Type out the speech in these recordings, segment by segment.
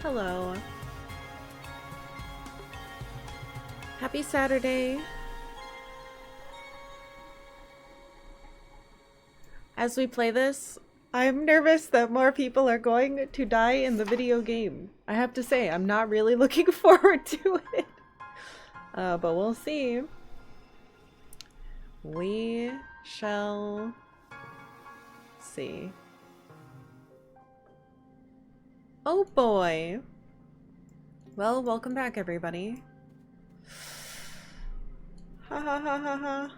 Hello. Happy Saturday. As we play this, I'm nervous that more people are going to die in the video game. I have to say, I'm not really looking forward to it. But we'll see. We shall see. Oh boy. Well, welcome back, everybody. Ha ha ha ha ha.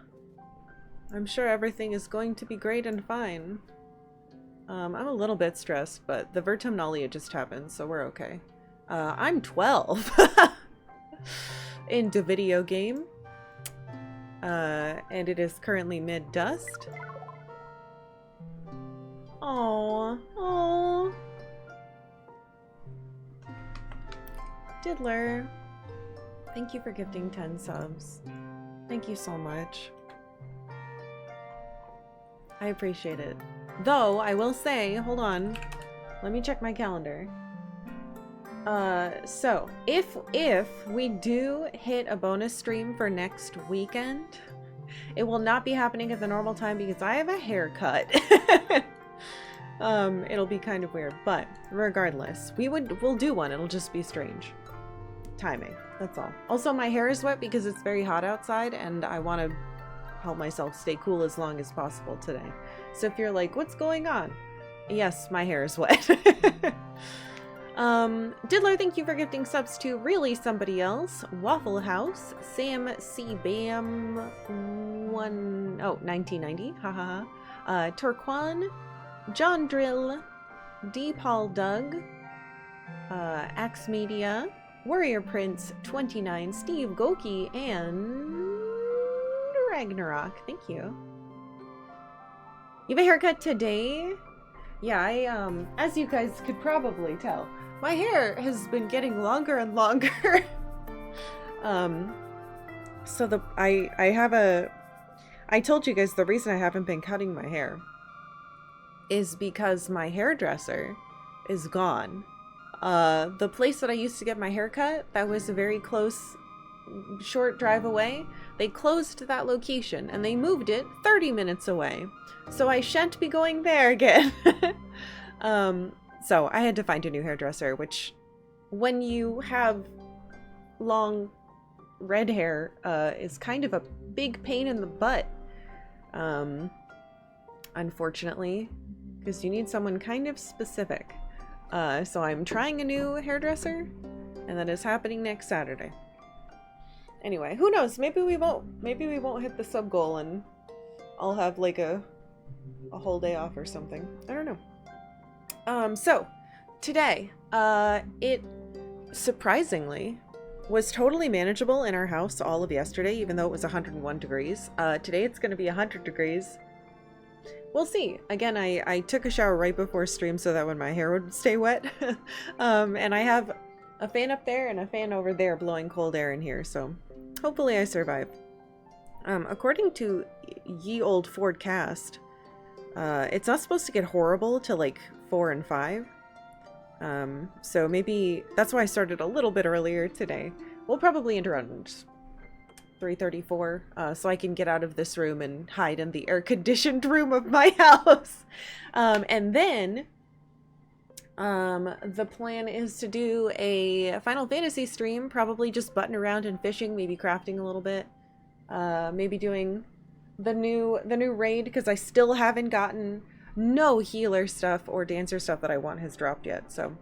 I'm sure everything is going to be great and fine. I'm a little bit stressed, but the Vertumnalia just happened, so we're okay. I'm 12 into video game. And it is currently mid-dust. Aww. Aww. Diddler. Thank you for gifting 10 subs. Thank you so much. I appreciate it. Though, I will say, hold on. Let me check my calendar. So, if we do hit a bonus stream for next weekend, it will not be happening at the normal time because I have a haircut. It'll be kind of weird, but regardless, we'll do one. It'll just be strange. Timing, that's all. Also, my hair is wet because it's very hot outside and I want to help myself stay cool as long as possible today. So if you're like, what's going on? Yes, my hair is wet. Diddler, thank you for gifting subs to Really Somebody Else, Waffle House, Sam C. Bam 1990, haha, Turquan, John Drill, D. Paul Doug, Axe Media, Warrior Prince 29, Steve Goki, and Ragnarok. Thank you. You have a haircut today? Yeah, I as you guys could probably tell, my hair has been getting longer and longer. So I told you guys the reason I haven't been cutting my hair is because my hairdresser is gone. The place that I used to get my hair cut, that was a very close, short drive away, they closed that location and they moved it 30 minutes away. So I shan't be going there again. So I had to find a new hairdresser, which when you have long red hair, is kind of a big pain in the butt. Unfortunately, because you need someone kind of specific. So I'm trying a new hairdresser, and that is happening next Saturday. Anyway, who knows? Maybe we won't hit the sub goal, and I'll have like a whole day off or something. I don't know. So today, it surprisingly was totally manageable in our house all of yesterday, even though it was 101 degrees. Today it's going to be 100 degrees. We'll see. Again, I took a shower right before stream so that when my hair would stay wet. And I have a fan up there and a fan over there blowing cold air in here, so hopefully I survive. According to Ye Old Fordcast, it's not supposed to get horrible till like 4 and 5. So maybe that's why I started a little bit earlier today. We'll probably end around 3:34, so I can get out of this room and hide in the air-conditioned room of my house. And then the plan is to do a Final Fantasy stream, probably just butting around and fishing, maybe crafting a little bit, maybe doing the new raid, because I still haven't gotten no healer stuff or dancer stuff that I want has dropped yet. So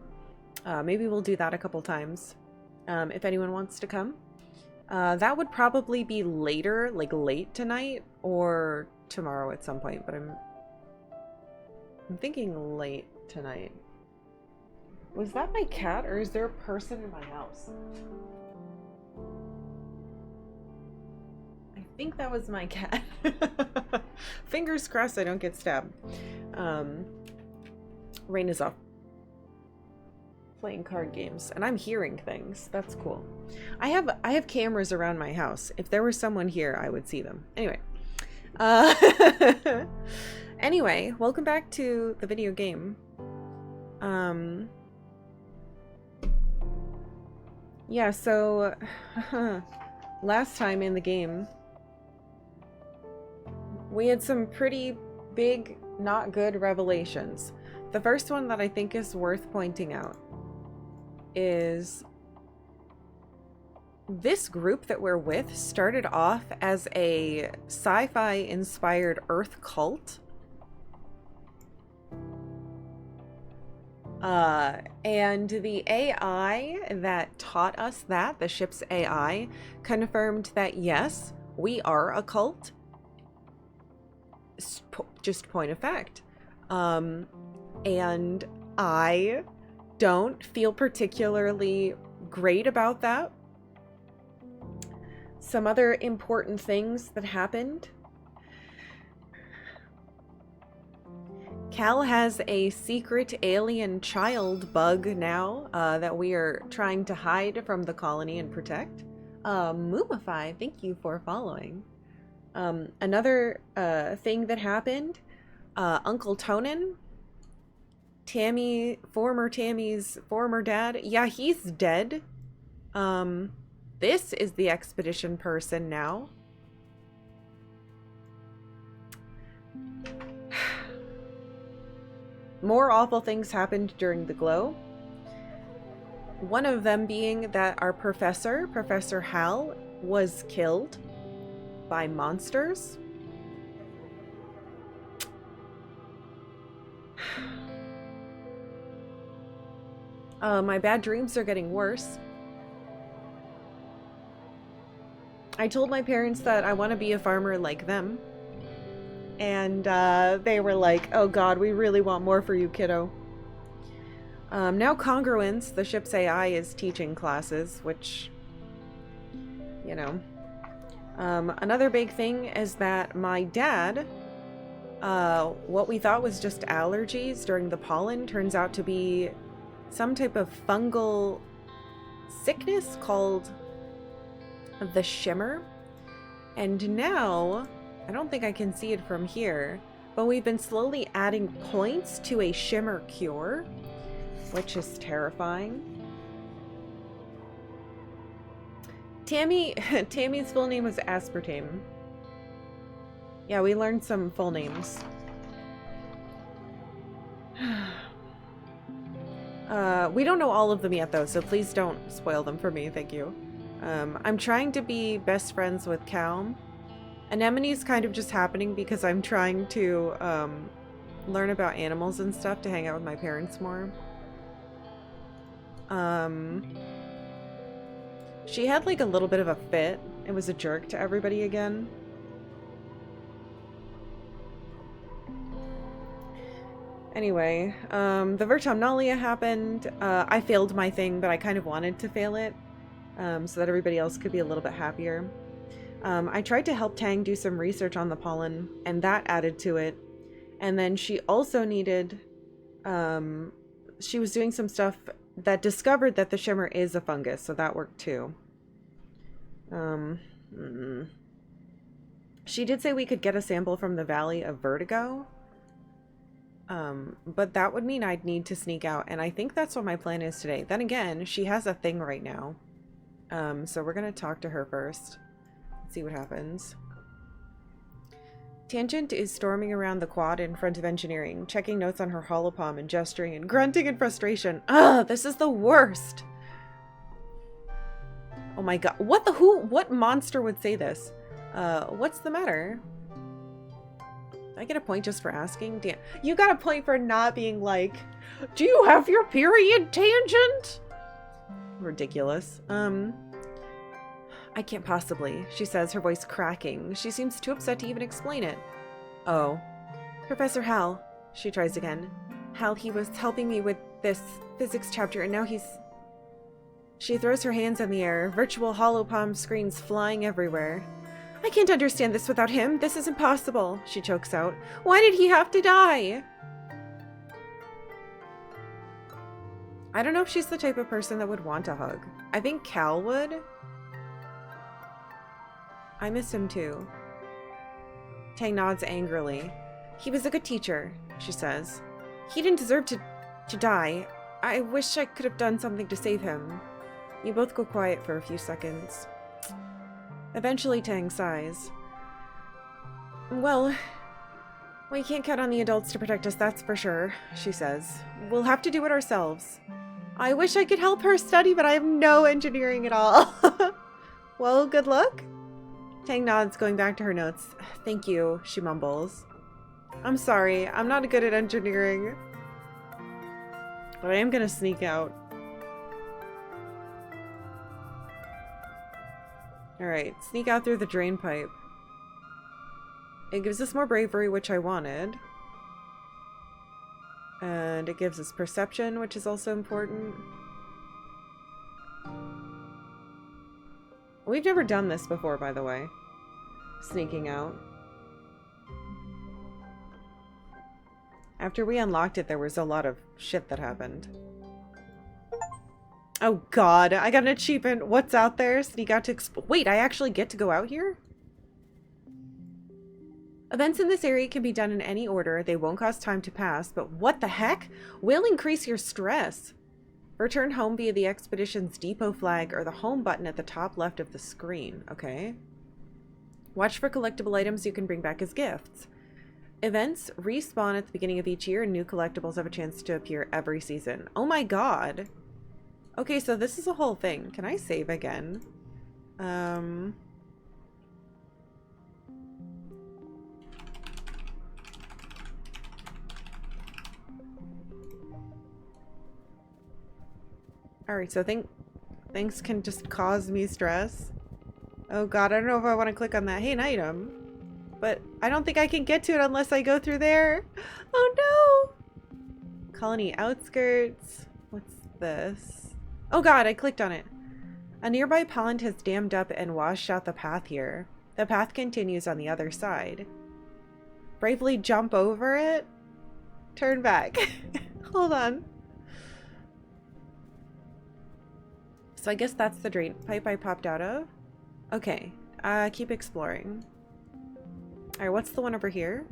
maybe we'll do that a couple times. If anyone wants to come. That would probably be later, like late tonight or tomorrow at some point, but I'm thinking late tonight. Was that my cat or is there a person in my house? I think that was my cat. Fingers crossed I don't get stabbed. Rain is off. Playing card games, and I'm hearing things. That's cool. I have cameras around my house. If there was someone here, I would see them. Anyway. Anyway, welcome back to the video game. Yeah, so last time in the game, we had some pretty big, not good revelations. The first one that I think is worth pointing out is this group that we're with started off as a sci-fi inspired Earth cult. And the AI that taught us that, the ship's AI, confirmed that yes, we are a cult. Just point of fact. And I don't feel particularly great about that. Some other important things that happened. Cal has a secret alien child bug now that we are trying to hide from the colony and protect. Moomify, thank you for following. Another thing that happened, Uncle Tonin, Tammy's former dad, yeah, he's dead. This is the expedition person now. More awful things happened during the glow. One of them being that our professor, Professor Hal, was killed by monsters. My bad dreams are getting worse. I told my parents that I want to be a farmer like them. And they were like, oh god, we really want more for you, kiddo. Now Congruence, the ship's AI, is teaching classes, which, you know. Another big thing is that my dad, what we thought was just allergies during the pollen turns out to be some type of fungal sickness called the shimmer. And now, I don't think I can see it from here, but we've been slowly adding points to a shimmer cure, which is terrifying. Tammy's full name was Aspartame. Yeah, we learned some full names. We don't know all of them yet though, so please don't spoil them for me, thank you. I'm trying to be best friends with Calm. Anemone's kind of just happening because I'm trying to learn about animals and stuff to hang out with my parents more. She had like a little bit of a fit. It was a jerk to everybody again. Anyway, the Vertumnalia happened. I failed my thing, but I kind of wanted to fail it so that everybody else could be a little bit happier. I tried to help Tang do some research on the pollen, and that added to it. And then she also needed, she was doing some stuff that discovered that the shimmer is a fungus, so that worked too. She did say we could get a sample from the Valley of Vertigo, but that would mean I'd need to sneak out, and I think that's what my plan is today. Then again, she has a thing right now, so we're gonna talk to her first. See what happens. Tangent is storming around the quad in front of engineering, checking notes on her holopalm and gesturing and grunting in frustration. Ugh, this is the worst. Oh my god. What monster would say this? What's the matter? I get a point just for asking? Damn. You got a point for not being like, do you have your period, Tangent? Ridiculous. I can't possibly, she says, her voice cracking. She seems too upset to even explain it. Oh. Professor Hal, she tries again. Hal, he was helping me with this physics chapter, and now he's... She throws her hands in the air, virtual holopalm screens flying everywhere. I can't understand this without him. This is impossible, she chokes out. Why did he have to die? I don't know if she's the type of person that would want a hug. I think Cal would. I miss him too. Tang nods angrily. He was a good teacher, she says. He didn't deserve to die. I wish I could have done something to save him. You both go quiet for a few seconds. Eventually, Tang sighs. Well, we can't count on the adults to protect us, that's for sure, she says. We'll have to do it ourselves. I wish I could help her study, but I have no engineering at all. Well, good luck. Tang nods, going back to her notes. Thank you, she mumbles. I'm sorry, I'm not good at engineering. But I am gonna sneak out. Alright, sneak out through the drain pipe. It gives us more bravery, which I wanted. And it gives us perception, which is also important. We've never done this before, by the way. Sneaking out. After we unlocked it, there was a lot of shit that happened. Oh god, I got an achievement. What's out there? Sneak out to explore. Wait, I actually get to go out here? Events in this area can be done in any order. They won't cost time to pass, but what the heck? Will increase your stress. Return home via the expedition's depot flag or the home button at the top left of the screen. Okay. Watch for collectible items you can bring back as gifts. Events respawn at the beginning of each year and new collectibles have a chance to appear every season. Oh my god. Okay, so this is a whole thing. Can I save again? Alright, so things can just cause me stress. Oh god, I don't know if I want to click on that. Hey, an item. But I don't think I can get to it unless I go through there. Oh no! Colony outskirts. What's this? Oh god, I clicked on it. A nearby pond has dammed up and washed out the path here. The path continues on the other side. Bravely jump over it? Turn back. Hold on. So I guess that's the drain pipe I popped out of. Okay, keep exploring. Alright, what's the one over here?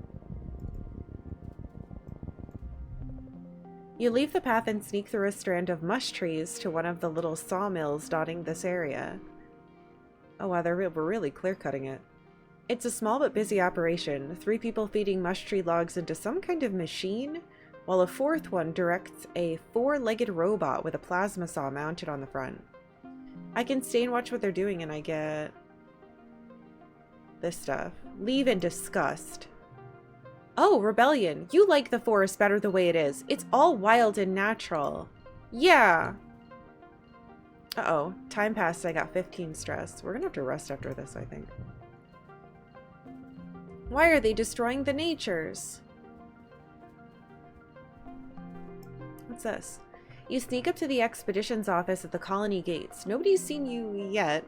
You leave the path and sneak through a strand of mush trees to one of the little sawmills dotting this area. Oh wow, we're really clear-cutting it. It's a small but busy operation. 3 people feeding mush tree logs into some kind of machine, while a 4th one directs a 4-legged robot with a plasma saw mounted on the front. I can stay and watch what they're doing and I get this stuff. Leave in disgust. Oh, rebellion. You like the forest better the way it is. It's all wild and natural. Yeah. Uh-oh. Time passed. I got 15 stress. We're gonna have to rest after this, I think. Why are they destroying the natures? What's this? You sneak up to the expedition's office at the colony gates. Nobody's seen you yet.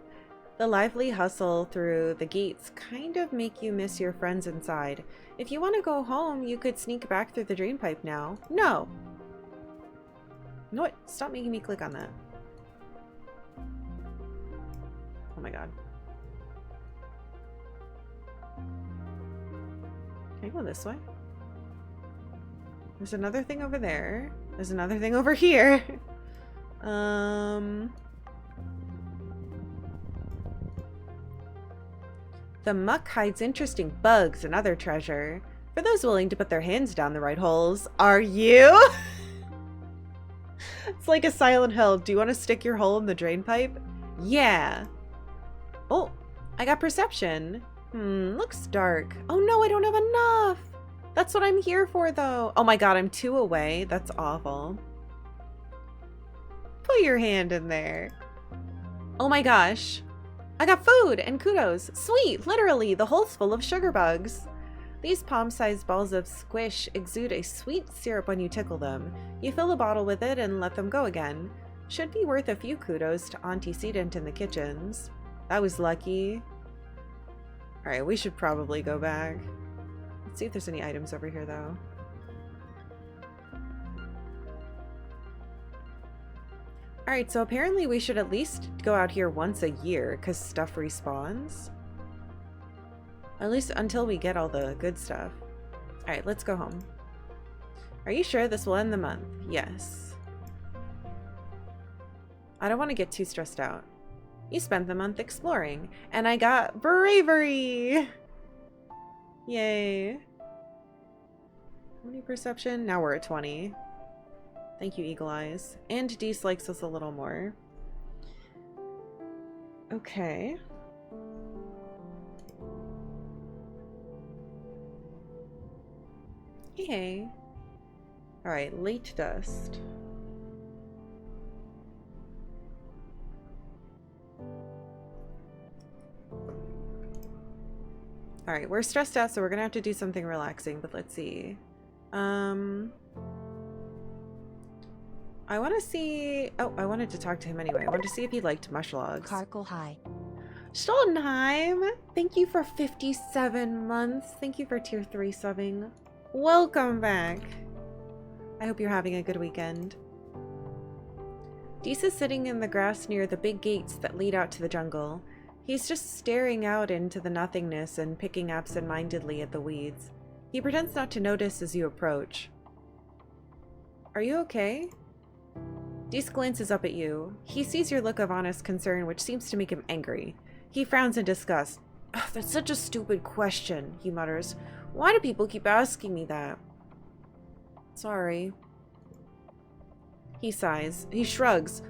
The lively hustle through the gates kind of make you miss your friends inside. If you want to go home, you could sneak back through the drain pipe now. No! You know what? Stop making me click on that. Oh my god. Can I go this way? There's another thing over there. There's another thing over here. The muck hides interesting bugs and other treasure. For those willing to put their hands down the right holes. Are you? It's like a Silent Hill. Do you want to stick your hole in the drain pipe? Yeah. Oh, I got perception. Looks dark. Oh no, I don't have enough. That's what I'm here for, though. Oh my god, I'm 2 away. That's awful. Put your hand in there. Oh my gosh. I got food and kudos. Sweet, literally, the hole's full of sugar bugs. These palm-sized balls of squish exude a sweet syrup when you tickle them. You fill a bottle with it and let them go again. Should be worth a few kudos to Antecedent in the kitchens. That was lucky. Alright, we should probably go back. Let's see if there's any items over here, though. Alright, so apparently we should at least go out here once a year, because stuff respawns. At least until we get all the good stuff. Alright, let's go home. Are you sure this will end the month? Yes. I don't want to get too stressed out. You spent the month exploring, and I got bravery! Yay. How many perception? Now we're at 20. Thank you, Eagle Eyes. And Deece likes us a little more. Okay. Hey. Alright, late dust. Alright, we're stressed out, so we're gonna have to do something relaxing, but let's see. I want to see... Oh, I wanted to talk to him anyway. I wanted to see if he liked mushlogs. Karkalla. Stoltenheim! Thank you for 57 months. Thank you for tier 3 subbing. Welcome back. I hope you're having a good weekend. Deece is sitting in the grass near the big gates that lead out to the jungle. He's just staring out into the nothingness and picking absent-mindedly at the weeds. He pretends not to notice as you approach. Are you okay? Deece glances up at you. He sees your look of honest concern, which seems to make him angry. He frowns in disgust. That's such a stupid question, he mutters. Why do people keep asking me that? Sorry. He sighs. He shrugs.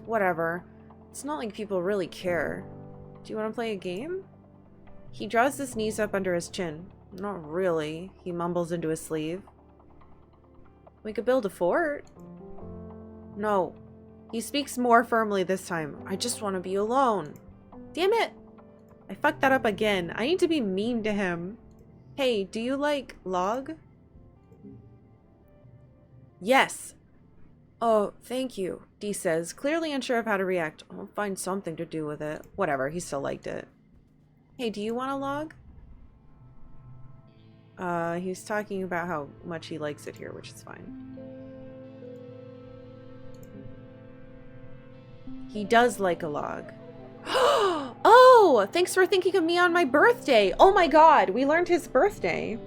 Whatever. It's not like people really care. Do you want to play a game? He draws his knees up under his chin. Not really, he mumbles into his sleeve. We could build a fort. No. He speaks more firmly this time. I just want to be alone. Damn it! I fucked that up again. I need to be mean to him. Hey, do you like log? Yes. Oh, thank you, Dee says, clearly unsure of how to react. I'll find something to do with it. Whatever, he still liked it. Hey, do you want a log? He's talking about how much he likes it here, which is fine. He does like a log. Oh, thanks for thinking of me on my birthday. Oh my god, we learned his birthday.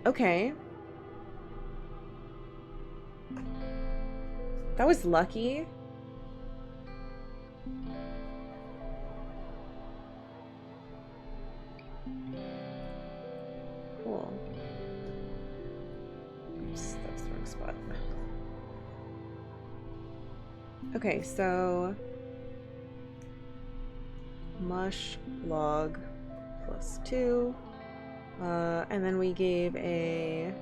Okay. That was lucky. Cool. Oops, that's the wrong spot. Okay, so mush log +2. And then we gave a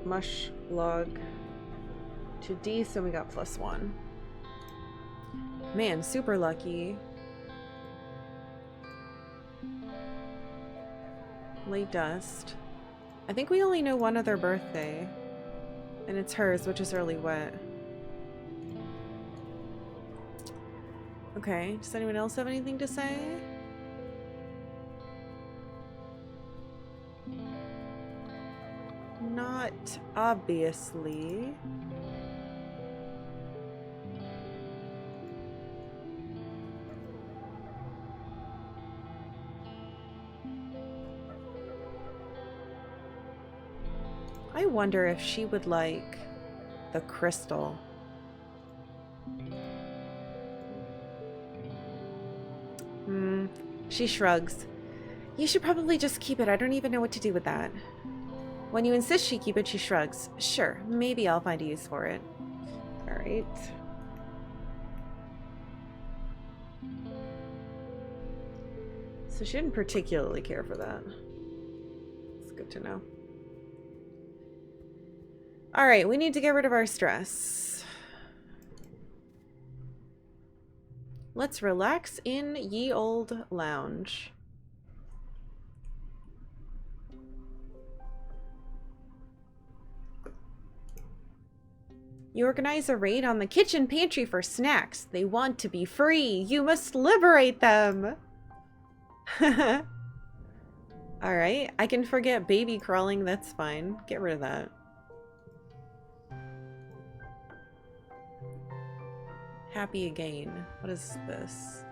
mush log to D, so we got +1. Man, super lucky. Late dust. I think we only know one other birthday. And it's hers, which is early wet. Okay, does anyone else have anything to say? Not obviously. I wonder if she would like the crystal. She shrugs. You should probably just keep it. I don't even know what to do with that. When you insist she keep it, she shrugs. Sure, maybe I'll find a use for it. Alright. So she didn't particularly care for that. It's good to know. Alright, we need to get rid of our stress. Let's relax in ye old lounge. You organize a raid on the kitchen pantry for snacks. They want to be free. You must liberate them. Alright, I can forget baby crawling. That's fine. Get rid of that. Happy again. What is this?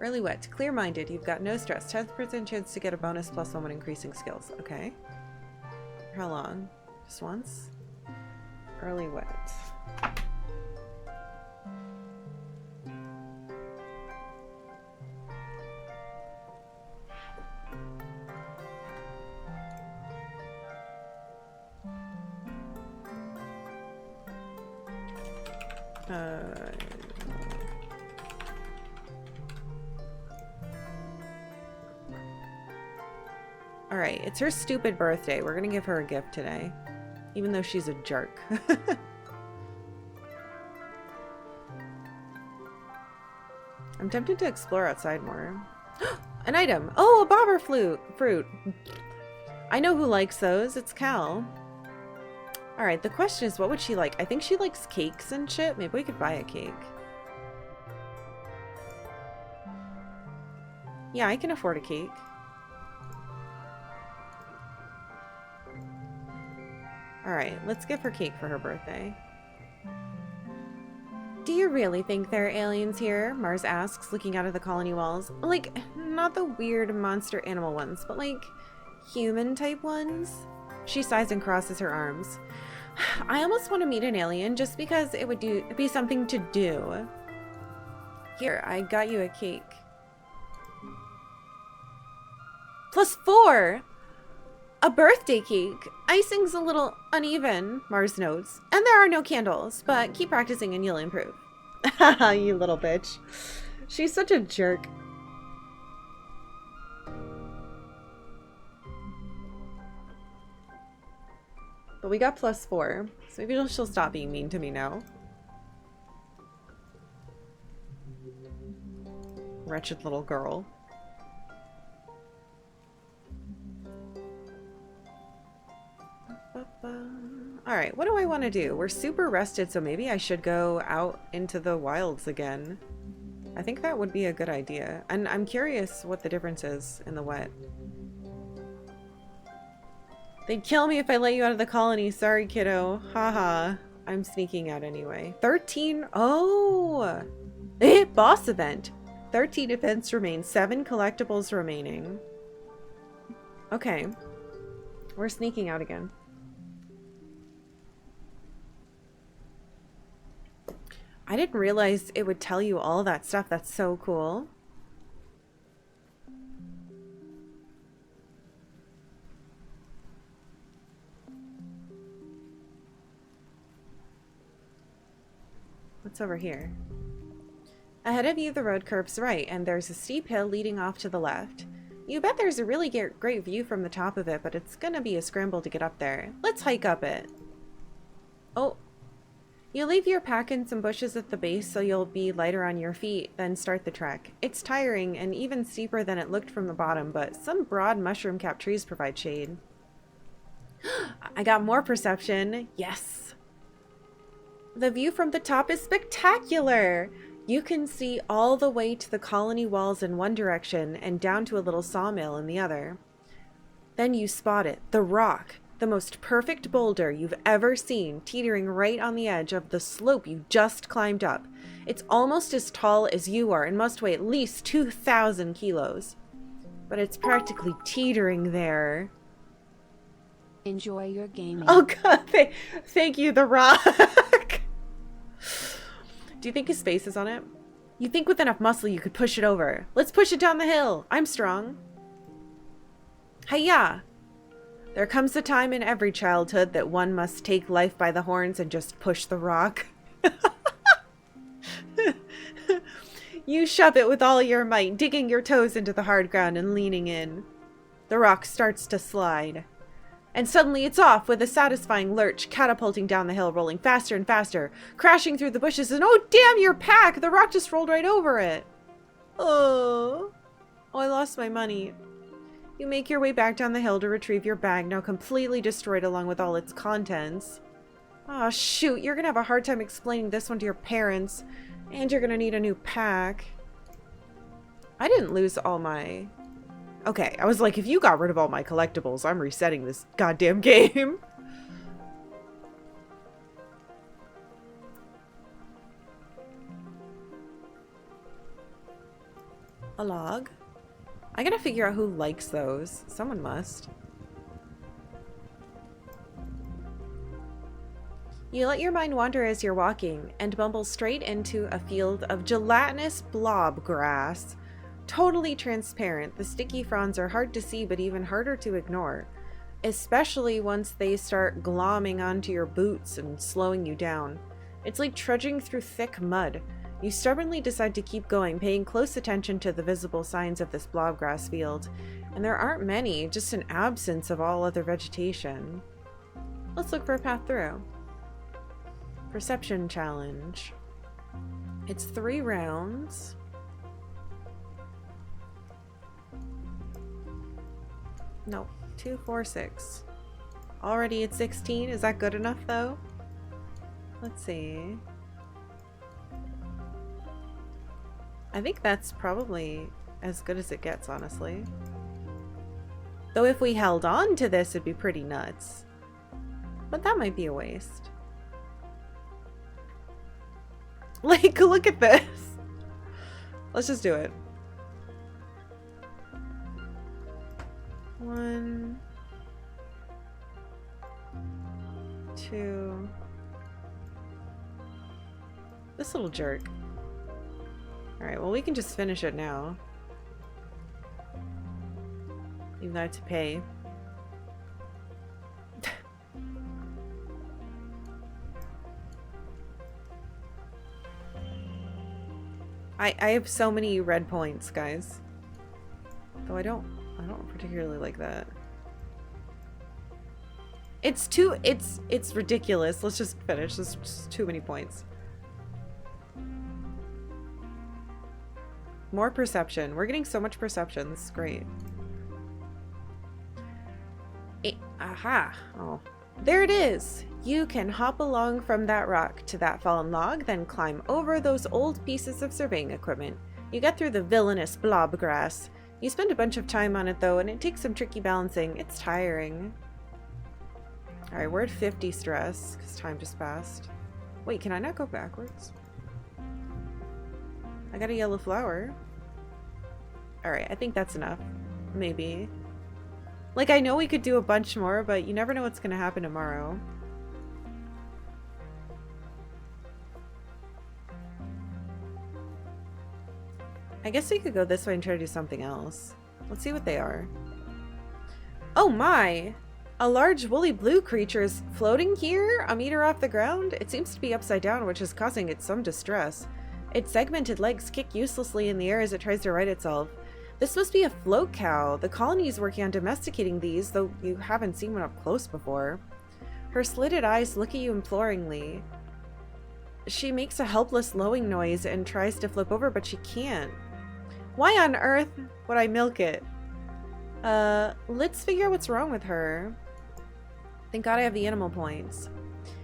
Early wet. Clear-minded. You've got no stress. 10% chance to get a bonus +1 when increasing skills. Okay. How long? Just once? Early wet. Alright, it's her stupid birthday. We're gonna give her a gift today. Even though she's a jerk. I'm tempted to explore outside more. An item! Oh, a bobber fruit! I know who likes those. It's Cal. Alright, the question is, what would she like? I think she likes cakes and shit. Maybe we could buy a cake. Yeah, I can afford a cake. Alright, let's give her cake for her birthday. Do you really think there are aliens here? Mars asks, looking out of the colony walls. Like, not the weird monster animal ones, but like, human-type ones? She sighs and crosses her arms. I almost want to meet an alien just because it would be something to do. Here, I got you a cake. +4! A birthday cake. Icing's a little uneven, Mars notes. And there are no candles, but keep practicing and you'll improve. Haha, you little bitch. She's such a jerk. But we got +4, so maybe she'll stop being mean to me now. Wretched little girl. Alright, what do I want to do? We're super rested, so maybe I should go out into the wilds again. I think that would be a good idea. And I'm curious what the difference is in the wet. They'd kill me if I let you out of the colony. Sorry, kiddo. Haha. I'm sneaking out anyway. 13? Oh! Boss event. 13 events remain. 7 collectibles remaining. Okay. We're sneaking out again. I didn't realize it would tell you all that stuff. That's so cool. What's over here? Ahead of you, the road curves right, and there's a steep hill leading off to the left. You bet there's a really great view from the top of it, but it's gonna be a scramble to get up there. Let's hike up it. Oh. You leave your pack in some bushes at the base so you'll be lighter on your feet, then start the trek. It's tiring and even steeper than it looked from the bottom, but some broad mushroom-capped trees provide shade. I got more perception. Yes! The view from the top is spectacular! You can see all the way to the colony walls in one direction and down to a little sawmill in the other. Then you spot it, the rock. The most perfect boulder you've ever seen, teetering right on the edge of the slope you just climbed up. It's almost as tall as you are and must weigh at least 2,000 kilos. But it's practically teetering there. Enjoy your gaming. Oh god, thank you, the rock. Do you think his face is on it? You think with enough muscle you could push it over. Let's push it down the hill. I'm strong. Hi-ya! There comes a time in every childhood that one must take life by the horns and just push the rock. You shove it with all your might, digging your toes into the hard ground and leaning in. The rock starts to slide. And suddenly it's off with a satisfying lurch, catapulting down the hill, rolling faster and faster, crashing through the bushes, and oh damn your pack! The rock just rolled right over it. Oh, I lost my money. You make your way back down the hill to retrieve your bag, now completely destroyed along with all its contents. Aw, shoot, you're gonna have a hard time explaining this one to your parents, and you're gonna need a new pack. I didn't lose all my... Okay, I was like, if you got rid of all my collectibles, I'm resetting this goddamn game. A log? I gotta figure out who likes those. Someone must. You let your mind wander as you're walking and bumble straight into a field of gelatinous blob grass. Totally transparent, the sticky fronds are hard to see but even harder to ignore, especially once they start glomming onto your boots and slowing you down. It's like trudging through thick mud. You stubbornly decide to keep going, paying close attention to the visible signs of this blobgrass field. And there aren't many, just an absence of all other vegetation. Let's look for a path through. Perception challenge. It's 3 rounds. No, 2, 4, 6. Already at 16. Is that good enough though? Let's see. I think that's probably as good as it gets, honestly. Though if we held on to this, it'd be pretty nuts. But that might be a waste. Like, look at this. Let's just do it. 1, 2. This little jerk. Alright, well we can just finish it now. Even though I have to pay. I have so many red points, guys. Though I don't particularly like that. It's ridiculous. Let's just finish. There's just too many points. More perception. We're getting so much perception. This is great. Aha. Oh. There it is. You can hop along from that rock to that fallen log, then climb over those old pieces of surveying equipment. You get through the villainous blob grass. You spend a bunch of time on it though, and it takes some tricky balancing. It's tiring. Alright, we're at 50 stress, because time just passed. Wait, can I not go backwards? I got a yellow flower. Alright, I think that's enough. Maybe. Like, I know we could do a bunch more, but you never know what's going to happen tomorrow. I guess we could go this way and try to do something else. Let's see what they are. Oh my! A large woolly blue creature is floating here, a meter off the ground. It seems to be upside down, which is causing it some distress. Its segmented legs kick uselessly in the air as it tries to right itself. This must be a float cow. The colony is working on domesticating these, though you haven't seen one up close before. Her slitted eyes look at you imploringly. She makes a helpless lowing noise and tries to flip over, but she can't. Why on earth would I milk it? Let's figure out what's wrong with her. Thank God I have the animal points.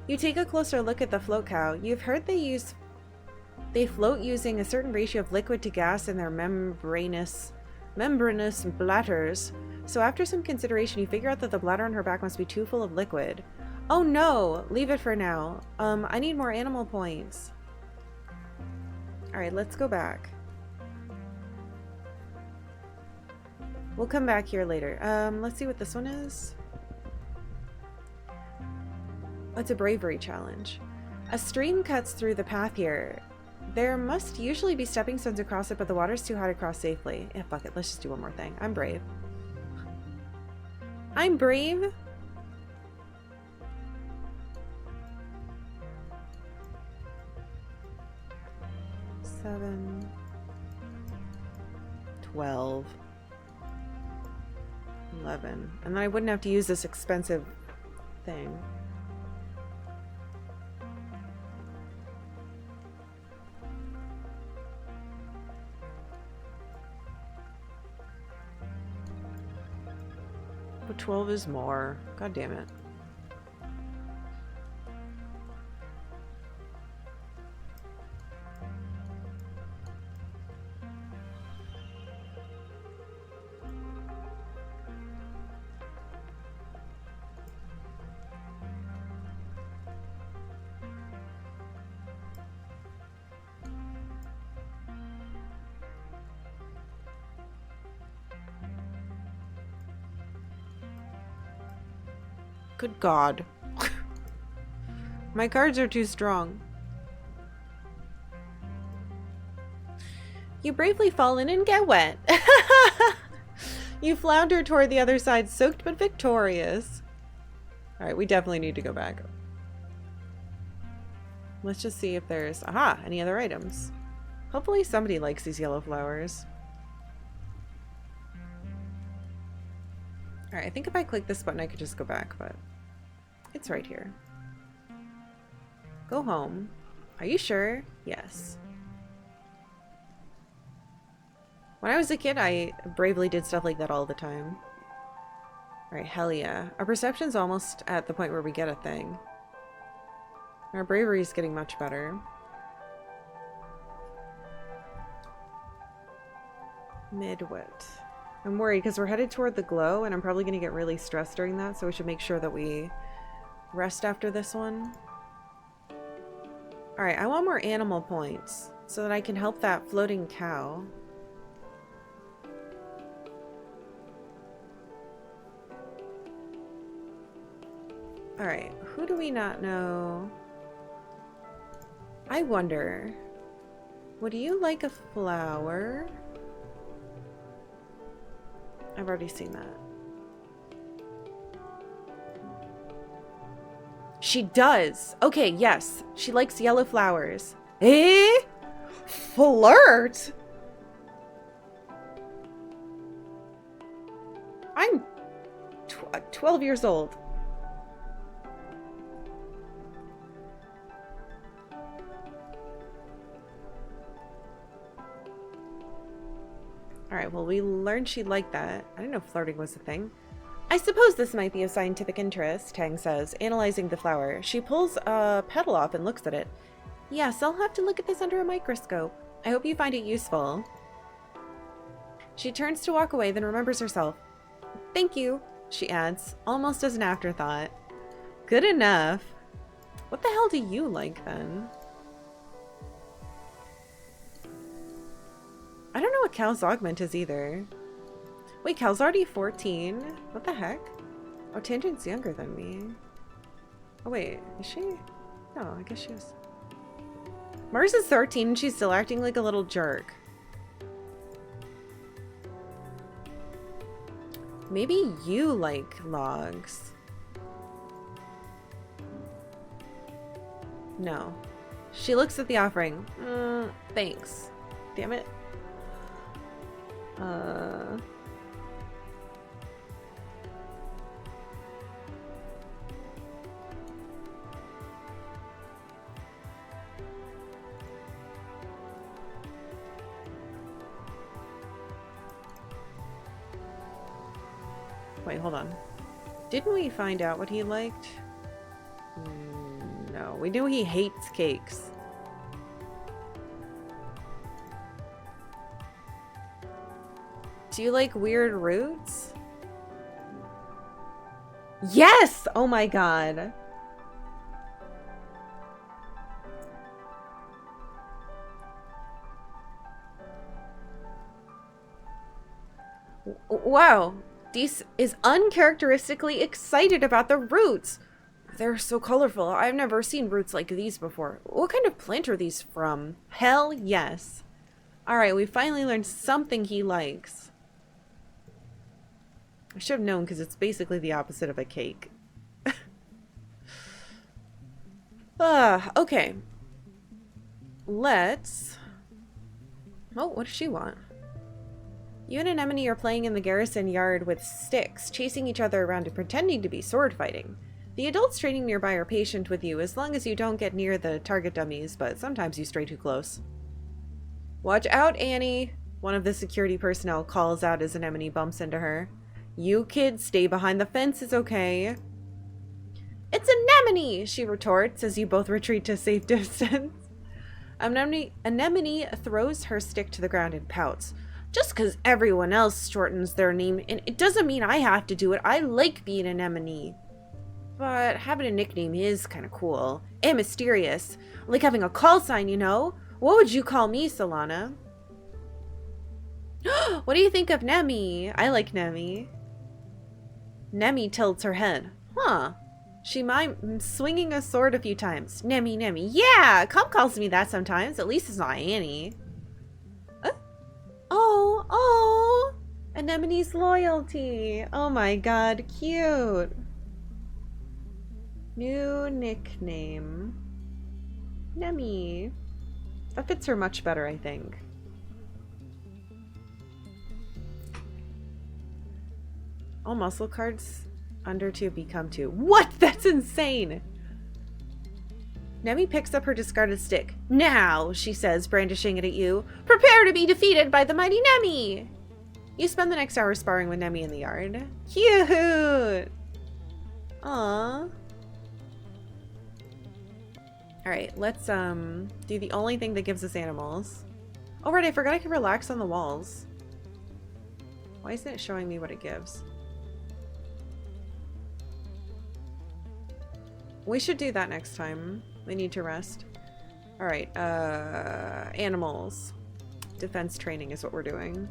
You take a closer look at the float cow. You've heard they float using a certain ratio of liquid to gas in their membranous bladders. So after some consideration, you figure out that the bladder on her back must be too full of liquid. Oh no! Leave it for now. I need more animal points. Alright, let's go back. We'll come back here later. Let's see what this one is. Oh, it's a bravery challenge. A stream cuts through the path here. There must usually be stepping stones across it, but the water's too high to cross safely. Yeah, fuck it. Let's just do one more thing. I'm brave. I'm brave? Seven. 12. 11. And then I wouldn't have to use this expensive thing. But 12 is more. God damn it. Good God. My cards are too strong. You bravely fall in and get wet. You flounder toward the other side, soaked but victorious. Alright, we definitely need to go back. Let's just see if there's... Aha! Any other items? Hopefully somebody likes these yellow flowers. Alright, I think if I click this button I could just go back, but... It's right here. Go home. Are you sure? Yes. When I was a kid, I bravely did stuff like that all the time. Alright, hell yeah. Our perception's almost at the point where we get a thing. Our bravery's getting much better. Midwit. I'm worried because we're headed toward the glow and I'm probably going to get really stressed during that, so we should make sure that we rest after this one. Alright, I want more animal points so that I can help that floating cow. Alright, who do we not know? I wonder, would you like a flower? I've already seen that. She does! Okay, yes. She likes yellow flowers. Eh? Flirt? I'm 12 years old. Alright, well, we learned she liked that. I didn't know flirting was a thing. I suppose this might be of scientific interest, Tang says, analyzing the flower. She pulls a petal off and looks at it. Yes, I'll have to look at this under a microscope. I hope you find it useful. She turns to walk away, then remembers herself. Thank you, she adds, almost as an afterthought. Good enough. What the hell do you like, then? I don't know what Cal's augment is either. Wait, Cal's already 14? What the heck? Oh, Tangent's younger than me. Oh wait, is she? No, I guess she is. Mars is 13 and she's still acting like a little jerk. Maybe you like logs. No. She looks at the offering. Thanks. Damn it. Wait, hold on. Didn't we find out what he liked? No, we knew he hates cakes. Do you like weird roots? Yes! Oh my god. Wow. Dees is uncharacteristically excited about the roots. They're so colorful. I've never seen roots like these before. What kind of plant are these from? Hell yes. Alright, we finally learned something he likes. I should have known because it's basically the opposite of a cake. Okay. Let's... Oh, what does she want? You and Anemone are playing in the garrison yard with sticks, chasing each other around and pretending to be sword fighting. The adults training nearby are patient with you as long as you don't get near the target dummies, but sometimes you stray too close. Watch out, Annie! One of the security personnel calls out as Anemone bumps into her. You kids, stay behind the fences, okay? It's Anemone! She retorts as you both retreat to safe distance. Anemone throws her stick to the ground and pouts. Just because everyone else shortens their name, and it doesn't mean I have to do it. I like being Anemone. But having a nickname is kind of cool. And mysterious. Like having a call sign, you know? What would you call me, Solana? What do you think of Nemi? I like Nemi. Nemi tilts her head. Huh. swinging a sword a few times. Nemi, Nemi. Yeah, Calm calls me that sometimes. At least it's not Annie. Oh, oh. Anemone's loyalty. Oh my god, cute. New nickname. Nemi. That fits her much better, I think. All muscle cards under 2 become 2. What? That's insane! Nemi picks up her discarded stick. Now, she says, brandishing it at you. Prepare to be defeated by the mighty Nemi! You spend the next hour sparring with Nemi in the yard. Cute! Aww. Alright, let's do the only thing that gives us animals. Oh right, I forgot I could relax on the walls. Why isn't it showing me what it gives? We should do that next time. We need to rest. Alright, animals. Defense training is what we're doing.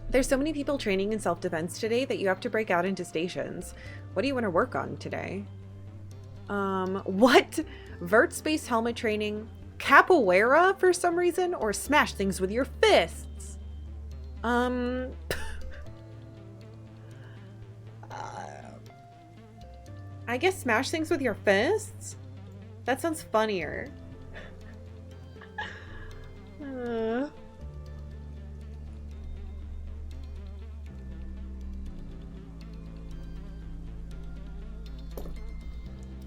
There's so many people training in self-defense today that you have to break out into stations. What do you want to work on today? What? Vert space helmet training? Capoeira for some reason? Or smash things with your fists? I guess smash things with your fists? That sounds funnier.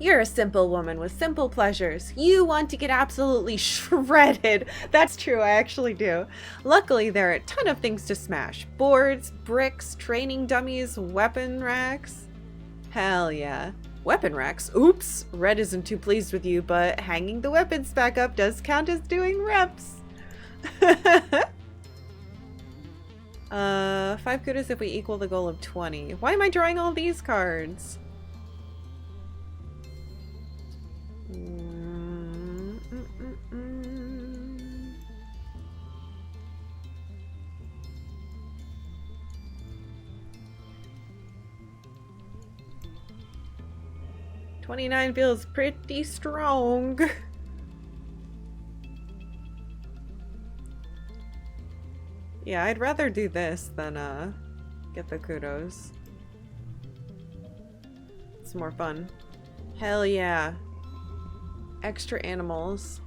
You're a simple woman with simple pleasures. You want to get absolutely shredded. That's true, I actually do. Luckily, there are a ton of things to smash. Boards, bricks, training dummies, weapon racks. Hell yeah. Weapon racks? Oops! Red isn't too pleased with you, but hanging the weapons back up does count as doing reps. 5 kudos if we equal the goal of 20. Why am I drawing all these cards? 29 feels pretty strong. Yeah, I'd rather do this than get the kudos. It's more fun. Hell yeah. Extra animals.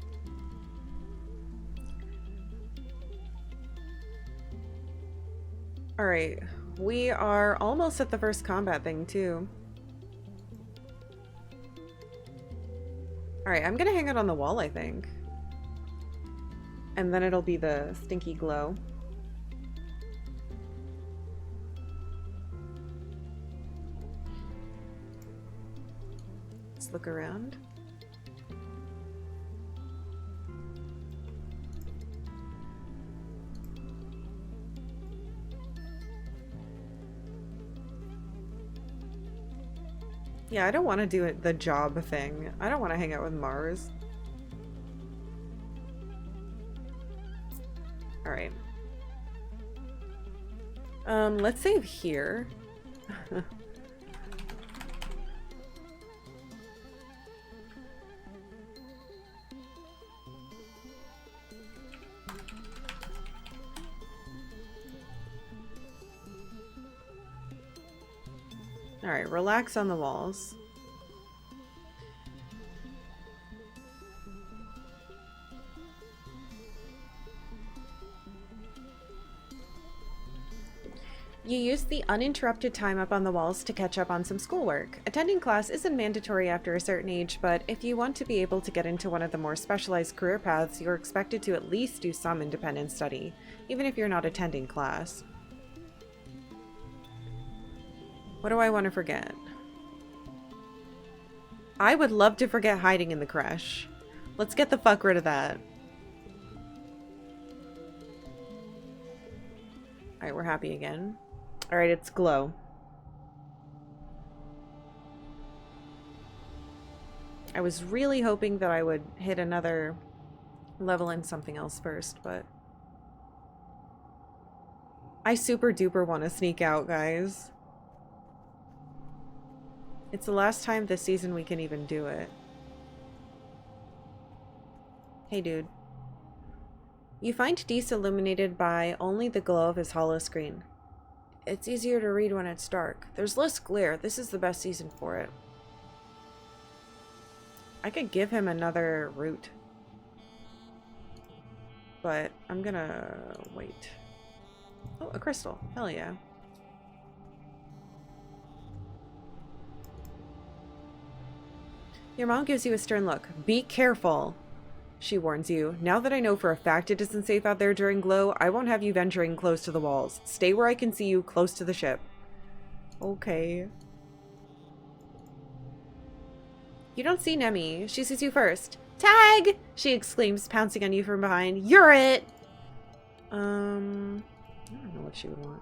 Alright, we are almost at the first combat thing too. Alright, I'm gonna hang out on the wall, I think. And then it'll be the stinky glow. Let's look around. Yeah, I don't want to do it the job thing. I don't want to hang out with Mars. Alright. Let's save here. Alright, relax on the walls. You use the uninterrupted time up on the walls to catch up on some schoolwork. Attending class isn't mandatory after a certain age, but if you want to be able to get into one of the more specialized career paths, you're expected to at least do some independent study, even if you're not attending class. What do I want to forget? I would love to forget hiding in the creche. Let's get the fuck rid of that. Alright, we're happy again. Alright, it's glow. I was really hoping that I would hit another level in something else first, but I super duper want to sneak out, guys. It's the last time this season we can even do it. Hey, dude. You find Dees illuminated by only the glow of his hollow screen. It's easier to read when it's dark. There's less glare. This is the best season for it. I could give him another route. But I'm gonna wait. Oh, a crystal. Hell yeah. Your mom gives you a stern look. Be careful, she warns you. Now that I know for a fact it isn't safe out there during glow, I won't have you venturing close to the walls. Stay where I can see you, close to the ship. Okay. You don't see Nemi. She sees you first. Tag! She exclaims, pouncing on you from behind. You're it! I don't know what she would want.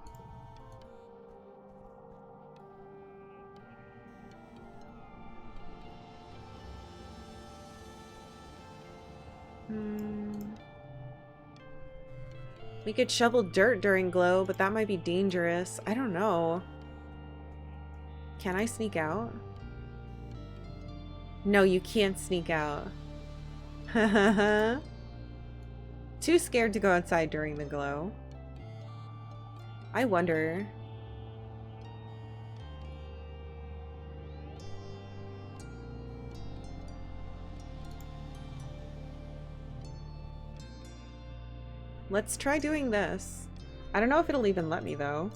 We could shovel dirt during glow, but that might be dangerous. I don't know. Can I sneak out? No, you can't sneak out. Too scared to go outside during the glow. I wonder. Let's try doing this. I don't know if it'll even let me, though.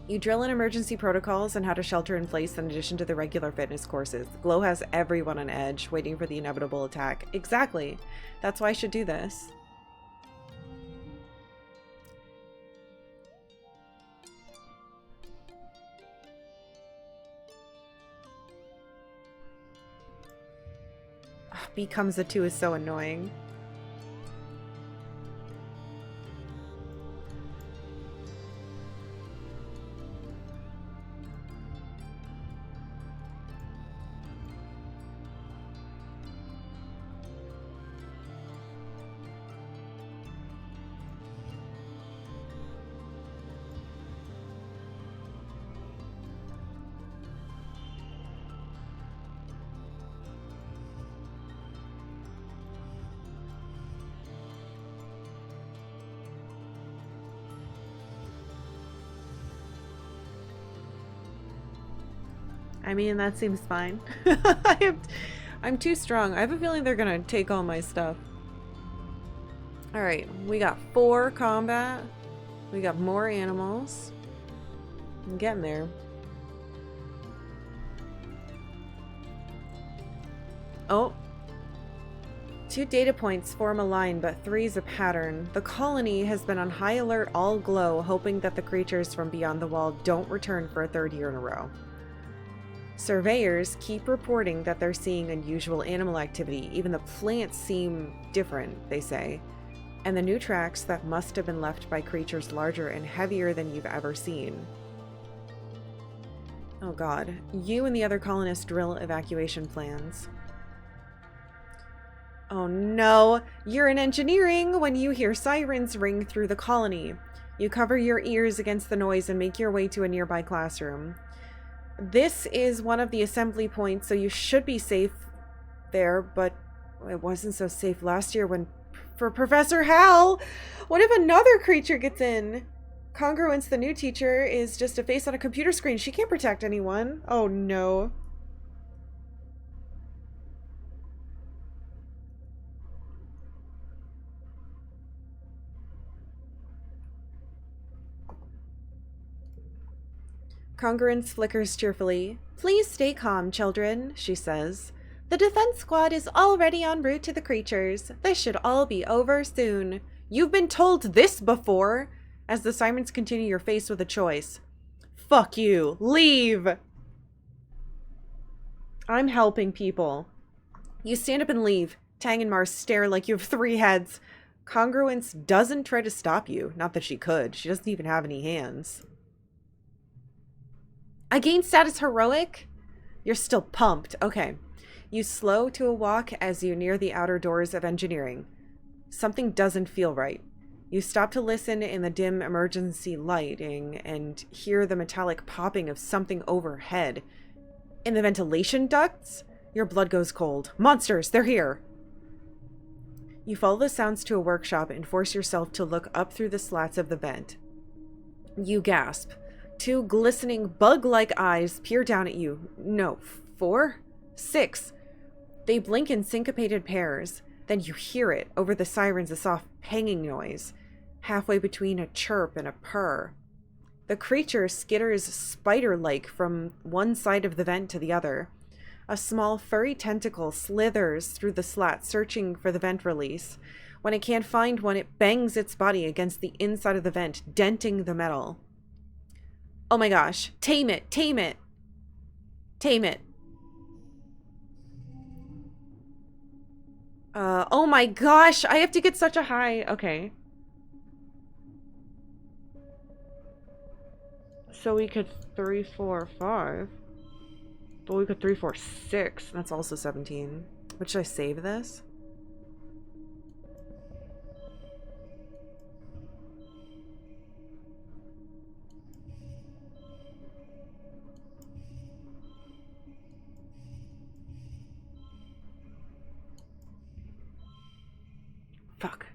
You drill in emergency protocols and how to shelter in place in addition to the regular fitness courses. Glow has everyone on edge, waiting for the inevitable attack. Exactly. That's why I should do this. Becomes a 2 is so annoying. I mean, that seems fine. I'm too strong. I have a feeling they're gonna take all my stuff. Alright, we got 4 combat. We got more animals. I'm getting there. Oh. 2 data points form a line, but 3 is a pattern. The colony has been on high alert all glow, hoping that the creatures from beyond the wall don't return for a 3rd year in a row. Surveyors keep reporting that they're seeing unusual animal activity. Even the plants seem different, they say. And the new tracks that must have been left by creatures larger and heavier than you've ever seen. Oh god. You and the other colonists drill evacuation plans. Oh no! You're in engineering when you hear sirens ring through the colony. You cover your ears against the noise and make your way to a nearby classroom. This is one of the assembly points, so you should be safe there, but it wasn't so safe last year for Professor Hal! What if another creature gets in? Congruence, the new teacher, is just a face on a computer screen. She can't protect anyone. Oh no. Congruence flickers cheerfully. Please stay calm, children, she says. The defense squad is already en route to the creatures. This should all be over soon. You've been told this before. As the sirens continue, you're faced with a choice. Fuck you. Leave. I'm helping people. You stand up and leave. Tang and Mars stare like you have 3 heads. Congruence doesn't try to stop you. Not that she could. She doesn't even have any hands. I gained status heroic? You're still pumped. Okay. You slow to a walk as you near the outer doors of engineering. Something doesn't feel right. You stop to listen in the dim emergency lighting and hear the metallic popping of something overhead. In the ventilation ducts? Your blood goes cold. Monsters! They're here! You follow the sounds to a workshop and force yourself to look up through the slats of the vent. You gasp. 2 glistening, bug-like eyes peer down at you. No, 4? 6. They blink in syncopated pairs. Then you hear it, over the sirens, a soft panging noise, halfway between a chirp and a purr. The creature skitters spider-like from one side of the vent to the other. A small furry tentacle slithers through the slat, searching for the vent release. When it can't find one, it bangs its body against the inside of the vent, denting the metal. Oh my gosh. Tame it! Tame it! Tame it. Oh my gosh, I have to get such a high. Okay. So we could 3, 4, 5. But we could 3, 4, 6. That's also 17. But should I save this? Fuck.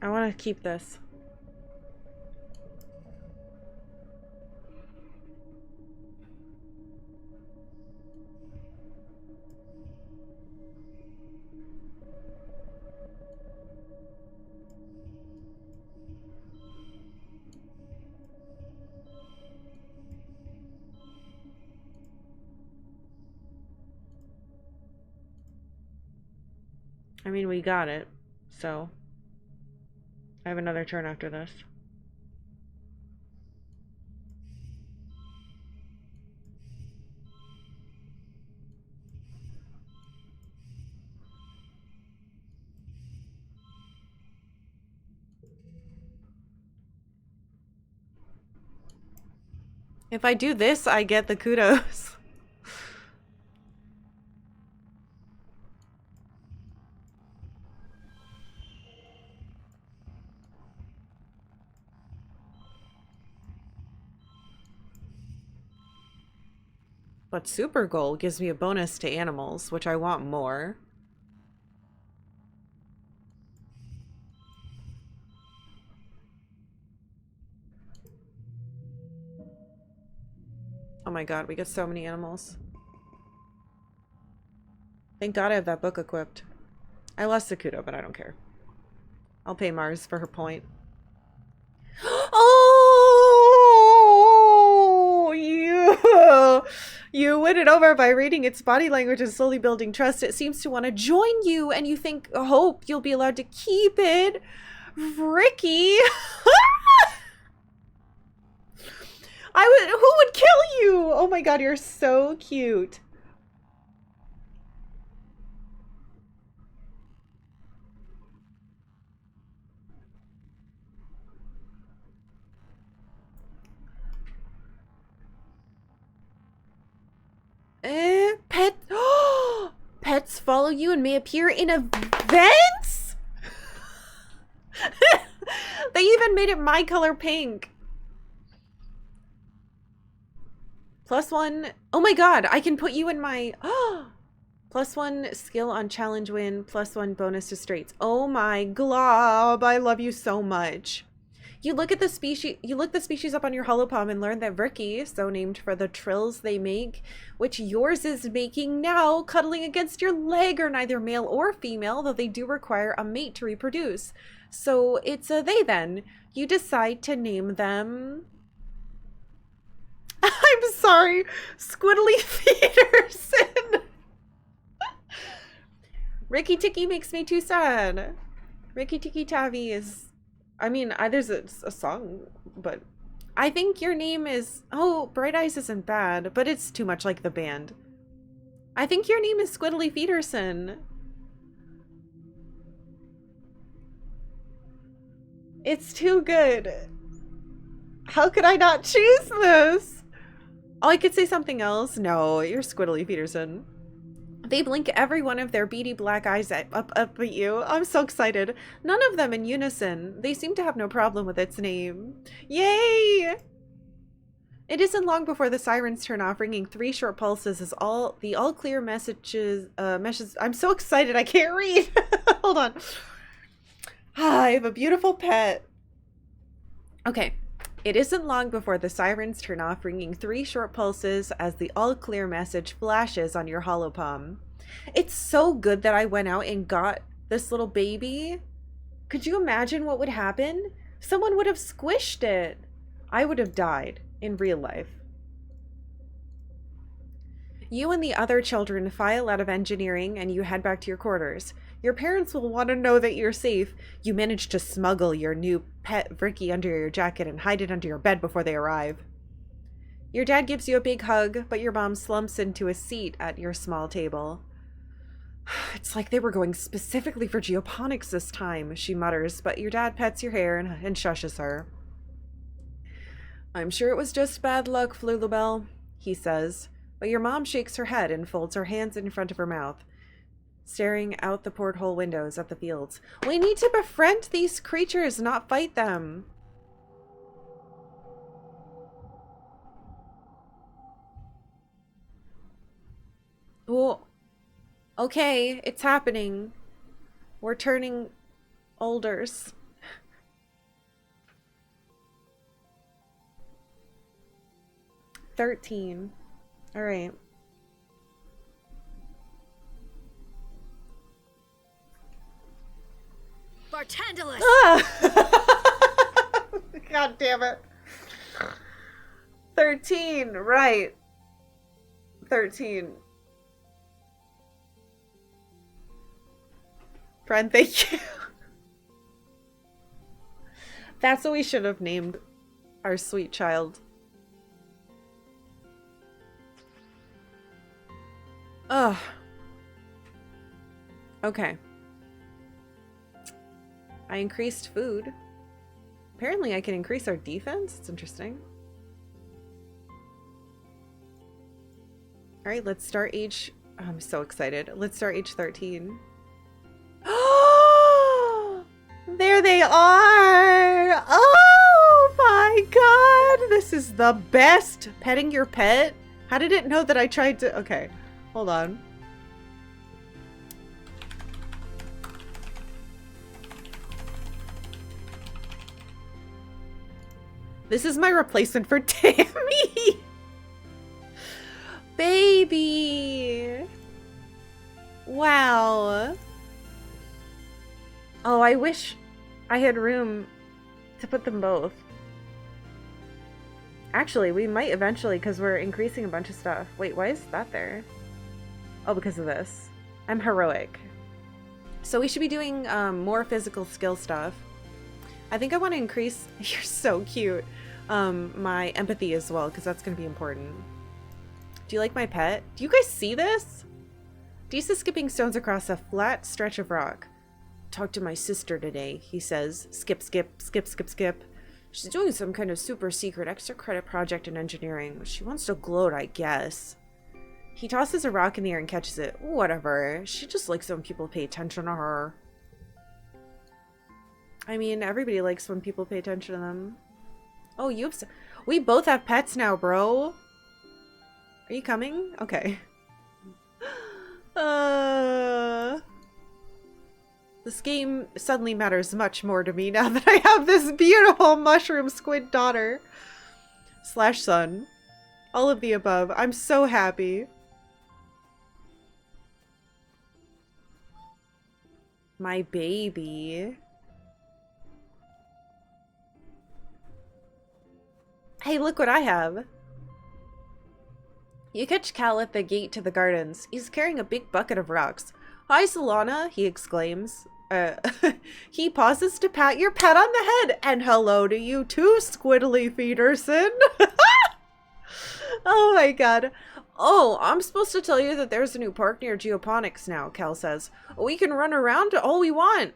I want to keep this. I mean, we got it, so I have another turn after this. If I do this, I get the kudos. But Super Goal gives me a bonus to animals, which I want more. Oh my god, we get so many animals. Thank god I have that book equipped. I lost the kudo, but I don't care. I'll pay Mars for her point. Oh, you win it over by reading its body language and slowly building trust. It seems to want to join you, and you hope you'll be allowed to keep it. Ricky. Who would kill you? Oh my god, you're so cute. Pet. Pets follow you and may appear in events? They even made it my color pink. +1. Oh my god, I can put you in my... +1 skill on challenge win, +1 bonus to straights. Oh my glob, I love you so much. You look the species up on your holopalm and learn that Ricky, so named for the trills they make, which yours is making now, cuddling against your leg, are neither male or female, though they do require a mate to reproduce. So it's a they then. You decide to name them... I'm sorry, Squiddly Peterson. Ricky Ticky makes me too sad. Rikki Tikki Tavi is... I mean, there's a song, but... I think your name is... Oh, Bright Eyes isn't bad, but it's too much like the band. I think your name is Squiddly Peterson. It's too good. How could I not choose this? Oh, I could say something else. No, you're Squiddly Peterson. They blink every one of their beady black eyes up at you. I'm so excited. None of them in unison. They seem to have no problem with its name. Yay! It isn't long before the sirens turn off, ringing 3 short pulses as the all clear messages. I'm so excited I can't read. Hold on. I have a beautiful pet. Okay. It isn't long before the sirens turn off, ringing 3 short pulses as the all-clear message flashes on your holopalm. It's so good that I went out and got this little baby. Could you imagine what would happen? Someone would have squished it. I would have died in real life. You and the other children file out of engineering and you head back to your quarters. Your parents will want to know that you're safe. You manage to smuggle your new pet Ricky under your jacket and hide it under your bed before they arrive. Your dad gives you a big hug, but your mom slumps into a seat at your small table. It's like they were going specifically for geoponics this time, she mutters, but your dad pets your hair and shushes her. I'm sure it was just bad luck, Flulabelle, he says, but your mom shakes her head and folds her hands in front of her mouth, staring out the porthole windows at the fields. We need to befriend these creatures, not fight them. Well, okay, it's happening. We're turning olders. 13. All right. Bartandalus! Ah! God damn it. 13, right. 13. Friend, thank you. That's what we should have named our sweet child. Ugh. Okay. I increased food. Apparently I can increase our defense. It's interesting. Alright, let's start age... Oh, I'm so excited. Let's start age 13. Oh! There they are! Oh my god! This is the best! Petting your pet? How did it know that I tried to... Okay, hold on. This is my replacement for Tammy! Baby! Wow. Oh, I wish I had room to put them both. Actually, we might eventually because we're increasing a bunch of stuff. Wait, why is that there? Oh, because of this. I'm heroic. So we should be doing more physical skill stuff. I think I want to increase... You're so cute. My empathy as well, because that's going to be important. Do you like my pet? Do you guys see this? Deesa skipping stones across a flat stretch of rock. Talked to my sister today, he says. Skip, skip, skip, skip, skip. She's doing some kind of super secret extra credit project in engineering. She wants to gloat, I guess. He tosses a rock in the air and catches it. Whatever. She just likes when people pay attention to her. I mean, everybody likes when people pay attention to them. Oh, we both have pets now, bro. Are you coming? Okay. This game suddenly matters much more to me now that I have this beautiful mushroom squid daughter. Slash son. All of the above. I'm so happy. My baby. Hey, look what I have. You catch Cal at the gate to the gardens. He's carrying a big bucket of rocks. Hi, Solana, he exclaims. He pauses to pat your pet on the head. And hello to you too, Squiddly Peterson. Oh my god. Oh, I'm supposed to tell you that there's a new park near Geoponics now, Cal says. We can run around all we want.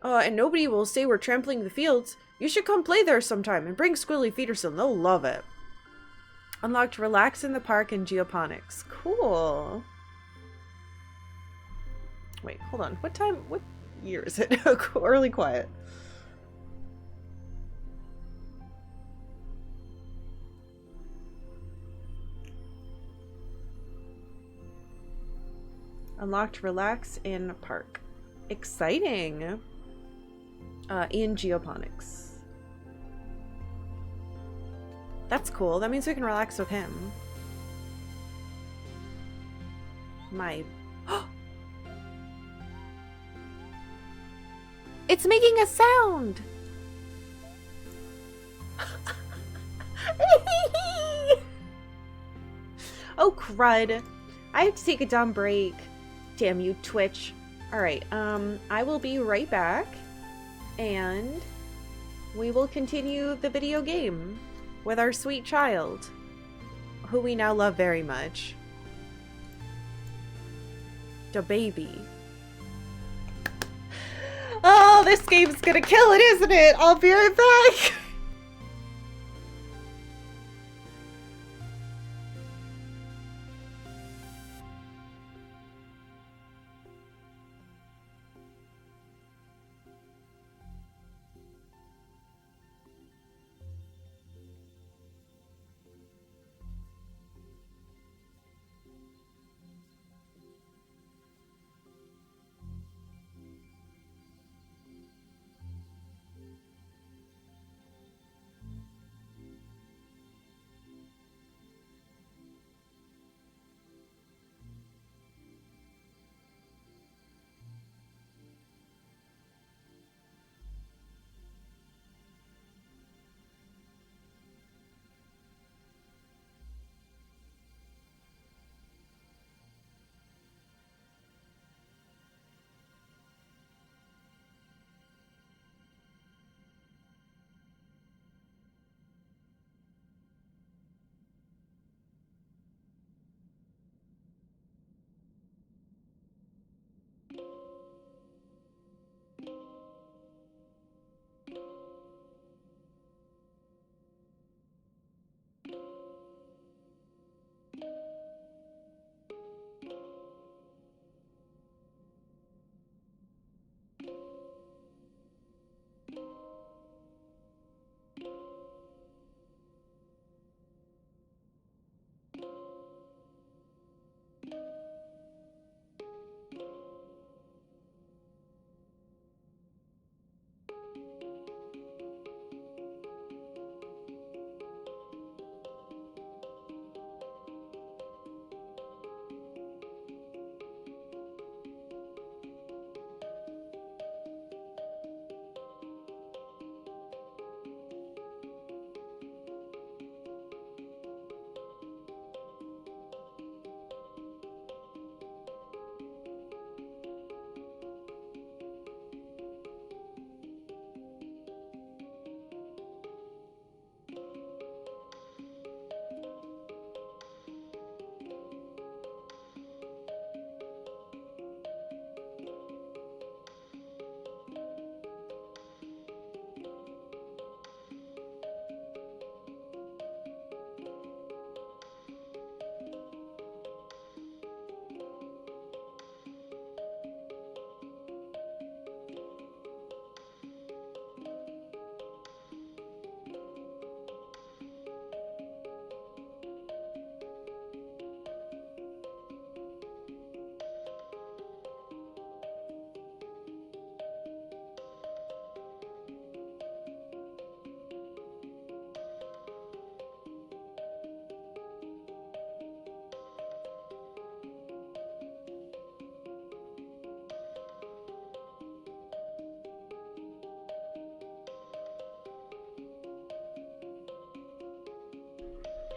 And nobody will say we're trampling the fields. You should come play there sometime and bring Squiddly Peterson. They'll love it. Unlocked Relax in the Park in Geoponics. Cool. Wait, hold on. What year is it? Early quiet. Unlocked Relax in Park. Exciting. In Geoponics. That's cool. That means we can relax with him. My... It's making a sound! Oh, crud. I have to take a dumb break. Damn you, Twitch. Alright, I will be right back. And we will continue the video game with our sweet child, who we now love very much. The baby. Oh, this game's gonna kill it, isn't it? I'll be right back.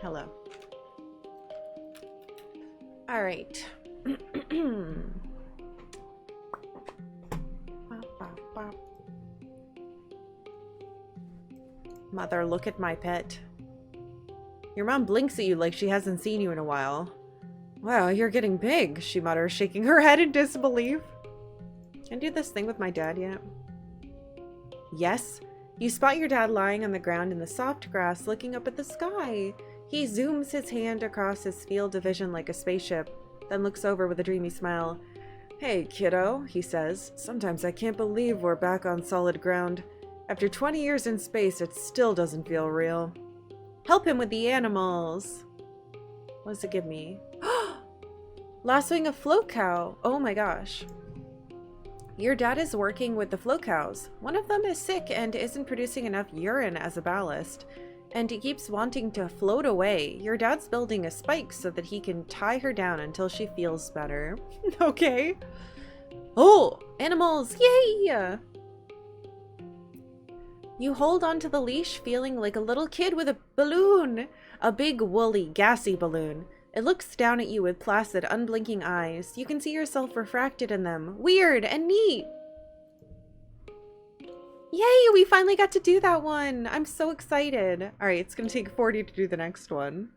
Hello. All right. Mother, look at my pet. Your mom blinks at you like she hasn't seen you in a while. Wow, you're getting big, she mutters, shaking her head in disbelief. Can I do this thing with my dad yet? Yes. You spot your dad lying on the ground in the soft grass looking up at the sky. He zooms his hand across his field of vision like a spaceship, then looks over with a dreamy smile. Hey, kiddo, he says. Sometimes I can't believe we're back on solid ground. After 20 years in space, it still doesn't feel real. Help him with the animals. What does it give me? Lassoing a float cow. Oh my gosh. Your dad is working with the float cows. One of them is sick and isn't producing enough urine as a ballast, and he keeps wanting to float away. Your dad's building a spike so that he can tie her down until she feels better. Okay. Oh, animals, yay! You hold onto the leash feeling like a little kid with a balloon. A big, woolly, gassy balloon. It looks down at you with placid, unblinking eyes. You can see yourself refracted in them. Weird and neat. Yay, we finally got to do that one. I'm so excited. All right, it's going to take 40 to do the next one.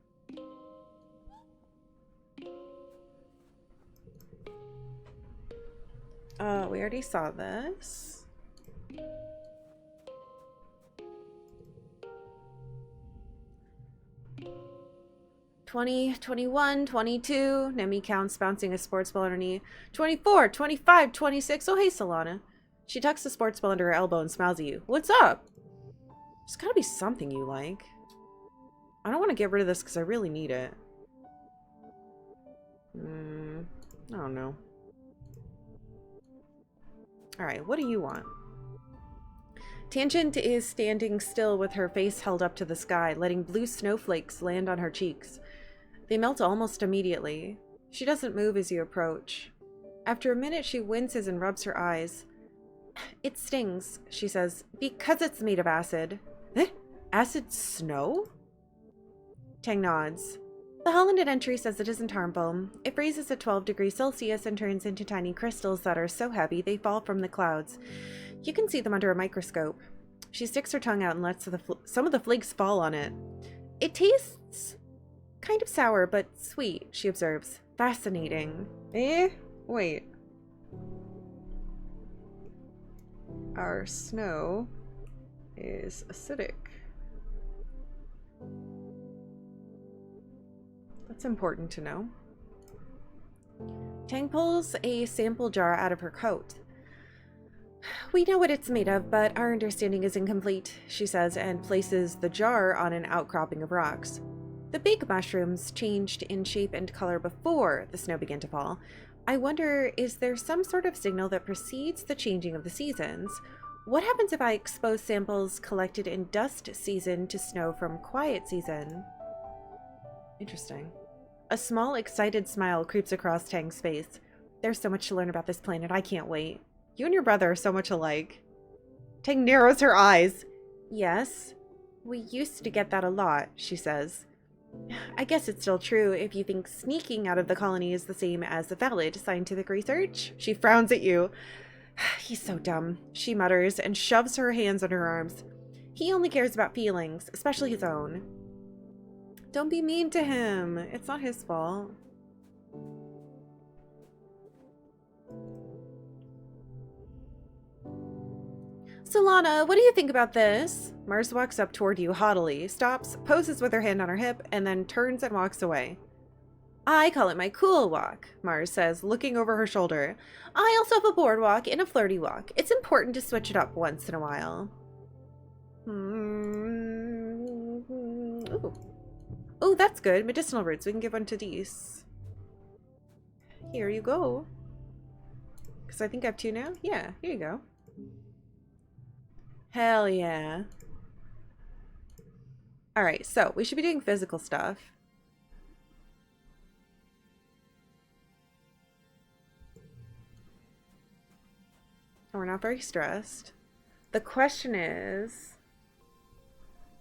We already saw this. "20, 21, 22. Nemi counts, bouncing a sports ball on her knee. 24, 25, 26. Oh, hey, Solana. She tucks the sports ball under her elbow and smiles at you. What's up? There's gotta be something you like. I don't want to get rid of this because I really need it. I don't know. Alright, what do you want? Tangent is standing still with her face held up to the sky, letting blue snowflakes land on her cheeks. They melt almost immediately. She doesn't move as you approach. After a minute, she winces and rubs her eyes. It stings, she says, because it's made of acid. Eh? Acid snow? Tang nods. The Hollanded entry says it isn't harmful. It freezes at 12 degrees Celsius and turns into tiny crystals that are so heavy they fall from the clouds. You can see them under a microscope. She sticks her tongue out and lets some of the flakes fall on it. It tastes kind of sour, but sweet, she observes. Fascinating. Wait. Our snow is acidic. That's important to know. Tang pulls a sample jar out of her coat. We know what it's made of, but our understanding is incomplete, she says, and places the jar on an outcropping of rocks. The big mushrooms changed in shape and color before the snow began to fall. I wonder, is there some sort of signal that precedes the changing of the seasons? What happens if I expose samples collected in dust season to snow from quiet season? Interesting. A small, excited smile creeps across Tang's face. There's so much to learn about this planet. I can't wait. You and your brother are so much alike. Tang narrows her eyes. Yes, we used to get that a lot, she says. I guess it's still true if you think sneaking out of the colony is the same as valid scientific research. She frowns at you. He's so dumb, she mutters and shoves her hands under her arms. He only cares about feelings, especially his own. Don't be mean to him. It's not his fault. Solana, what do you think about this? Mars walks up toward you haughtily, stops, poses with her hand on her hip, and then turns and walks away. I call it my cool walk, Mars says, looking over her shoulder. I also have a boardwalk and a flirty walk. It's important to switch it up once in a while. Ooh. Oh, that's good. Medicinal roots. We can give one to these. Here you go. Because I think I have 2 now. Yeah, here you go. Hell yeah. Alright, so we should be doing physical stuff. We're not very stressed. The question is,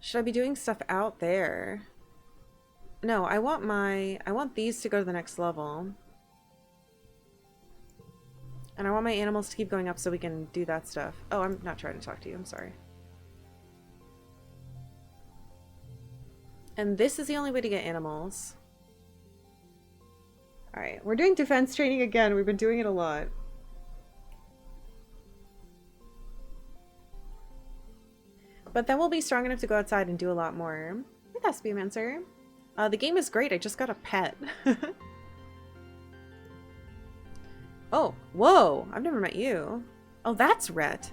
should I be doing stuff out there? No, I want these to go to the next level. And I want my animals to keep going up so we can do that stuff. Oh, I'm not trying to talk to you. I'm sorry. And this is the only way to get animals. Alright, we're doing defense training again. We've been doing it a lot. But then we'll be strong enough to go outside and do a lot more. Hey, that's Beamancer. The game is great. I just got a pet. Oh, whoa. I've never met you. Oh, that's Rhett.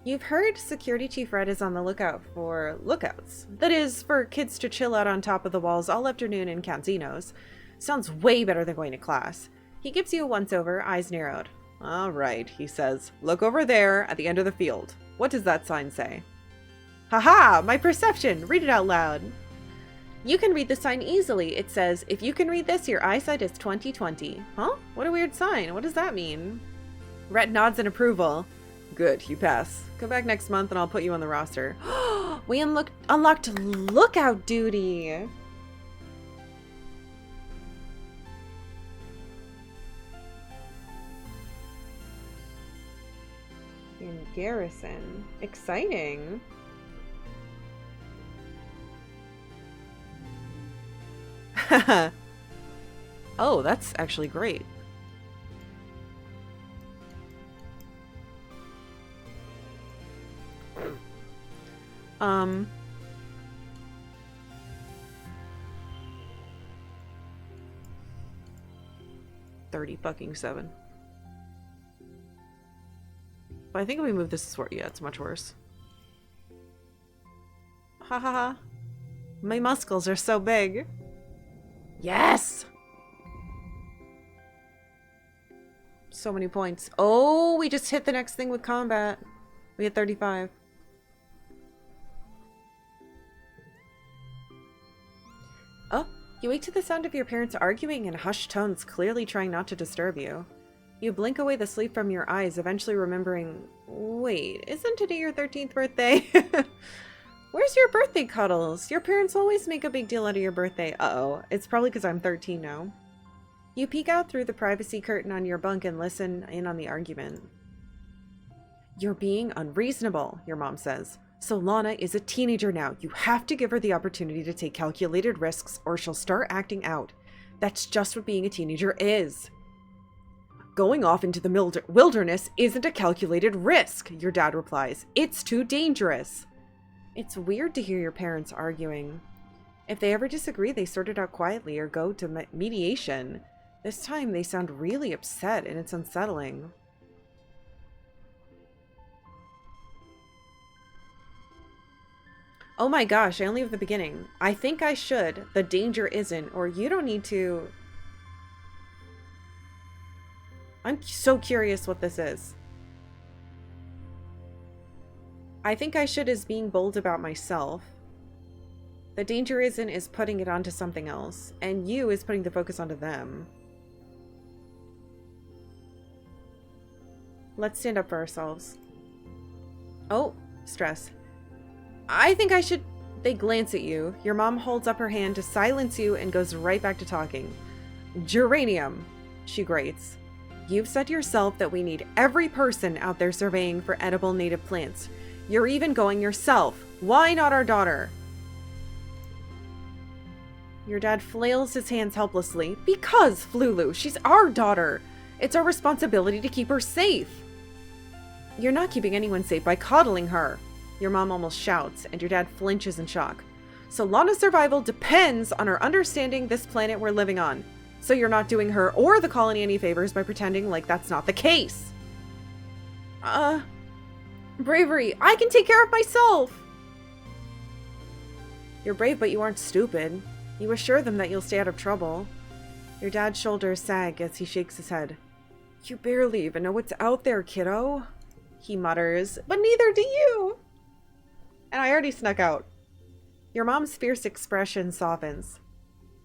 You've heard Security Chief Red is on the lookout for lookouts. That is, for kids to chill out on top of the walls all afternoon in casinos. Sounds way better than going to class. He gives you a once-over, eyes narrowed. All right, he says. Look over there at the end of the field. What does that sign say? Haha, my perception! Read it out loud. You can read the sign easily. It says, if you can read this, your eyesight is 20/20. Huh? What a weird sign. What does that mean? Rhett nods in approval. Good, you pass. Come back next month and I'll put you on the roster. We unlocked lookout duty. In garrison. Exciting. Oh, that's actually great. Um, 30 fucking 7. But I think if we move this sword, yeah, it's much worse. Ha ha ha. My muscles are so big. Yes! So many points. Oh, we just hit the next thing with combat. We had 35. Oh, you wake to the sound of your parents arguing in hushed tones, clearly trying not to disturb you. You blink away the sleep from your eyes, eventually remembering, wait, isn't today your 13th birthday? Where's your birthday cuddles? Your parents always make a big deal out of your birthday. Uh-oh, it's probably because I'm 13 now. You peek out through the privacy curtain on your bunk and listen in on the argument. You're being unreasonable, your mom says. Solana is a teenager now. You have to give her the opportunity to take calculated risks or she'll start acting out. That's just what being a teenager is. Going off into the wilderness isn't a calculated risk, your dad replies. It's too dangerous. It's weird to hear your parents arguing. If they ever disagree, they sort it out quietly or go to mediation. This time they sound really upset and it's unsettling. Oh my gosh, I only have the beginning. I think I should. The danger isn't, or you don't need to. I'm so curious what this is. I think I should is being bold about myself. The danger isn't is putting it onto something else. And you is putting the focus onto them. Let's stand up for ourselves. Oh, stress. I think I should... They glance at you. Your mom holds up her hand to silence you and goes right back to talking. Geranium, she grates. You've said yourself that we need every person out there surveying for edible native plants. You're even going yourself. Why not our daughter? Your dad flails his hands helplessly. Because, Flulu, she's our daughter. It's our responsibility to keep her safe. You're not keeping anyone safe by coddling her. Your mom almost shouts, and your dad flinches in shock. Solana's survival depends on her understanding this planet we're living on. So you're not doing her or the colony any favors by pretending like that's not the case. Bravery. I can take care of myself. You're brave, but you aren't stupid. You assure them that you'll stay out of trouble. Your dad's shoulders sag as he shakes his head. You barely even know what's out there, kiddo. He mutters, but neither do you. And I already snuck out. Your mom's fierce expression softens.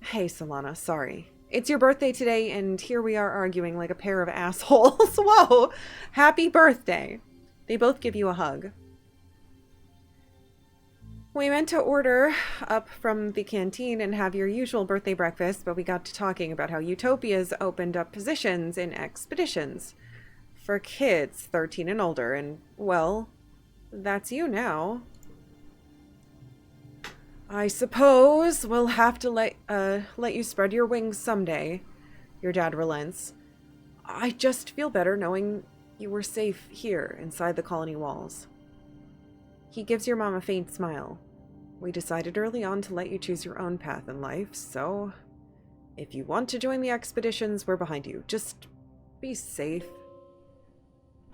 Hey, Solana, sorry. It's your birthday today, and here we are arguing like a pair of assholes. Whoa! Happy birthday! They both give you a hug. We meant to order up from the canteen and have your usual birthday breakfast, but we got to talking about how Utopia's opened up positions in expeditions for kids 13 and older, and, well, that's you now. I suppose we'll have to let you spread your wings someday. Your dad relents. I just feel better knowing you were safe here inside the colony walls. He gives your mom a faint smile. We decided early on to let you choose your own path in life, so if you want to join the expeditions, we're behind you. Just be safe.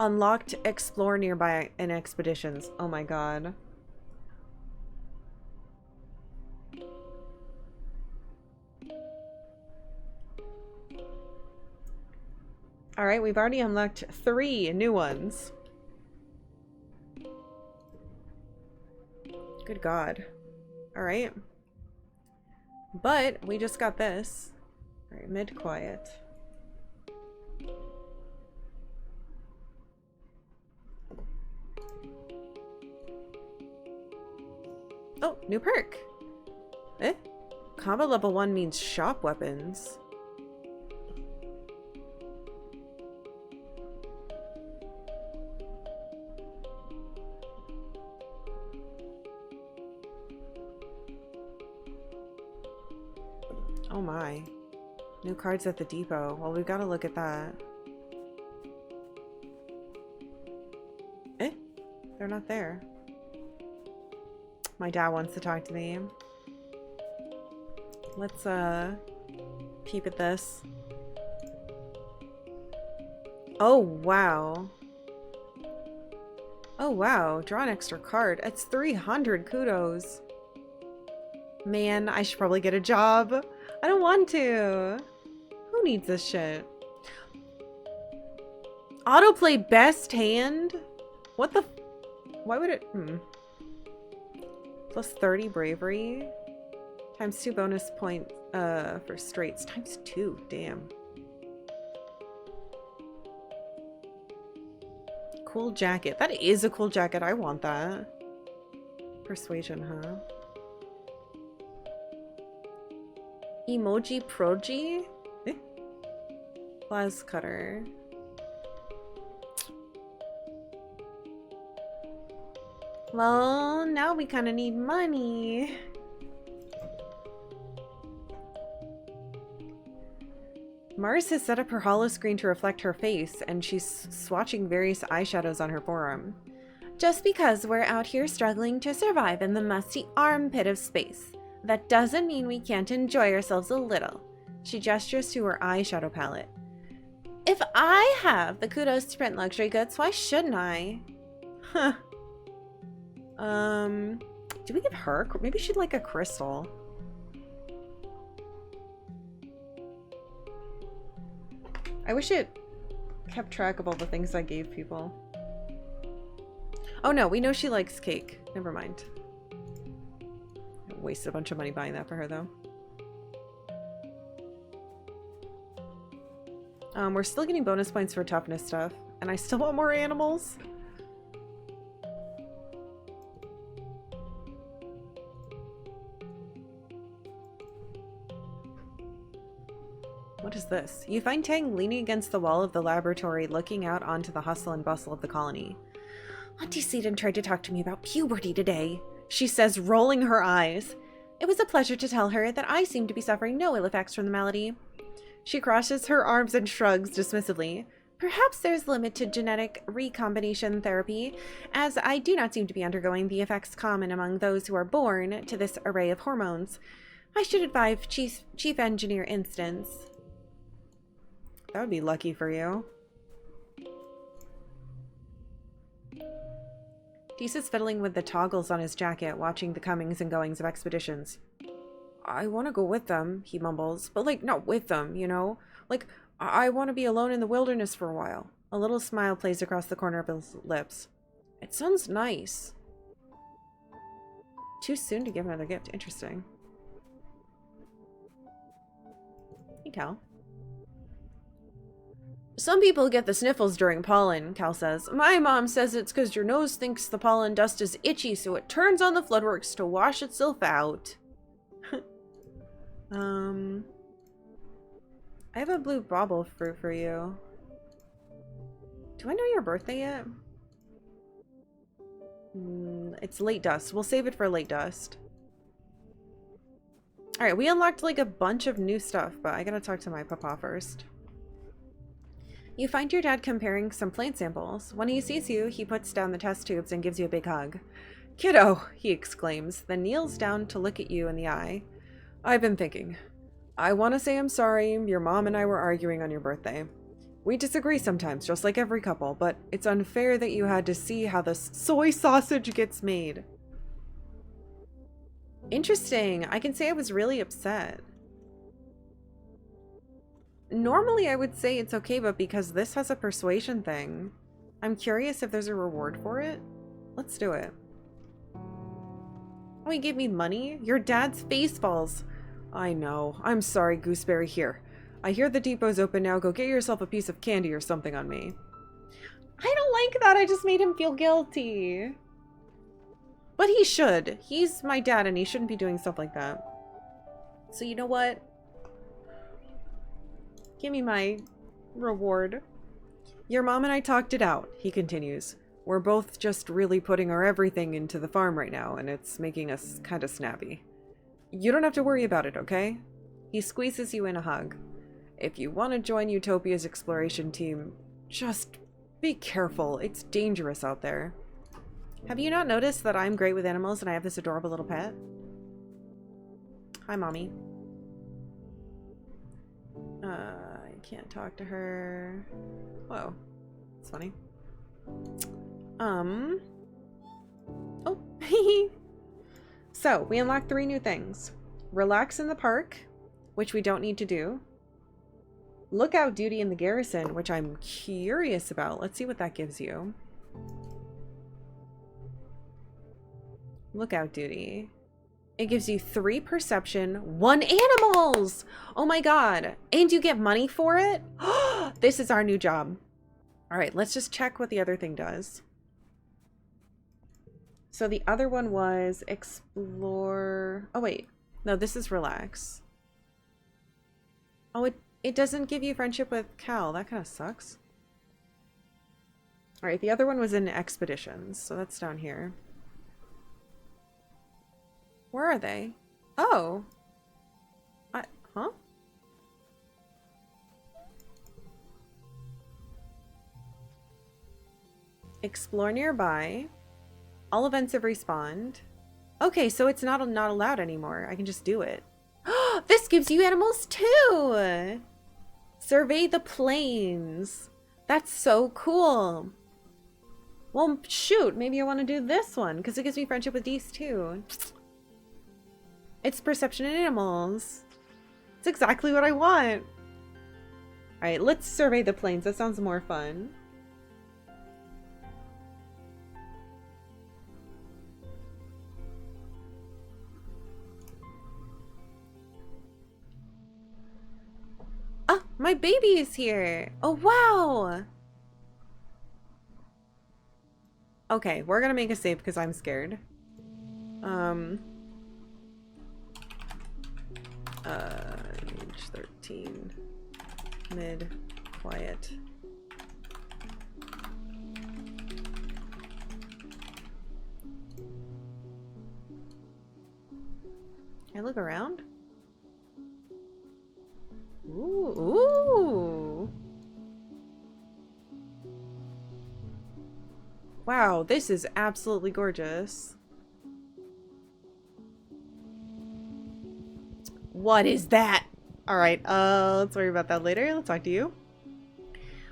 Unlocked, explore nearby in expeditions. Oh my god. Alright, we've already unlocked 3 new ones. Good god. Alright. But we just got this. Alright, mid-quiet. Oh, new perk. Eh? Combat level 1 means shop weapons. Oh my. New cards at the depot. Well, we've got to look at that. Eh? They're not there. My dad wants to talk to me. Let's, peep at this. Oh, wow. Oh, wow. Draw an extra card. It's 300 kudos. Man, I should probably get a job. I don't want to. Who needs this shit? Autoplay best hand? What the? Why would it? Plus 30 bravery. Times 2 bonus points for straights. Times 2. Damn. Cool jacket. That is a cool jacket. I want that. Persuasion, huh? Emoji Proji? Eh? Glass cutter. Well, now we kind of need money. Mars has set up her holo screen to reflect her face, and she's swatching various eyeshadows on her forearm. Just because we're out here struggling to survive in the musty armpit of space, that doesn't mean we can't enjoy ourselves a little. She gestures to her eyeshadow palette. If I have the kudos to print luxury goods, why shouldn't I? Huh. Do we give her? Maybe she'd like a crystal. I wish it kept track of all the things I gave people. Oh no, we know she likes cake. Never mind. Wasted a bunch of money buying that for her, though. We're still getting bonus points for toughness stuff, and I still want more animals. What is this? You find Tang leaning against the wall of the laboratory, looking out onto the hustle and bustle of the colony. Auntie Seaton tried to talk to me about puberty today, she says, rolling her eyes. It was a pleasure to tell her that I seem to be suffering no ill effects from the malady. She crosses her arms and shrugs dismissively. Perhaps there's limit to genetic recombination therapy, as I do not seem to be undergoing the effects common among those who are born to this array of hormones. I should advise Chief Engineer Instance. That would be lucky for you. Dees is fiddling with the toggles on his jacket, watching the comings and goings of expeditions. I want to go with them, he mumbles, but like, not with them, you know? Like, I want to be alone in the wilderness for a while. A little smile plays across the corner of his lips. It sounds nice. Too soon to give another gift. Interesting. Hey, Cal. Some people get the sniffles during pollen, Cal says. My mom says it's because your nose thinks the pollen dust is itchy, so it turns on the floodworks to wash itself out. I have a blue bauble fruit for you. Do I know your birthday yet? It's late dust. We'll save it for late dust. Alright, we unlocked like a bunch of new stuff, but I gotta talk to my papa first. You find your dad comparing some plant samples. When he sees you, he puts down the test tubes and gives you a big hug. Kiddo, he exclaims, then kneels down to look at you in the eye. I've been thinking. I want to say I'm sorry. Your mom and I were arguing on your birthday. We disagree sometimes, just like every couple, but it's unfair that you had to see how the soy sausage gets made. Interesting. I can say I was really upset. Normally I would say it's okay, but because this has a persuasion thing, I'm curious if there's a reward for it. Let's do it. Oh, he gave me money? Your dad's face falls. I know. I'm sorry, Gooseberry. Here. I hear the depot's open now. Go get yourself a piece of candy or something on me. I don't like that. I just made him feel guilty. But he should. He's my dad and he shouldn't be doing stuff like that. So you know what? Give me my reward. Your mom and I talked it out, he continues. We're both just really putting our everything into the farm right now, and it's making us kind of snappy. You don't have to worry about it, okay? He squeezes you in a hug. If you want to join Utopia's exploration team, just be careful. It's dangerous out there. Have you not noticed that I'm great with animals and I have this adorable little pet? Hi, Mommy. I can't talk to her. Whoa. That's funny. Oh. So, we unlocked 3 new things. Relax in the park, which we don't need to do. Lookout duty in the garrison, which I'm curious about. Let's see what that gives you. Lookout duty. It gives you 3 perception, 1 animals! Oh my god. And you get money for it? This is our new job. Alright, let's just check what the other thing does. So the other one was explore... Oh wait. No, this is relax. Oh, it doesn't give you friendship with Cal. That kind of sucks. Alright, the other one was in expeditions. So that's down here. Where are they? Oh. Huh? Explore nearby. All events have respawned. Okay, so it's not allowed anymore. I can just do it. This gives you animals too! Survey the plains. That's so cool. Well, shoot. Maybe I want to do this one because it gives me friendship with these too. It's perception in animals. It's exactly what I want. Alright, let's survey the plains. That sounds more fun. Ah, my baby is here. Oh, wow. Okay, we're gonna make a save because I'm scared. Age 13. Mid. Quiet. Can I look around? Ooh. Wow, this is absolutely gorgeous. What is that? Alright, let's worry about that later. Let's talk to you.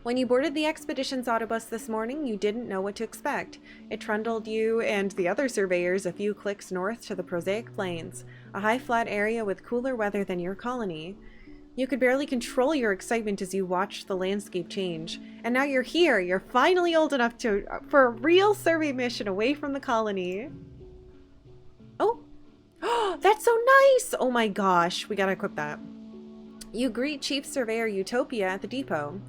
When you boarded the expedition's autobus this morning, you didn't know what to expect. It trundled you and the other surveyors a few clicks north to the prosaic plains, a high flat area with cooler weather than your colony. You could barely control your excitement as you watched the landscape change. And now you're here. You're finally old enough for a real survey mission away from the colony. Oh. That's so nice! Oh my gosh, we gotta equip that. You greet Chief Surveyor Utopia at the depot.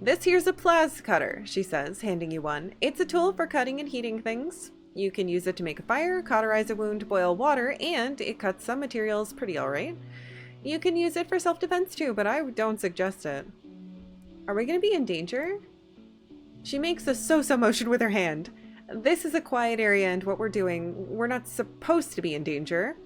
This here's a plas cutter, she says, handing you one. It's a tool for cutting and heating things. You can use it to make a fire, cauterize a wound, boil water, and it cuts some materials pretty alright. You can use it for self-defense too, but I don't suggest it. Are we gonna be in danger? She makes a so-so motion with her hand. This is a quiet area and what we're doing, we're not supposed to be in danger.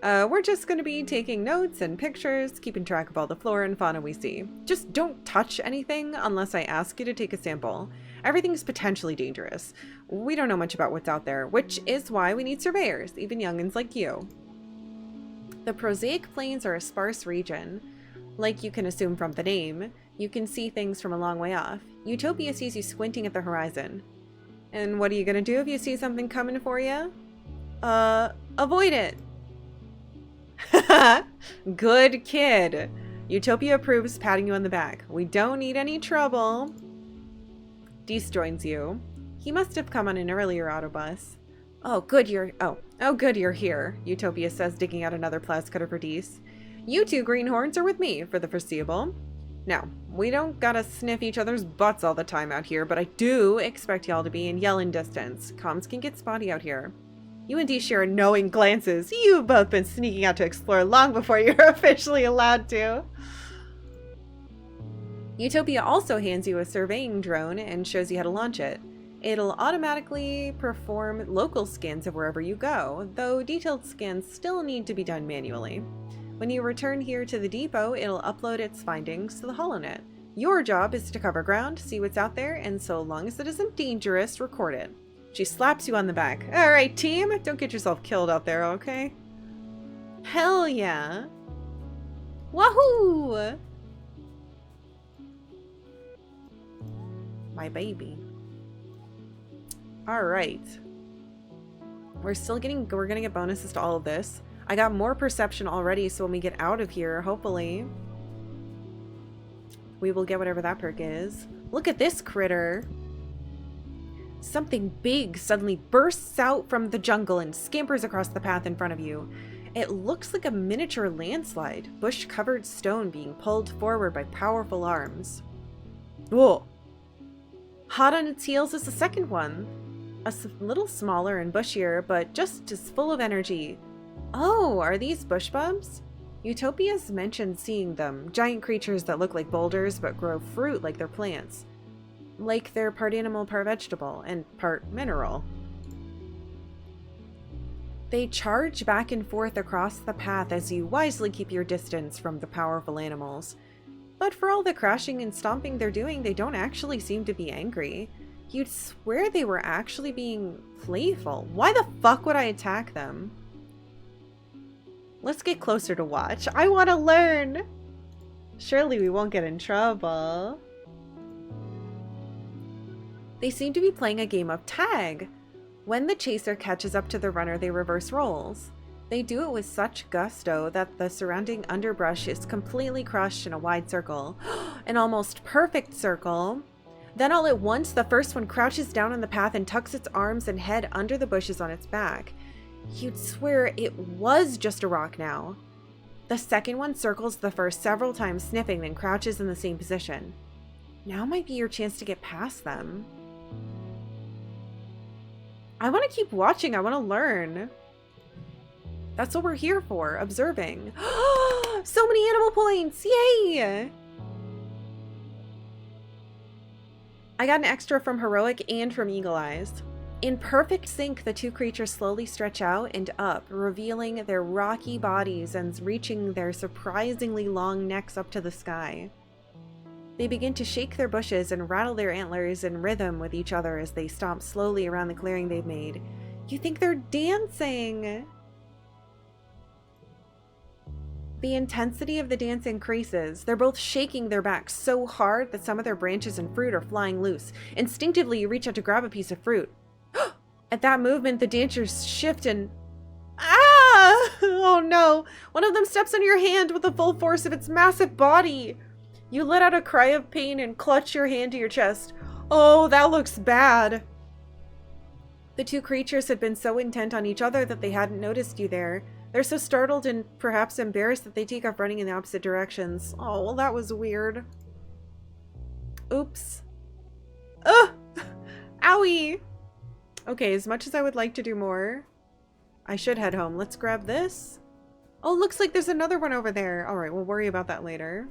We're just going to be taking notes and pictures, keeping track of all the flora and fauna we see. Just don't touch anything unless I ask you to take a sample. Everything's potentially dangerous. We don't know much about what's out there, which is why we need surveyors, even youngins like you. The prosaic plains are a sparse region. Like you can assume from the name, you can see things from a long way off. Utopia sees you squinting at the horizon. And what are you going to do if you see something coming for you? Avoid it. Good kid. Utopia approves, patting you on the back. We don't need any trouble. Dees joins you. He must have come on an earlier autobus. Oh, good you're here, Utopia says, digging out another plas cutter for Dees. You two greenhorns are with me for the foreseeable. Now, we don't gotta sniff each other's butts all the time out here, but I do expect y'all to be in yelling distance. Comms can get spotty out here. You and Dee share knowing glances. You've both been sneaking out to explore long before you're officially allowed to. Utopia also hands you a surveying drone and shows you how to launch it. It'll automatically perform local scans of wherever you go, though detailed scans still need to be done manually. When you return here to the depot, it'll upload its findings to the HoloNet. Your job is to cover ground, see what's out there, and so long as it isn't dangerous, record it. She slaps you on the back. All right, team, don't get yourself killed out there, okay? Hell yeah. Wahoo! My baby. All right. We're gonna get bonuses to all of this. I got more perception already, so when we get out of here, hopefully, we will get whatever that perk is. Look at this critter. Something big suddenly bursts out from the jungle and scampers across the path in front of you. It looks like a miniature landslide, bush-covered stone being pulled forward by powerful arms. Whoa! Hot on its heels is the second one. A little smaller and bushier, but just as full of energy. Oh, are these bush bums? Utopia's mentioned seeing them, giant creatures that look like boulders but grow fruit like they're plants. Like they're part animal, part vegetable, and part mineral. They charge back and forth across the path as you wisely keep your distance from the powerful animals. But for all the crashing and stomping they're doing, they don't actually seem to be angry. You'd swear they were actually being playful. Why the fuck would I attack them? Let's get closer to watch. I want to learn! Surely we won't get in trouble. They seem to be playing a game of tag. When the chaser catches up to the runner, they reverse roles. They do it with such gusto that the surrounding underbrush is completely crushed in a wide circle. An almost perfect circle. Then all at once, the first one crouches down on the path and tucks its arms and head under the bushes on its back. You'd swear it was just a rock now. The second one circles the first several times, sniffing, then crouches in the same position. Now might be your chance to get past them. I want to keep watching. I want to learn. That's what we're here for, observing. So many animal points! Yay! I got an extra from Heroic and from Eagle Eyes. In perfect sync, the two creatures slowly stretch out and up, revealing their rocky bodies and reaching their surprisingly long necks up to the sky. They begin to shake their bushes and rattle their antlers in rhythm with each other as they stomp slowly around the clearing they've made. You think they're dancing! The intensity of the dance increases. They're both shaking their backs so hard that some of their branches and fruit are flying loose. Instinctively, you reach out to grab a piece of fruit. At that movement, the dancers shift and... Ah! Oh no! One of them steps on your hand with the full force of its massive body! You let out a cry of pain and clutch your hand to your chest. Oh, that looks bad. The two creatures had been so intent on each other that they hadn't noticed you there. They're so startled and perhaps embarrassed that they take off running in the opposite directions. Oh, well, that was weird. Oops. Ugh! Owie! Okay, as much as I would like to do more, I should head home. Let's grab this. Oh, looks like there's another one over there. All right, we'll worry about that later.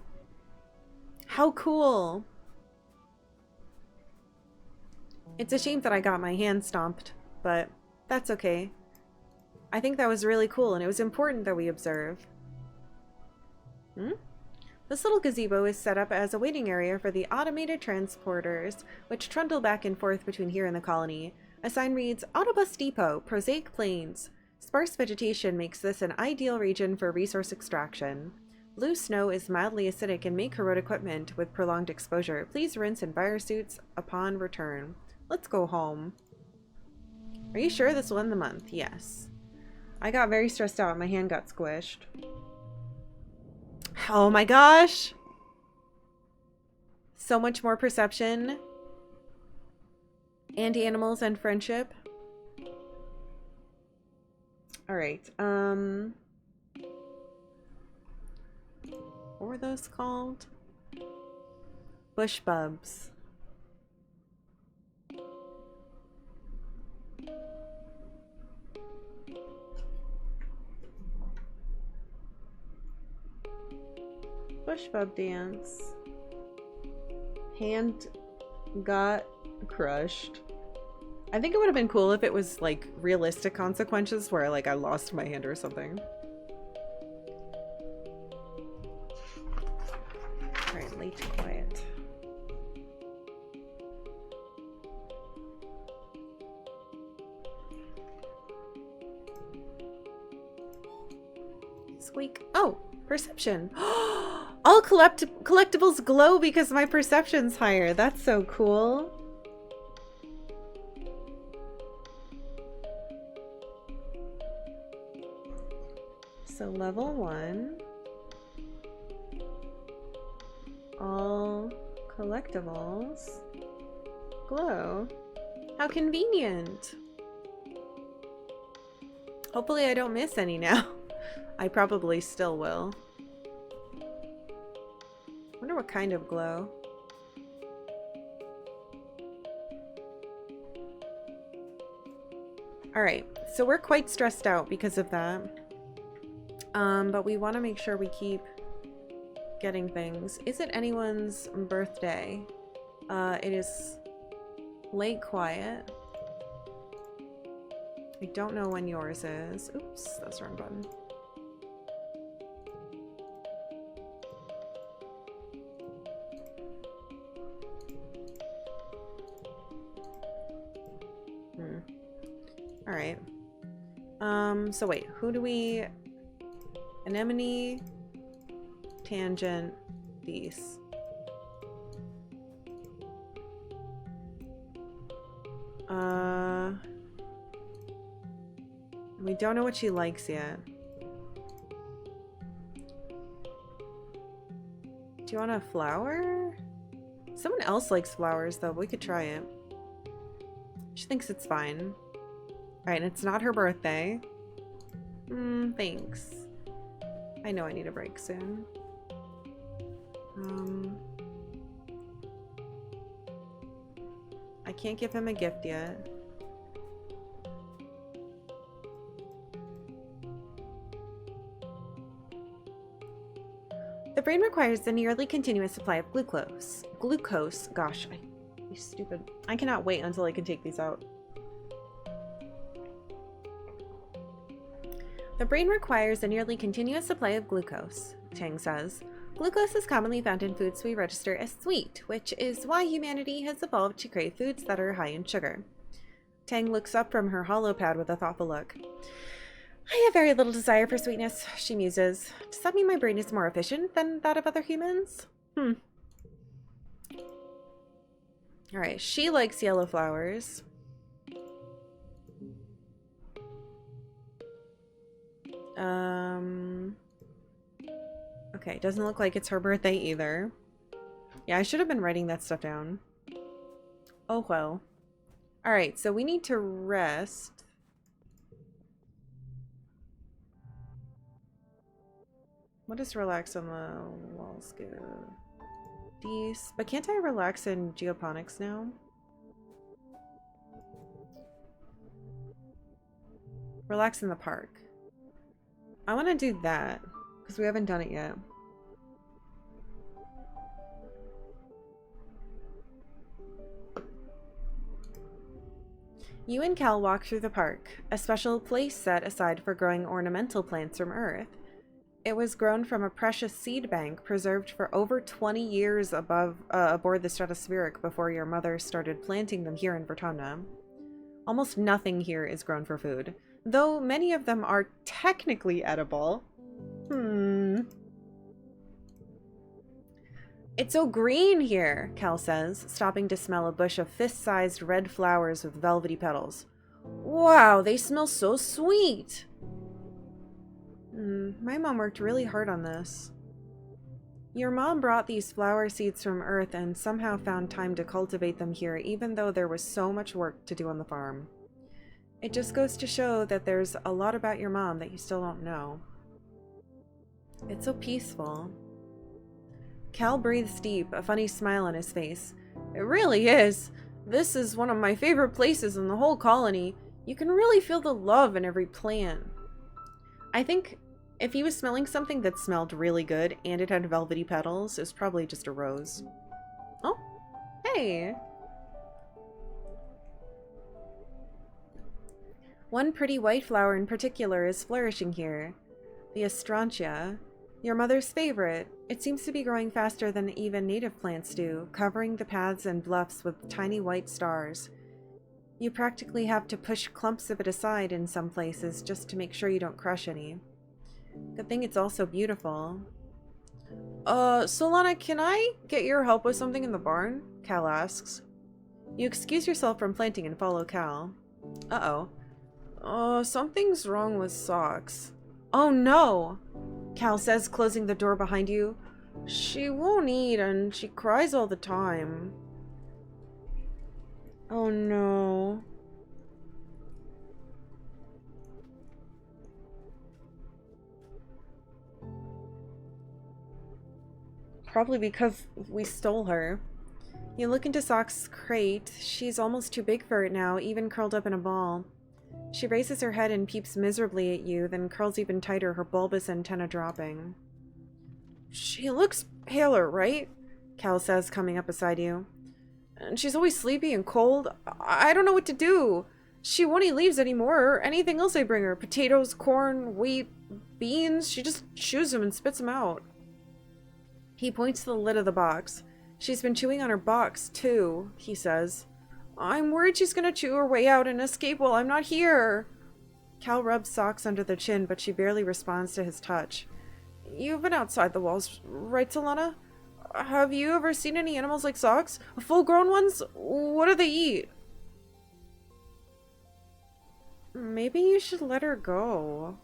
How cool. It's a shame that I got my hand stomped, but that's okay. I think that was really cool, and it was important that we observe. This little gazebo is set up as a waiting area for the automated transporters, which trundle back and forth between here and the colony. A sign reads, Autobus Depot, Prosaic Plains. Sparse vegetation makes this an ideal region for resource extraction. Blue snow is mildly acidic and may corrode equipment with prolonged exposure. Please rinse in fire suits upon return. Let's go home. Are you sure this will end the month? Yes. I got very stressed out. My hand got squished. Oh my gosh! So much more perception. And animals and friendship. Alright, what were those called? Bush bubs. Bush bub dance. Hand got crushed. I think it would have been cool if it was like realistic consequences where like I lost my hand or something. Alright, late quiet. Squeak. Oh, perception. All collectibles glow because my perception's higher. That's so cool. So level 1. All collectibles glow. How convenient. Hopefully I don't miss any now. I probably still will. Wonder what kind of glow. Alright, so we're quite stressed out because of that. But we want to make sure we keep getting things. Is it anyone's birthday? It is late quiet. I don't know when yours is. Oops, that's the wrong button. Alright. So wait, who do we... Anemone, Tangent, these. We don't know what she likes yet. Do you want a flower? Someone else likes flowers though, but we could try it. She thinks it's fine. Alright, it's not her birthday. Thanks. I know I need a break soon. I can't give him a gift yet. The brain requires a nearly continuous supply of glucose. Gosh, I'm stupid. I cannot wait until I can take these out. The brain requires a nearly continuous supply of glucose, Tang says. Glucose is commonly found in foods we register as sweet, which is why humanity has evolved to crave foods that are high in sugar. Tang looks up from her holopad with a thoughtful look. I have very little desire for sweetness, she muses. Does that mean my brain is more efficient than that of other humans? Alright, she likes yellow flowers. Okay, doesn't look like it's her birthday either. Yeah, I should have been writing that stuff down. Oh well. Alright, so we need to rest. What does relax on the walls do? These, but can't I relax in geoponics now? Relax in the park. I want to do that because we haven't done it yet. You and Cal walk through the park, a special place set aside for growing ornamental plants from Earth. It was grown from a precious seed bank preserved for over 20 years aboard the stratospheric before your mother started planting them here in Vertana. Almost nothing here is grown for food, though many of them are technically edible. It's so green here, Cal says, stopping to smell a bush of fist-sized red flowers with velvety petals. Wow, they smell so sweet! My mom worked really hard on this. Your mom brought these flower seeds from Earth and somehow found time to cultivate them here, even though there was so much work to do on the farm. It just goes to show that there's a lot about your mom that you still don't know. It's so peaceful. Cal breathes deep, a funny smile on his face. It really is. This is one of my favorite places in the whole colony. You can really feel the love in every plant. I think if he was smelling something that smelled really good and it had velvety petals, it was probably just a rose. Oh, hey. One pretty white flower in particular is flourishing here. The astrantia. Your mother's favorite. It seems to be growing faster than even native plants do, covering the paths and bluffs with tiny white stars. You practically have to push clumps of it aside in some places just to make sure you don't crush any. Good thing it's also beautiful. Solana, can I get your help with something in the barn? Cal asks. You excuse yourself from planting and follow Cal. Uh-oh. Something's wrong with Socks. Oh no! Cal says, closing the door behind you. She won't eat and she cries all the time. Oh no. Probably because we stole her. You look into Sock's crate. She's almost too big for it now, even curled up in a ball. She raises her head and peeps miserably at you, then curls even tighter, her bulbous antenna dropping. She looks paler, right? Cal says, coming up beside you. And she's always sleepy and cold. I don't know what to do. She won't eat leaves anymore or anything else I bring her. Potatoes, corn, wheat, beans. She just chews them and spits them out. He points to the lid of the box. She's been chewing on her box, too, he says. I'm worried she's gonna chew her way out and escape while I'm not here. Cal rubs Socks under the chin, but she barely responds to his touch. You've been outside the walls, right, Solana? Have you ever seen any animals like Socks? Full-grown ones? What do they eat? Maybe you should let her go.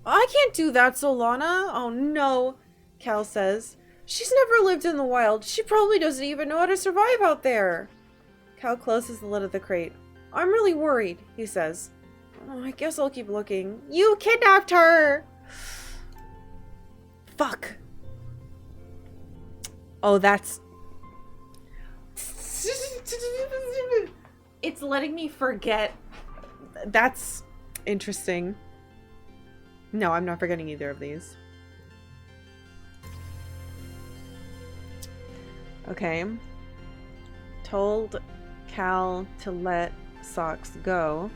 I can't do that, Solana. Oh no, Cal says. She's never lived in the wild. She probably doesn't even know how to survive out there. Cal closes the lid of the crate. I'm really worried, he says. Oh, I guess I'll keep looking. You kidnapped her! Fuck. Oh, that's... It's letting me forget. That's interesting. No, I'm not forgetting either of these. Okay. Told Cal to let Socks go.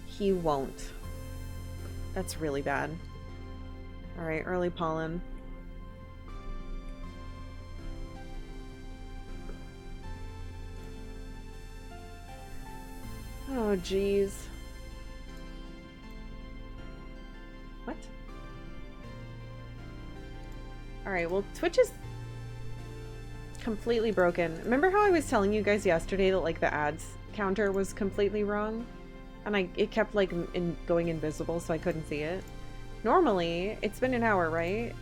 He won't. That's really bad. Alright, early pollen. Oh, jeez. What? Alright, well, Twitch is completely broken. Remember how I was telling you guys yesterday that, like, the ads counter was completely wrong? And it kept, like, going invisible, so I couldn't see it. Normally, it's been an hour, right?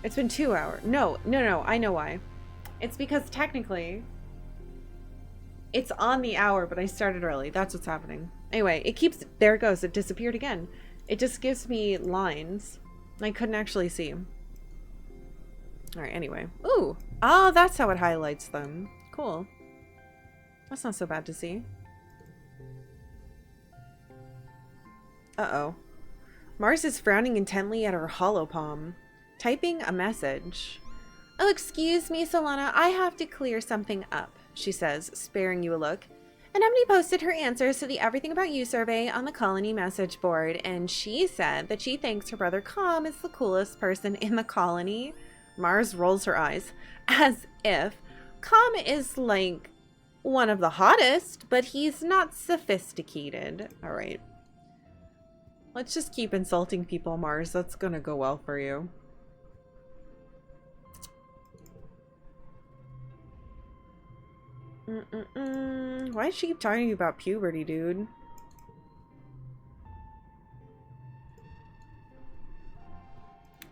It's been 2 hours. No, I know why. It's because, technically, it's on the hour, but I started early. That's what's happening. Anyway, it keeps... There it goes. It disappeared again. It just gives me lines. I couldn't actually see. Alright, anyway. Ooh! Oh, that's how it highlights them. Cool. That's not so bad to see. Uh-oh. Mars is frowning intently at her hollow palm, typing a message. Oh, excuse me, Solana. I have to clear something up, she says, sparing you a look. And Emily posted her answers to the Everything About You survey on the colony message board, and she said that she thinks her brother Calm is the coolest person in the colony. Mars rolls her eyes, as if Calm is like one of the hottest, but he's not sophisticated. All right. Let's just keep insulting people, Mars. That's gonna go well for you. Why does she keep talking to you about puberty, dude?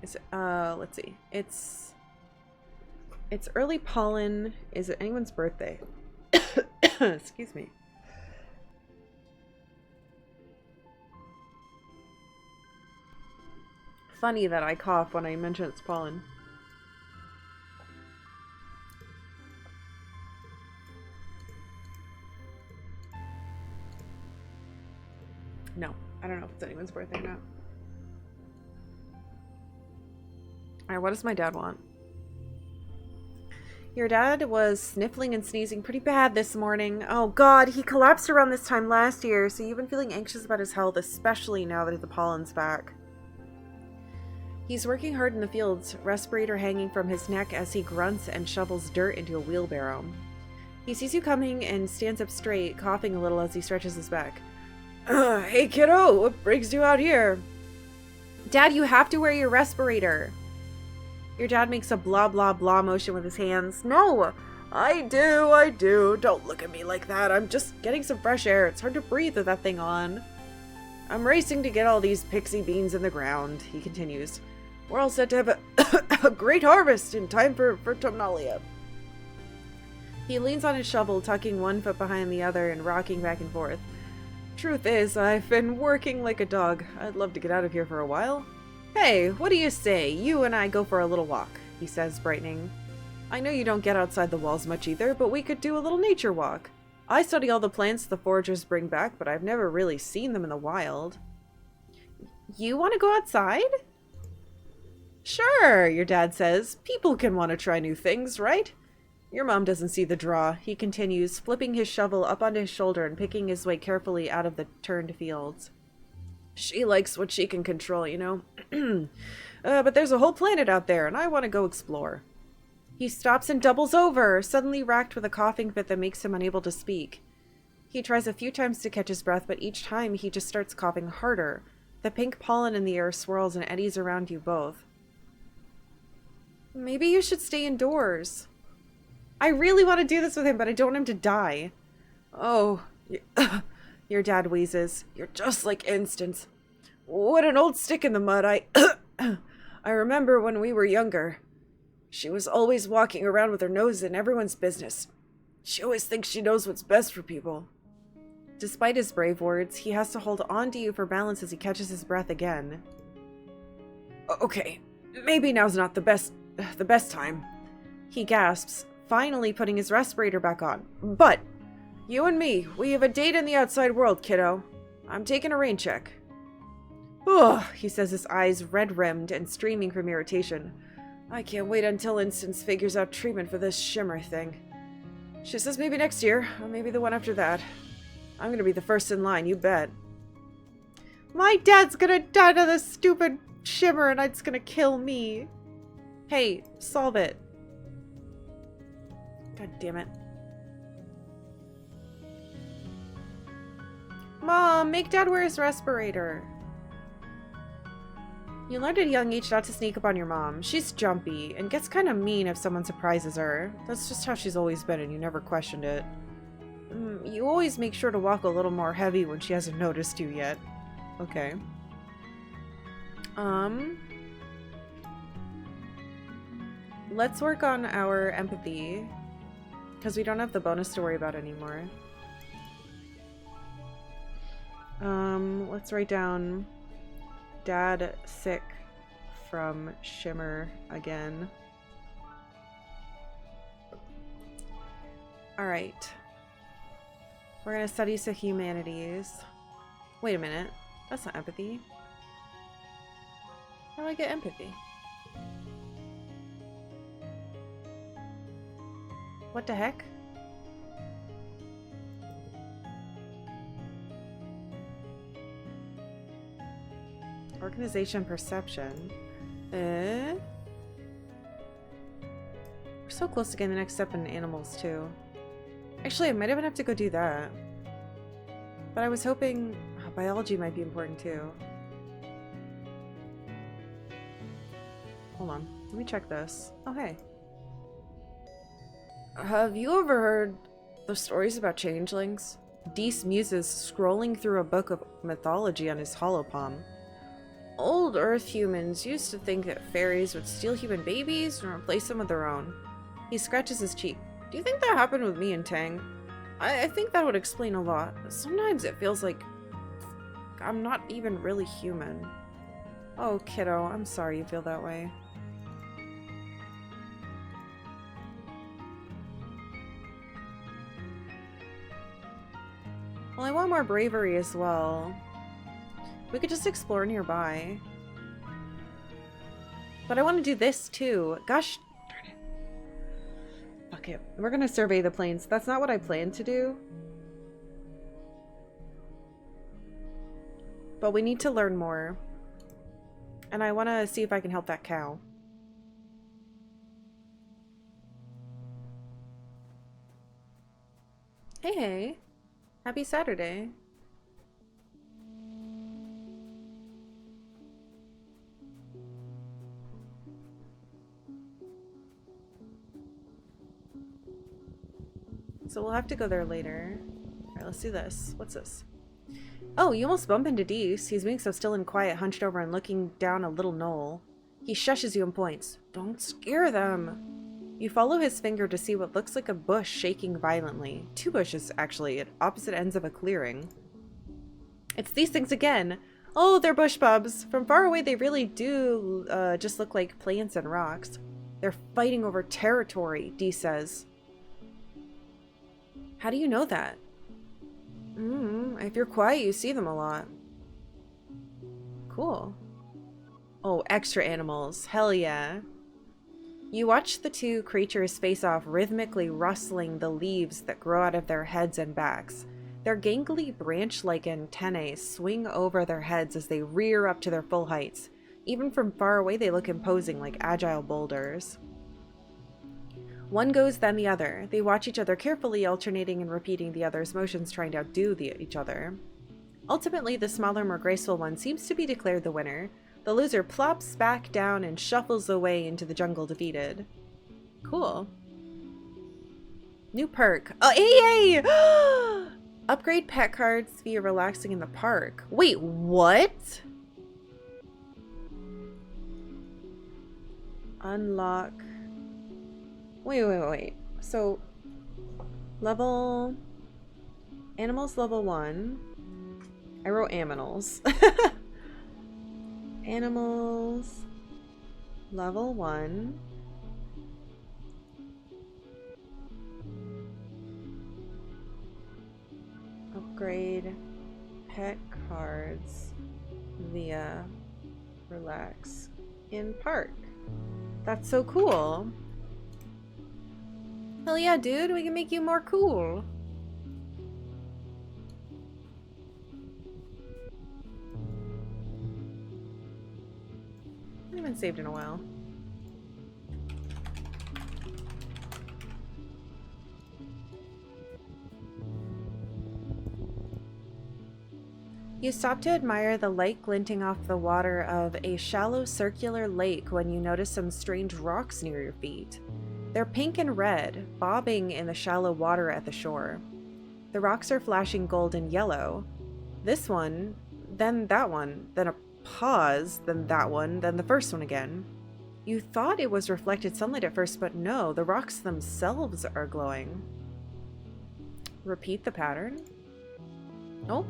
Is it, let's see. It's early pollen. Is it anyone's birthday? Excuse me. Funny that I cough when I mention it's pollen. No, I don't know if it's anyone's birthday now. Alright, what does my dad want? Your dad was sniffling and sneezing pretty bad this morning. Oh god, he collapsed around this time last year, so you've been feeling anxious about his health, especially now that the pollen's back. He's working hard in the fields, respirator hanging from his neck as he grunts and shovels dirt into a wheelbarrow. He sees you coming and stands up straight, coughing a little as he stretches his back. Hey kiddo, what brings you out here? Dad, you have to wear your respirator. Your dad makes a blah blah blah motion with his hands. No, I do. Don't look at me like that. I'm just getting some fresh air. It's hard to breathe with that thing on. I'm racing to get all these pixie beans in the ground, he continues. We're all set to have a great harvest in time for Tomnalia. He leans on his shovel, tucking one foot behind the other and rocking back and forth. Truth is, I've been working like a dog. I'd love to get out of here for a while. Hey, what do you say? You and I go for a little walk, he says, brightening. I know you don't get outside the walls much either, but we could do a little nature walk. I study all the plants the foragers bring back, but I've never really seen them in the wild. You want to go outside? Sure, your dad says. People can want to try new things, right? Your mom doesn't see the draw, he continues, flipping his shovel up onto his shoulder and picking his way carefully out of the turned fields. She likes what she can control, you know? But there's a whole planet out there, and I want to go explore. He stops and doubles over, suddenly racked with a coughing fit that makes him unable to speak. He tries a few times to catch his breath, but each time he just starts coughing harder. The pink pollen in the air swirls and eddies around you both. Maybe you should stay indoors. I really want to do this with him, but I don't want him to die. Oh, your dad wheezes. You're just like Instance. What an old stick in the mud. I remember when we were younger. She was always walking around with her nose in everyone's business. She always thinks she knows what's best for people. Despite his brave words, he has to hold on to you for balance as he catches his breath again. Okay, maybe now's not the best time. He gasps, finally putting his respirator back on. But you and me, we have a date in the outside world, kiddo. I'm taking a rain check. Ugh, he says, his eyes red-rimmed and streaming from irritation. I can't wait until Instance figures out treatment for this shimmer thing. She says maybe next year, or maybe the one after that. I'm gonna be the first in line, you bet. My dad's gonna die to this stupid shimmer and it's gonna kill me. Hey, solve it. God damn it. Mom, make Dad wear his respirator. You learned at a young age not to sneak up on your mom. She's jumpy and gets kind of mean if someone surprises her. That's just how she's always been and you never questioned it. You always make sure to walk a little more heavy when she hasn't noticed you yet. Okay. Let's work on our empathy. Because we don't have the bonus to worry about anymore. Let's write down Dad sick from shimmer again. Alright. We're gonna study some humanities. Wait a minute. That's not empathy. How do I get empathy? What the heck? Organization perception. We're so close to getting the next step in animals too. Actually, I might even have to go do that. But I was hoping biology might be important too. Hold on, let me check this. Oh hey. Have you ever heard the stories about changelings? Dees muses scrolling through a book of mythology on his holopalm. Old Earth humans used to think that fairies would steal human babies and replace them with their own. He scratches his cheek. Do you think that happened with me and Tang? I think that would explain a lot. Sometimes it feels like I'm not even really human. Oh, kiddo, I'm sorry you feel that way. Well, I want more bravery as well. We could just explore nearby. But I want to do this too. Gosh darn it. Fuck it. We're gonna survey the plains. That's not what I planned to do. But we need to learn more. And I want to see if I can help that cow. Hey, hey. Happy Saturday. So we'll have to go there later. Alright, let's do this. What's this? Oh, you almost bump into Dees. He's being so still and quiet, hunched over and looking down a little knoll. He shushes you and points. Don't scare them. You follow his finger to see what looks like a bush shaking violently. Two bushes, actually, at opposite ends of a clearing. It's these things again. Oh, they're bush bubs. From far away, they really do just look like plants and rocks. They're fighting over territory, Dees says. How do you know that? If you're quiet, you see them a lot. Cool. Oh, extra animals. Hell yeah. You watch the two creatures face off, rhythmically rustling the leaves that grow out of their heads and backs. Their gangly branch-like antennae swing over their heads as they rear up to their full heights. Even from far away, they look imposing, like agile boulders. One goes, then the other. They watch each other carefully, alternating and repeating the other's motions, trying to outdo each other. Ultimately, the smaller, more graceful one seems to be declared the winner. The loser plops back down and shuffles away into the jungle defeated. Cool. New perk. Oh, yay! Upgrade pet cards via relaxing in the park. Wait, what? Unlock. Wait. So, animals level 1. I wrote aminals. Animals level 1. Upgrade pet cards via relax in park. That's so cool. Hell yeah, dude, we can make you more cool. I haven't saved in a while. You stop to admire the light glinting off the water of a shallow circular lake when you notice some strange rocks near your feet. They're pink and red, bobbing in the shallow water at the shore. The rocks are flashing gold and yellow. This one, then that one, then a pause, then that one, then the first one again. You thought it was reflected sunlight at first, but no, the rocks themselves are glowing. Repeat the pattern? Oh,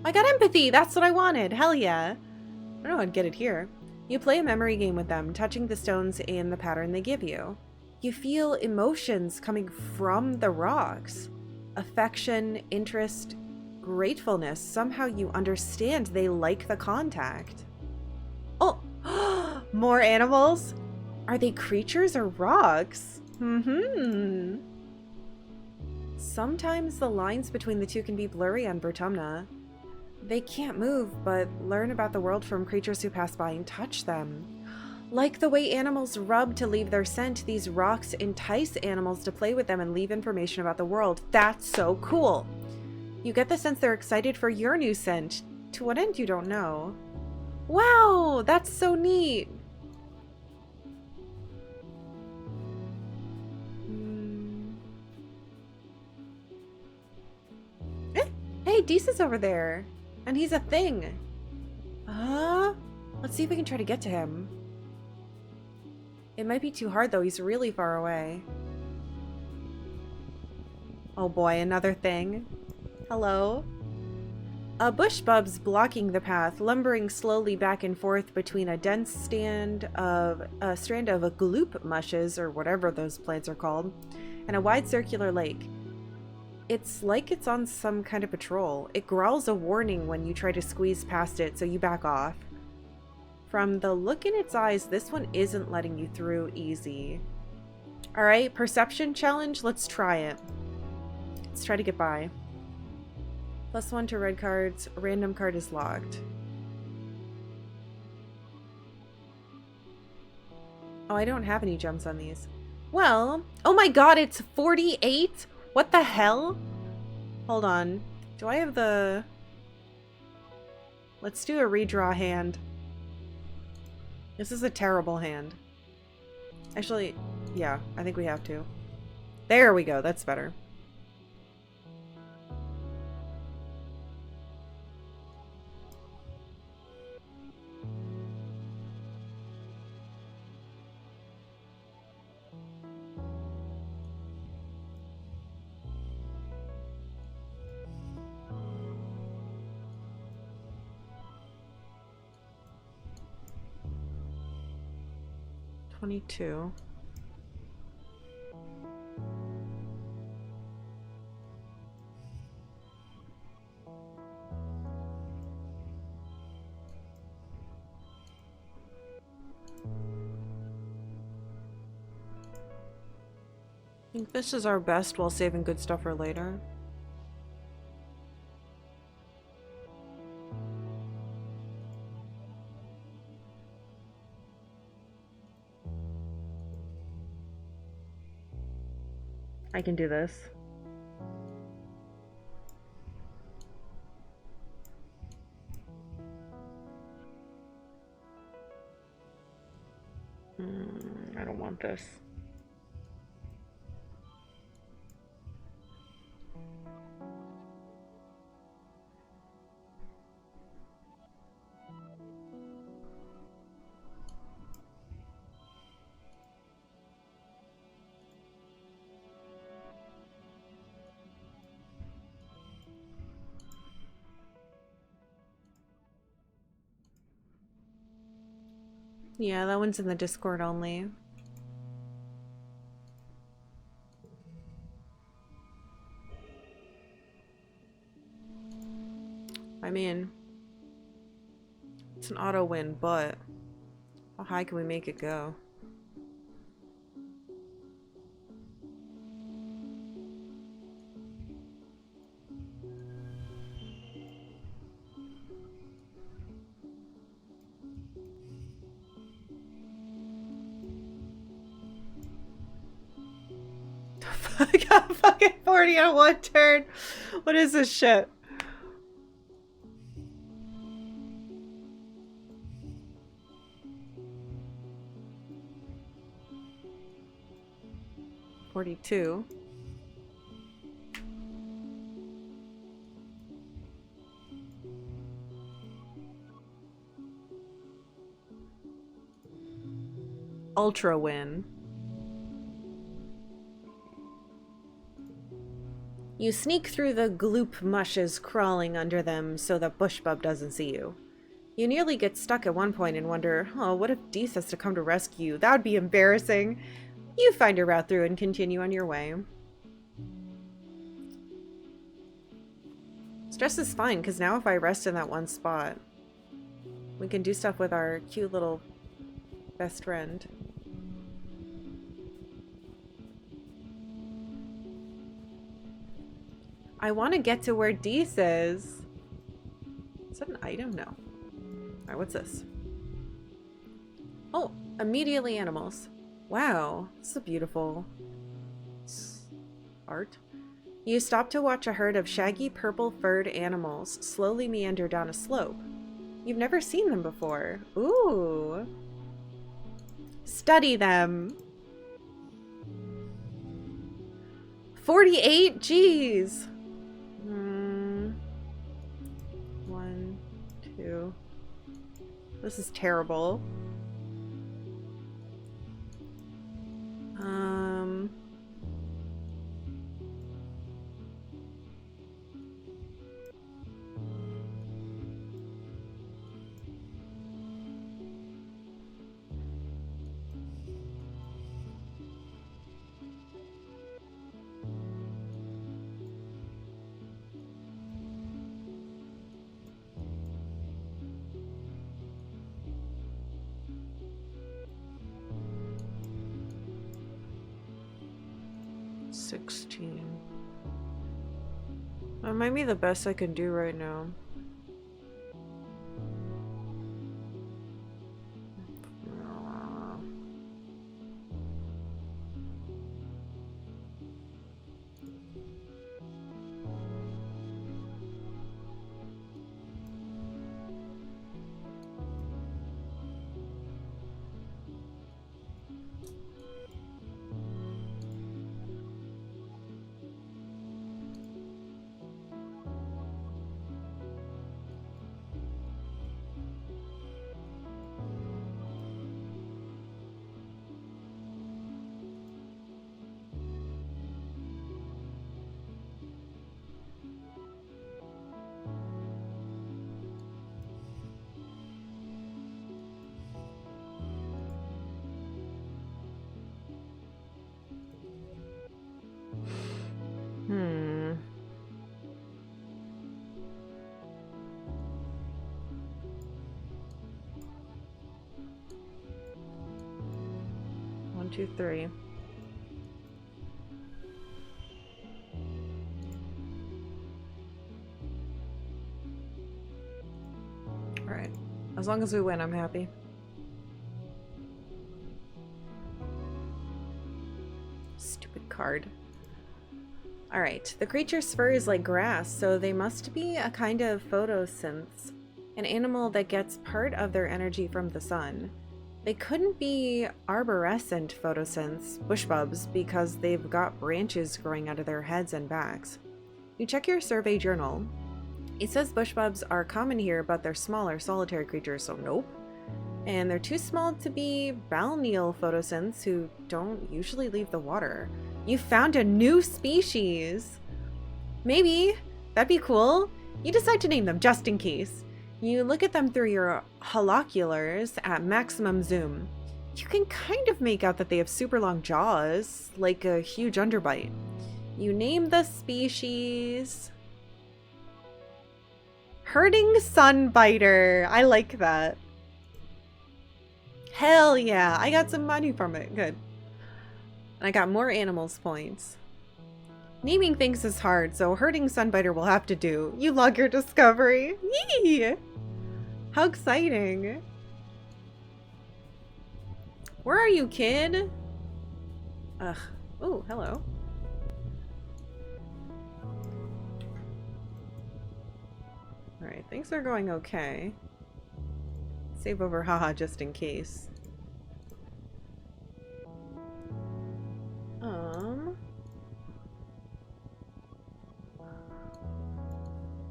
I got empathy! That's what I wanted! Hell yeah! I don't know I'd get it here. You play a memory game with them, touching the stones in the pattern they give you. You feel emotions coming from the rocks. Affection, interest, gratefulness. Somehow you understand they like the contact. Oh, more animals? Are they creatures or rocks? Sometimes the lines between the two can be blurry on Bertumna. They can't move, but learn about the world from creatures who pass by and touch them. Like the way animals rub to leave their scent, these rocks entice animals to play with them and leave information about the world. That's so cool! You get the sense they're excited for your new scent. To what end, you don't know. Wow! That's so neat! Hey, Deesa's over there! And he's a thing! Let's see if we can try to get to him. It might be too hard though, he's really far away. Oh boy, another thing. Hello? A bush bub's blocking the path, lumbering slowly back and forth between a dense strand of gloop mushes, or whatever those plants are called, and a wide circular lake. It's like it's on some kind of patrol. It growls a warning when you try to squeeze past it, so you back off. From the look in its eyes, this one isn't letting you through easy. Alright, perception challenge, let's try it. Let's try to get by. +1 to red cards, a random card is locked. Oh, I don't have any jumps on these. Well, oh my god, it's 48? What the hell? Hold on. Do I have the... Let's do a redraw hand. This is a terrible hand. Actually, yeah, I think we have to. There we go, that's better. $22. I think this is our best while saving good stuff for later. I can do this. I don't want this. Yeah, that one's in the Discord only. I mean, it's an auto win, but how high can we make it go? I got fucking 40 on one turn. What is this shit? $42. Ultra win. You sneak through the gloop mushes crawling under them so that Bushbub doesn't see you. You nearly get stuck at one point and wonder, oh, what if Deese has to come to rescue you? That would be embarrassing. You find your route through and continue on your way. Stress is fine, because now if I rest in that one spot, we can do stuff with our cute little best friend. I want to get to where Dees is. Is that an item? No. Alright, what's this? Oh, immediately animals. Wow, this is a beautiful art. You stop to watch a herd of shaggy purple-furred animals slowly meander down a slope. You've never seen them before. Ooh. Study them. 48? Jeez. 1, 2. This is terrible. 16. That might be the best I can do right now. One, two, three. Alright. As long as we win, I'm happy. Stupid card. Alright. The creature's fur is like grass, so they must be a kind of photosynths. An animal that gets part of their energy from the sun. They couldn't be arborescent photosynths, bushbubs, because they've got branches growing out of their heads and backs. You check your survey journal. It says bushbubs are common here, but they're smaller, solitary creatures, so nope. And they're too small to be balneal photosynths who don't usually leave the water. You found a new species! Maybe. That'd be cool. You decide to name them just in case. You look at them through your holoculars at maximum zoom. You can kind of make out that they have super long jaws, like a huge underbite. You name the species... Herding Sunbiter. I like that. Hell yeah, I got some money from it. Good. And I got more animals points. Naming things is hard, so Herding Sunbiter will have to do. You log your discovery. Yee! How exciting. Where are you, kid? Ugh. Oh, hello. Alright, things are going okay. Save over haha just in case.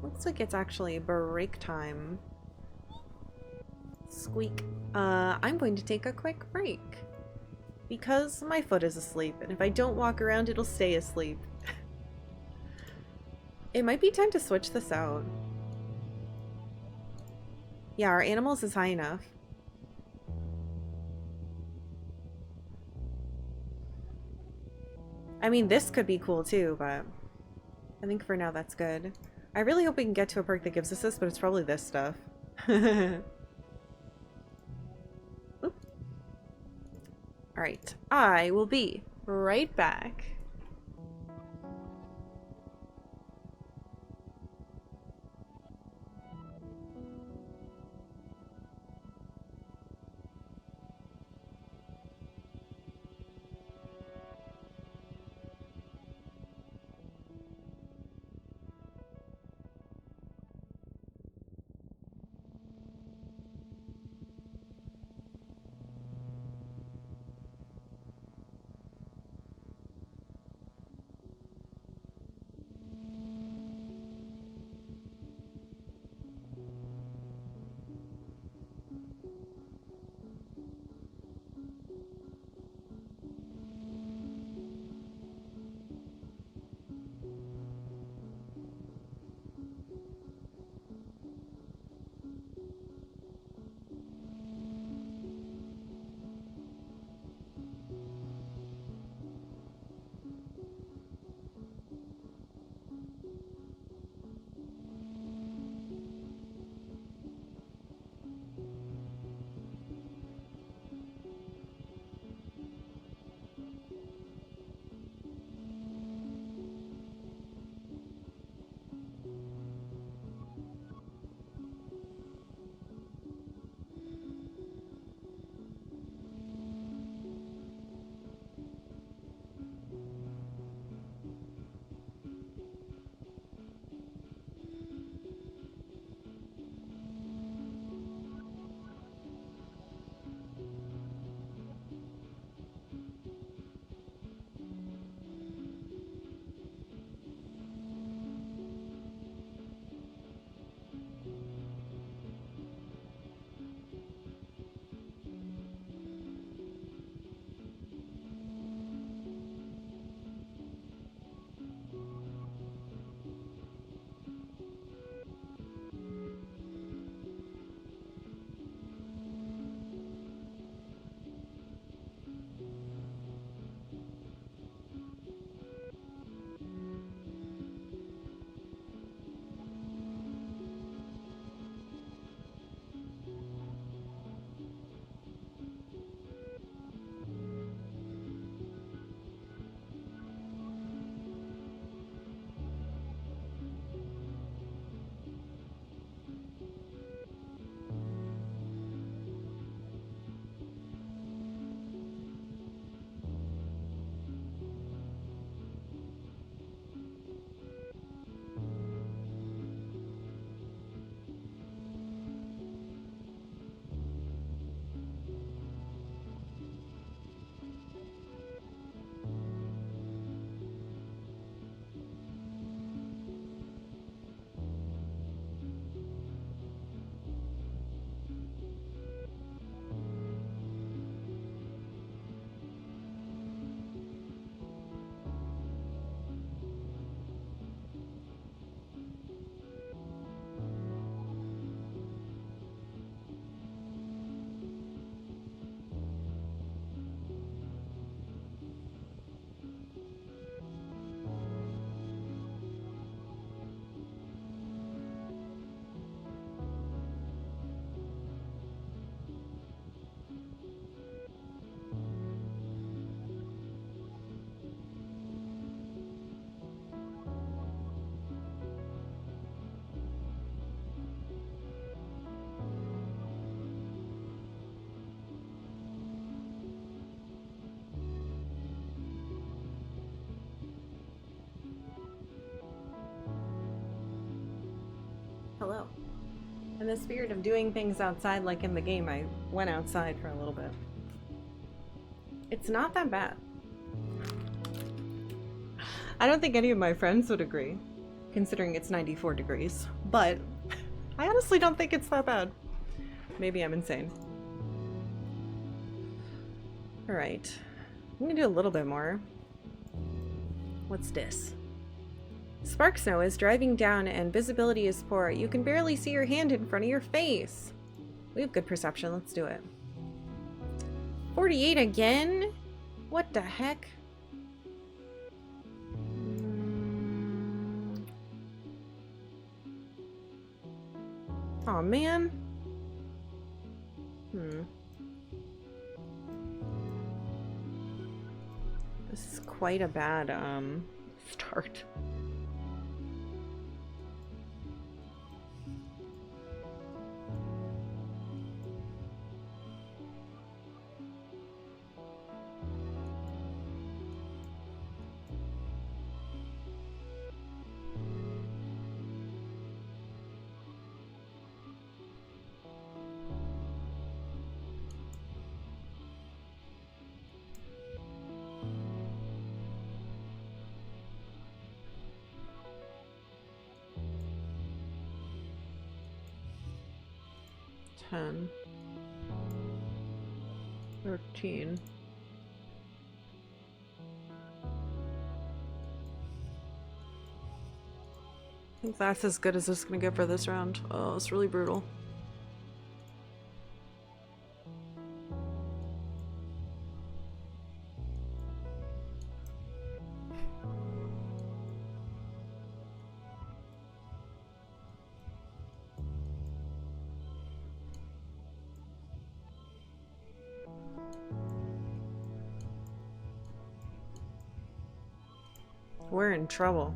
Looks like it's actually break time. Squeak. I'm going to take a quick break. Because my foot is asleep, and if I don't walk around, it'll stay asleep. It might be time to switch this out. Yeah, our animals is high enough. I mean, this could be cool too, but I think for now that's good. I really hope we can get to a perk that gives us this, but it's probably this stuff. Alright, I will be right back. In the spirit of doing things outside like in the game, I went outside for a little bit. It's not that bad. I don't think any of my friends would agree, considering it's 94 degrees, but I honestly don't think it's that bad. Maybe I'm insane. Alright. I'm gonna do a little bit more. What's this? Spark snow is driving down and visibility is poor. You can barely see your hand in front of your face. We have good perception. Let's do it. 48 again? What the heck? Aw, man. This is quite a bad, start. Ten. 13. I think that's as good as it's gonna get for this round. Oh, it's really brutal. We're in trouble.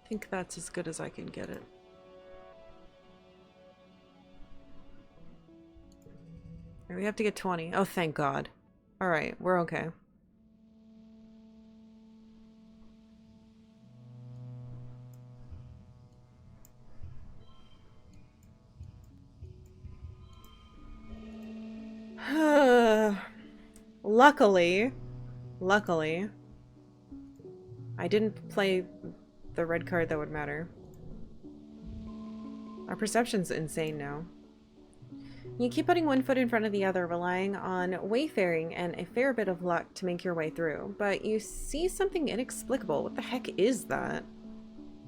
I think that's as good as I can get it. We have to get 20. Oh, thank God. Alright, we're okay. Luckily, I didn't play the red card that would matter. Our perception's insane now. You keep putting one foot in front of the other, relying on wayfaring and a fair bit of luck to make your way through, but you see something inexplicable. What the heck is that?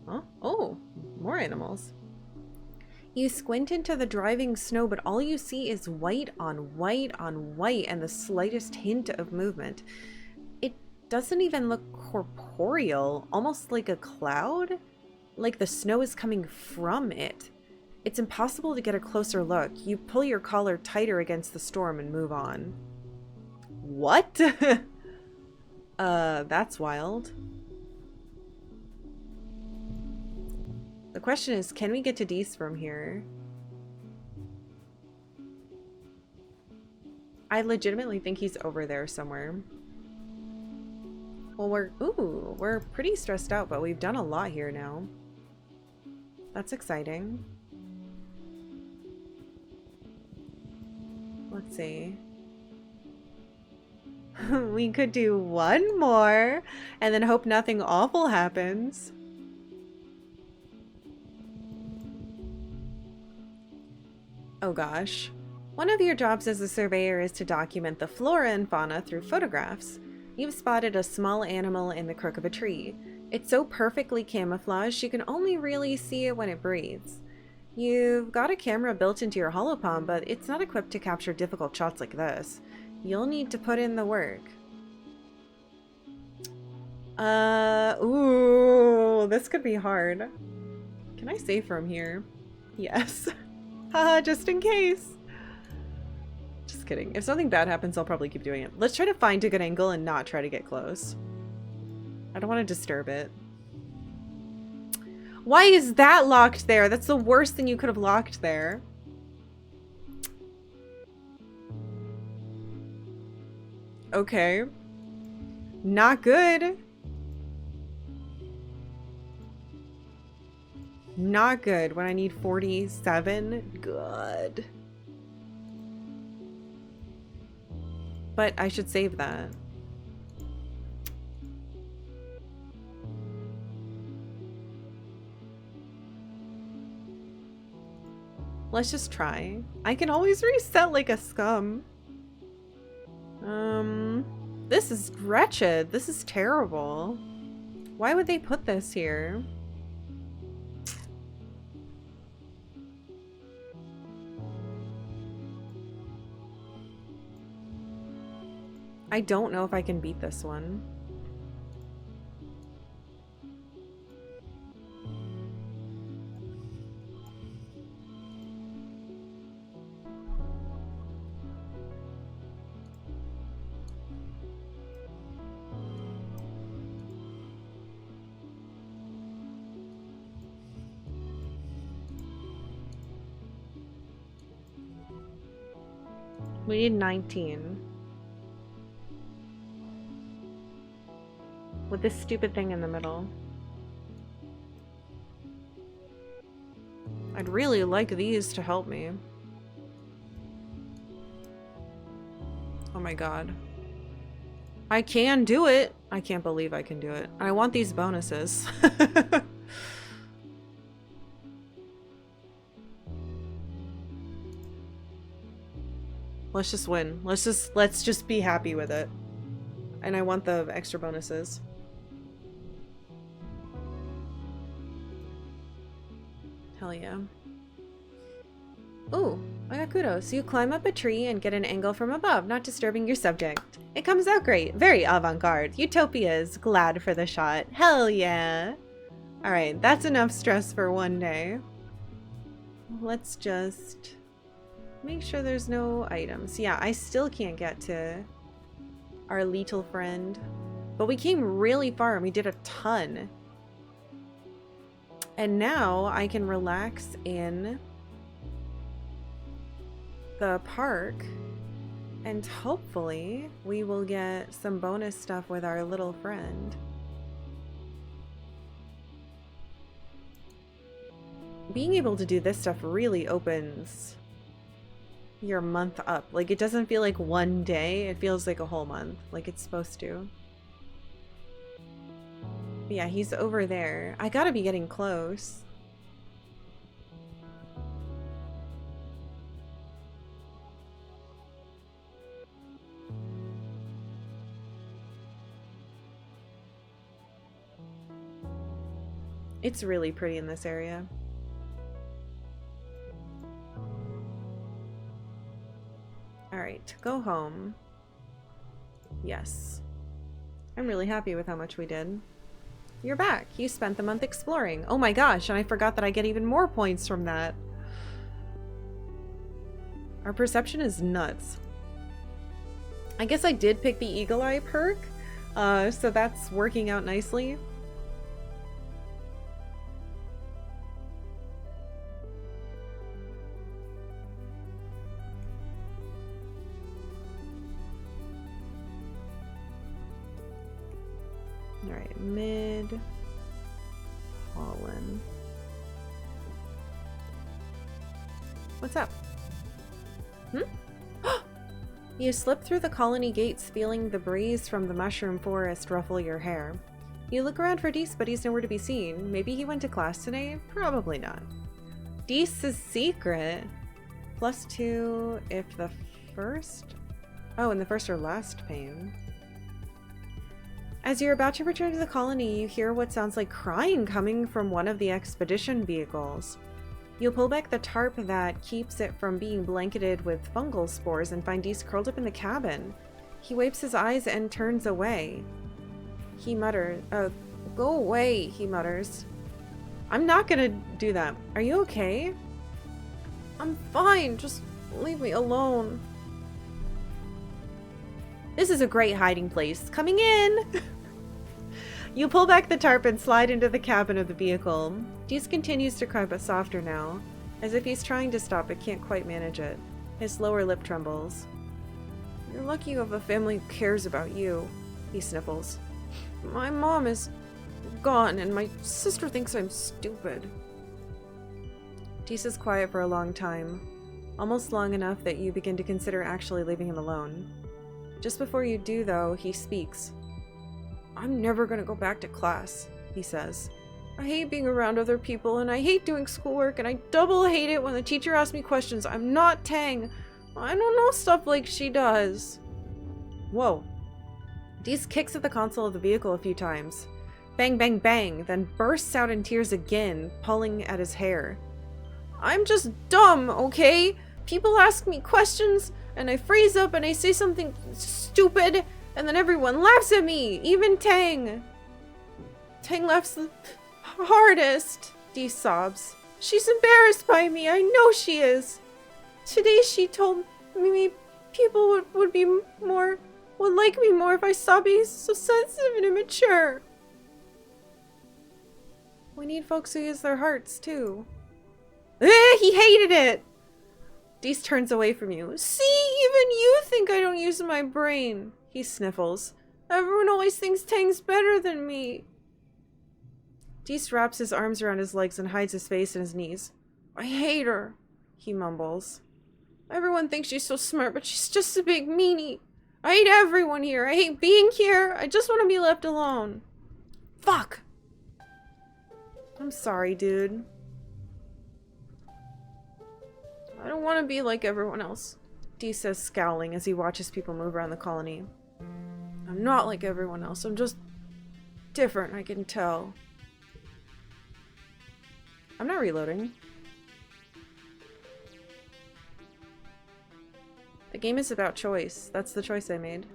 Huh? Oh, more animals. You squint into the driving snow, but all you see is white on white on white and the slightest hint of movement. It doesn't even look corporeal, almost like a cloud, like the snow is coming from it. It's impossible to get a closer look. You pull your collar tighter against the storm and move on. What? That's wild. The question is, can we get to Dees from here? I legitimately think he's over there somewhere. Well, we're pretty stressed out, but we've done a lot here now. That's exciting. Let's see. We could do one more and then hope nothing awful happens. Oh gosh. One of your jobs as a surveyor is to document the flora and fauna through photographs. You've spotted a small animal in the crook of a tree. It's so perfectly camouflaged you can only really see it when it breathes. You've got a camera built into your holopalm, but it's not equipped to capture difficult shots like this. You'll need to put in the work. Ooh, this could be hard. Can I save from here? Yes. Haha, just in case. Just kidding. If something bad happens, I'll probably keep doing it. Let's try to find a good angle and not try to get close. I don't want to disturb it. Why is that locked there? That's the worst thing you could have locked there. Okay. Not good. Not good when I need 47. Good. But I should save that. Let's just try. I can always reset like a scum. This is wretched. This is terrible. Why would they put this here? I don't know if I can beat this one. We need 19. With this stupid thing in the middle. I'd really like these to help me. Oh my god. I can do it! I can't believe I can do it. I want these bonuses. Let's just win. Let's just be happy with it. And I want the extra bonuses. Hell yeah. Ooh, I got kudos. You climb up a tree and get an angle from above, not disturbing your subject. It comes out great. Very avant-garde. Utopia's glad for the shot. Hell yeah. Alright, that's enough stress for one day. Let's just make sure there's no items. Yeah, I still can't get to our little friend. But we came really far and we did a ton. And now I can relax in the park and hopefully we will get some bonus stuff with our little friend. Being able to do this stuff really opens your month up. Like, it doesn't feel like one day, it feels like a whole month, like it's supposed to. But yeah, he's over there. I gotta be getting close. It's really pretty in this area. Alright, go home. Yes. I'm really happy with how much we did. You're back. You spent the month exploring. Oh my gosh, and I forgot that I get even more points from that. Our perception is nuts. I guess I did pick the Eagle Eye perk, so that's working out nicely. Alright, mid pollen. What's up? You slip through the colony gates, feeling the breeze from the mushroom forest ruffle your hair. You look around for Deese, but he's nowhere to be seen. Maybe he went to class today? Probably not. Deese's secret. +2 if the first... Oh, and the first or last pain. As you're about to return to the colony, you hear what sounds like crying coming from one of the expedition vehicles. You'll pull back the tarp that keeps it from being blanketed with fungal spores and find Dees curled up in the cabin. He wipes his eyes and turns away. He mutters, go away, he mutters. I'm not gonna do that. Are you okay? I'm fine, just leave me alone. This is a great hiding place. Coming in! You pull back the tarp and slide into the cabin of the vehicle. Dees continues to cry, but softer now, as if he's trying to stop but can't quite manage it. His lower lip trembles. You're lucky you have a family who cares about you, he sniffles. My mom is gone, and my sister thinks I'm stupid. Dees is quiet for a long time, almost long enough that you begin to consider actually leaving him alone. Just before you do, though, he speaks. I'm never gonna go back to class, he says. I hate being around other people, and I hate doing schoolwork, and I double hate it when the teacher asks me questions. I'm not Tang. I don't know stuff like she does. Whoa. Dees kicks at the console of the vehicle a few times. Bang, bang, bang, then bursts out in tears again, pulling at his hair. I'm just dumb, okay? People ask me questions, and I freeze up and I say something stupid, and then everyone laughs at me, even Tang. Tang laughs the hardest, Dee sobs. She's embarrassed by me, I know she is. Today she told me people would like me more if I stopped being so sensitive and immature. We need folks who use their hearts, too. He hated it! Dees turns away from you. See, even you think I don't use my brain. He sniffles. Everyone always thinks Tang's better than me. Dees wraps his arms around his legs and hides his face in his knees. I hate her, he mumbles. Everyone thinks she's so smart, but she's just a big meanie. I hate everyone here. I hate being here. I just want to be left alone. Fuck. I'm sorry, dude. I don't want to be like everyone else, Dee says, scowling as he watches people move around the colony. I'm not like everyone else. I'm just different, I can tell. I'm not reloading. The game is about choice. That's the choice I made.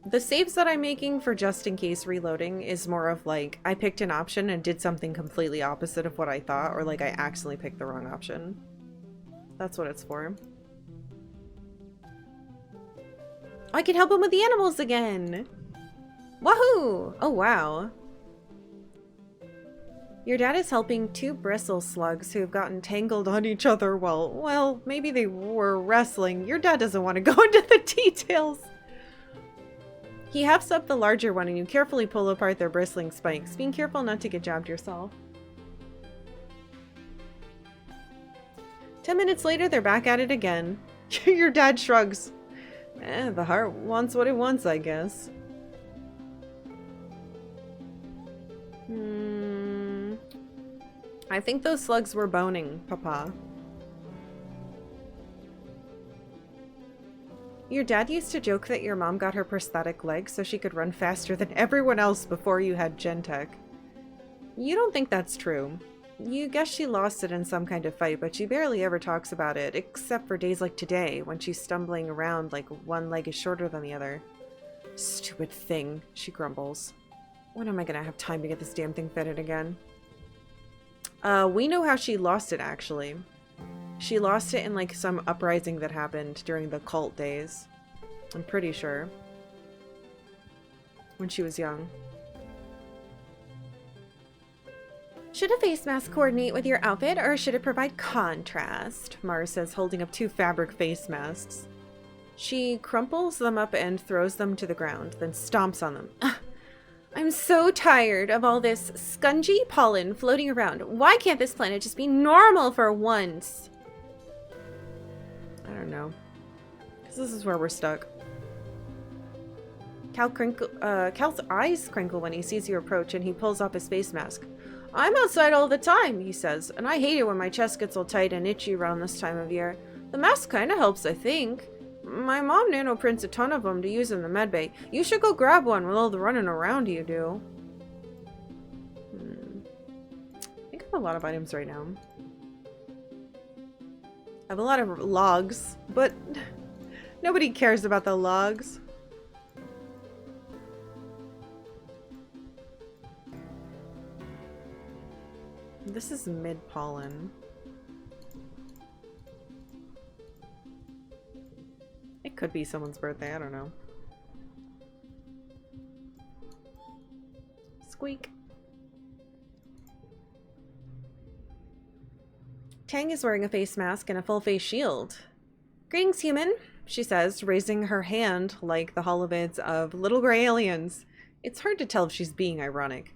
The saves that I'm making for just in case reloading is more of like, I picked an option and did something completely opposite of what I thought, or like I accidentally picked the wrong option. That's what it's for. I can help him with the animals again! Wahoo! Oh wow. Your dad is helping two bristle slugs who have gotten tangled on each other while, well, maybe they were wrestling. Your dad doesn't want to go into the details. He hefts up the larger one and you carefully pull apart their bristling spikes, being careful not to get jabbed yourself. 10 minutes later, they're back at it again. Your dad shrugs. The heart wants what it wants, I guess. I think those slugs were boning, Papa. Your dad used to joke that your mom got her prosthetic leg so she could run faster than everyone else before you had Gentech. You don't think that's true. You guess she lost it in some kind of fight, but she barely ever talks about it, except for days like today, when she's stumbling around like one leg is shorter than the other. Stupid thing, she grumbles. When am I gonna have time to get this damn thing fitted again? We know how she lost it, actually. She lost it in like some uprising that happened during the cult days. I'm pretty sure. When she was young. Should a face mask coordinate with your outfit, or should it provide contrast? Mara says, holding up two fabric face masks. She crumples them up and throws them to the ground, then stomps on them. I'm so tired of all this scungy pollen floating around. Why can't this planet just be normal for once? I don't know. Because this is where we're stuck. Cal's eyes crinkle when he sees you approach and he pulls off his face mask. I'm outside all the time, he says, and I hate it when my chest gets all tight and itchy around this time of year. The mask kinda helps, I think. My mom nanoprints a ton of them to use in the medbay. You should go grab one with all the running around you do. I think I have a lot of items right now. I have a lot of logs, but nobody cares about the logs. This is mid-pollen. It could be someone's birthday, I don't know. Squeak. Tang is wearing a face mask and a full face shield. Greetings, human, she says, raising her hand like the holovids of little gray aliens. It's hard to tell if she's being ironic.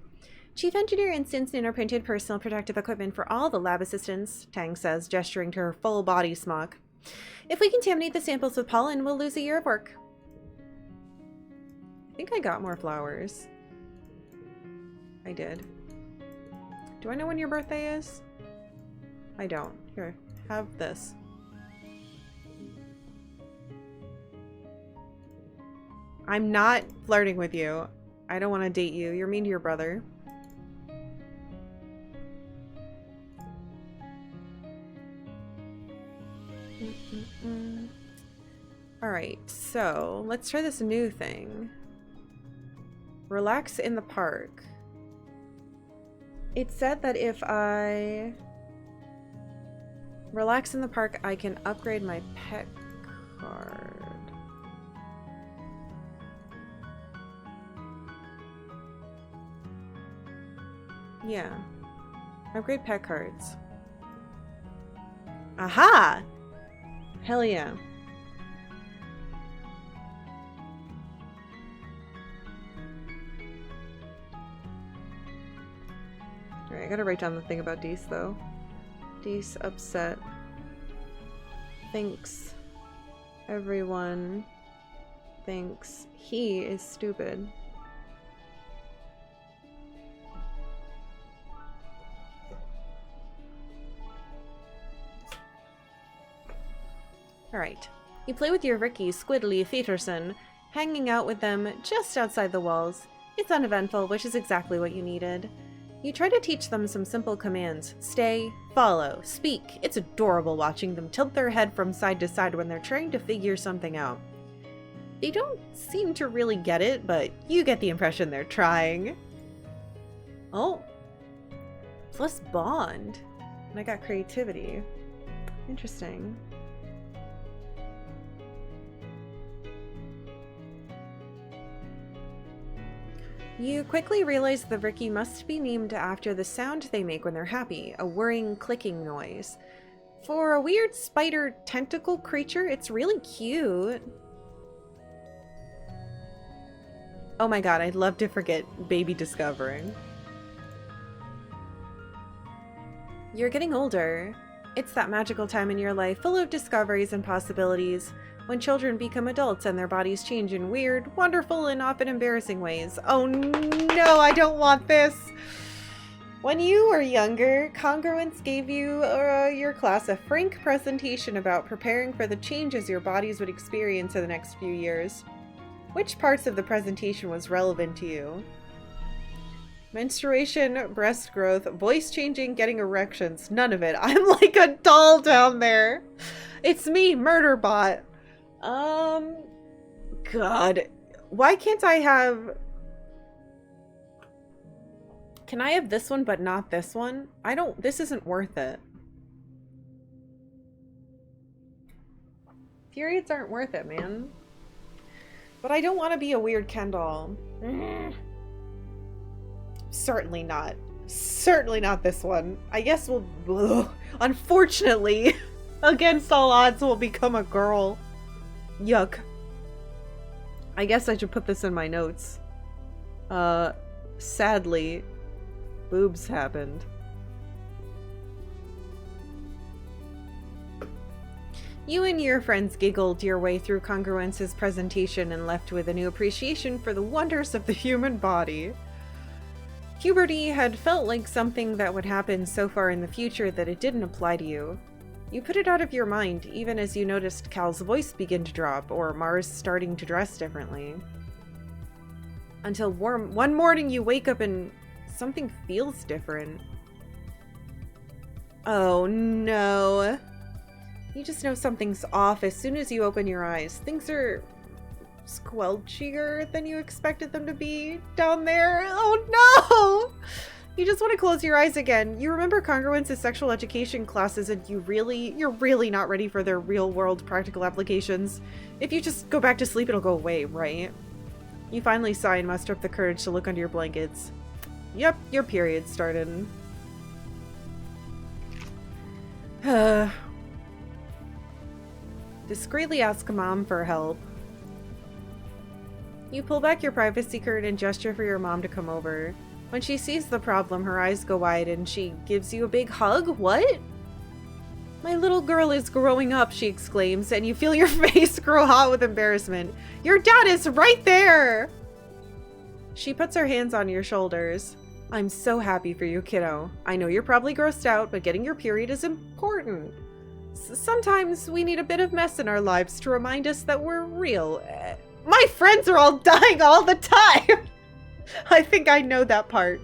Chief Engineer instanced nanoprinted personal protective equipment for all the lab assistants, Tang says, gesturing to her full body smock. If we contaminate the samples with pollen, we'll lose a year of work. I think I got more flowers. I did. Do I know when your birthday is? I don't. Here, have this. I'm not flirting with you. I don't want to date you. You're mean to your brother. Alright, so let's try this new thing. Relax in the park. It said that if I relax in the park, I can upgrade my pet card. Yeah. Upgrade pet cards. Aha! Hell yeah. Alright, I gotta write down the thing about Dees though. Dees upset. Thinks everyone thinks he is stupid. Alright. You play with your Ricky Squidly Peterson, hanging out with them just outside the walls. It's uneventful, which is exactly what you needed. You try to teach them some simple commands. Stay, follow, speak. It's adorable watching them tilt their head from side to side when they're trying to figure something out. They don't seem to really get it, but you get the impression they're trying. Oh. Plus bond. And I got creativity. Interesting. You quickly realize the Ricky must be named after the sound they make when they're happy, a whirring, clicking noise. For a weird spider tentacle creature, it's really cute. Oh my god, I'd love to forget baby discovering. You're getting older. It's that magical time in your life full of discoveries and possibilities. When children become adults and their bodies change in weird, wonderful, and often embarrassing ways. Oh no, I don't want this! When you were younger, Congruence gave you, your class, a frank presentation about preparing for the changes your bodies would experience in the next few years. Which parts of the presentation was relevant to you? Menstruation, breast growth, voice changing, getting erections. None of it. I'm like a doll down there. It's me, Murderbot. God. Why can't I have... Can I have this one but not this one? This isn't worth it. Periods aren't worth it, man. But I don't want to be a weird Ken doll. Certainly not. Certainly not this one. I guess we'll... Unfortunately, against all odds, we'll become a girl. Yuck. I guess I should put this in my notes. Sadly, boobs happened. You and your friends giggled your way through Congruence's presentation and left with a new appreciation for the wonders of the human body. Puberty had felt like something that would happen so far in the future that it didn't apply to you. You put it out of your mind, even as you noticed Cal's voice begin to drop, or Mars starting to dress differently. Until one morning you wake up and something feels different. Oh no. You just know something's off as soon as you open your eyes. Things are squelchier than you expected them to be down there. Oh no! You just want to close your eyes again. You remember congruence sexual education classes and you're really not ready for their real-world practical applications. If you just go back to sleep, it'll go away, right? You finally sigh and muster up the courage to look under your blankets. Yep, your period started. Discreetly ask Mom for help. You pull back your privacy curtain and gesture for your mom to come over. When she sees the problem, her eyes go wide and she gives you a big hug. What? My little girl is growing up, she exclaims, and you feel your face grow hot with embarrassment. Your dad is right there! She puts her hands on your shoulders. I'm so happy for you, kiddo. I know you're probably grossed out, but getting your period is important. Sometimes we need a bit of mess in our lives to remind us that we're real. My friends are all dying all the time! I think I know that part.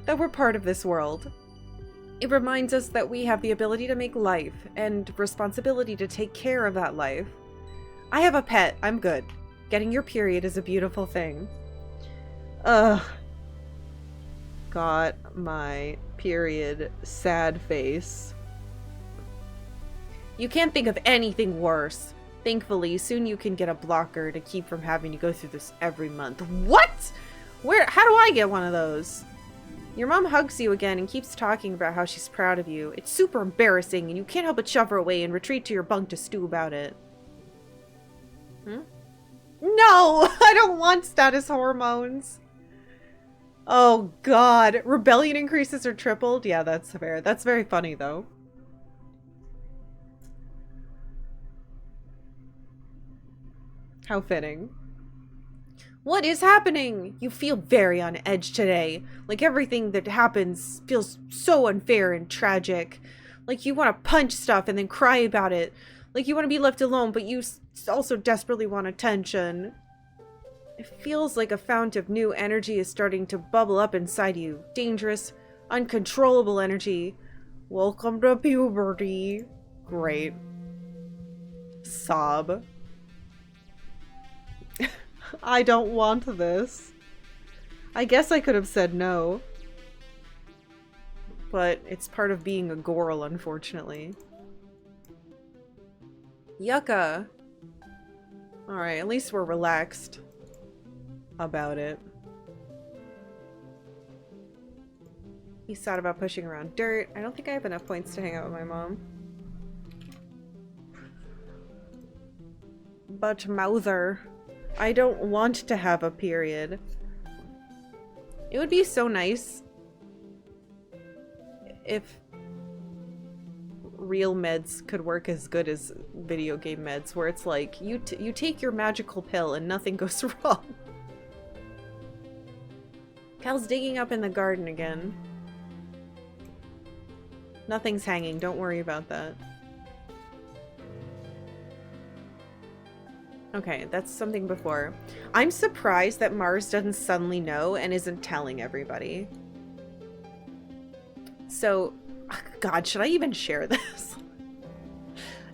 That we're part of this world. It reminds us that we have the ability to make life and responsibility to take care of that life. I have a pet. I'm good. Getting your period is a beautiful thing. Ugh. Got my period. Sad face. You can't think of anything worse. Thankfully, soon you can get a blocker to keep from having to go through this every month. What? How do I get one of those? Your mom hugs you again and keeps talking about how she's proud of you. It's super embarrassing and you can't help but shove her away and retreat to your bunk to stew about it. No! I don't want status hormones! Oh god. Rebellion increases are tripled? Yeah, that's fair. That's very funny though. How fitting. What is happening? You feel very on edge today. Like everything that happens feels so unfair and tragic. Like you want to punch stuff and then cry about it. Like you want to be left alone, but you also desperately want attention. It feels like a fount of new energy is starting to bubble up inside you. Dangerous, uncontrollable energy. Welcome to puberty. Great. Sob. I don't want this. I guess I could have said no. But it's part of being a girl, unfortunately. Yucca. Alright, at least we're relaxed about it. He's sad about pushing around dirt. I don't think I have enough points to hang out with my mom. But Mouther, I don't want to have a period. It would be so nice if real meds could work as good as video game meds, where it's like, you take your magical pill and nothing goes wrong. Cal's digging up in the garden again. Nothing's hanging, don't worry about that. Okay, that's something before. I'm surprised that Mars doesn't suddenly know and isn't telling everybody. So, God, should I even share this?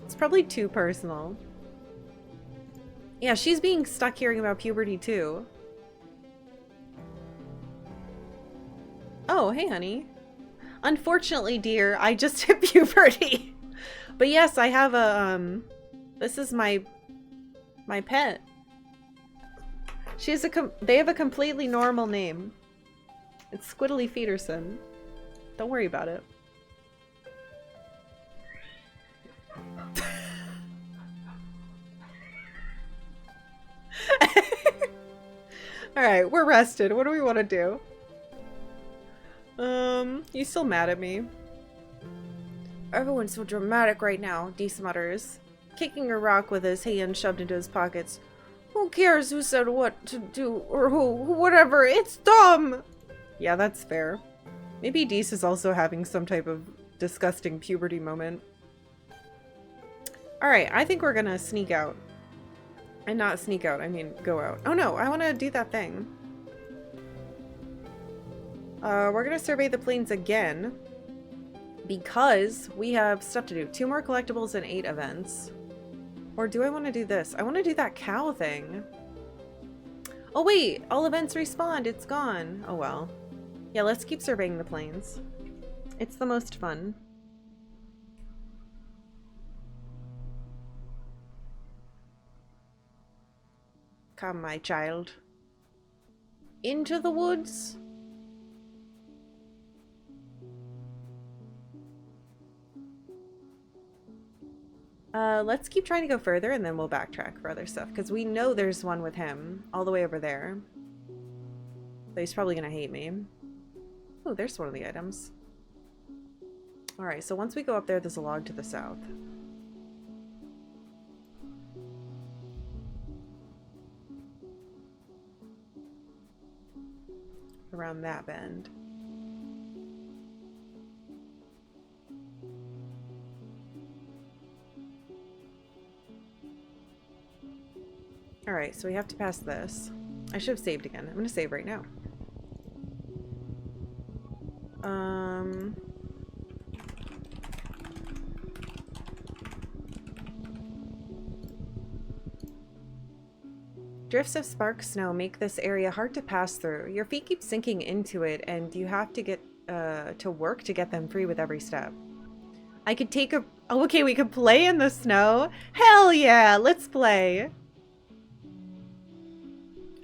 It's probably too personal. Yeah, she's being stuck hearing about puberty too. Oh, hey honey. Unfortunately, dear, I just hit puberty. But yes, I have a, this is my pet. They have a completely normal name. It's Squiddly Feederson. Don't worry about it. Alright, we're rested. What do we want to do? You still mad at me? Everyone's so dramatic right now, Deese mutters, kicking a rock with his hand shoved into his pockets. Who cares who said what to do or whatever? It's dumb! Yeah, that's fair. Maybe Deese is also having some type of disgusting puberty moment. Alright, I think we're gonna sneak out. And not sneak out, I mean go out. Oh no, I want to do that thing. We're gonna survey the plains again. Because we have stuff to do. 2 more collectibles and 8 events. Or do I want to do this? I want to do that cow thing. Oh wait, all events respawned. It's gone. Oh well. Yeah, let's keep surveying the plains. It's the most fun. Come, my child. Into the woods. Let's keep trying to go further and then we'll backtrack for other stuff. Because we know there's one with him all the way over there. So he's probably going to hate me. Oh, there's one of the items. Alright, so once we go up there, there's a log to the south. Around that bend. Alright, so we have to pass this. I should have saved again. I'm gonna save right now. Drifts of spark snow make this area hard to pass through. Your feet keep sinking into it, and you have to get to work to get them free with every step. I could take a... Oh, okay, we could play in the snow? Hell yeah, let's play!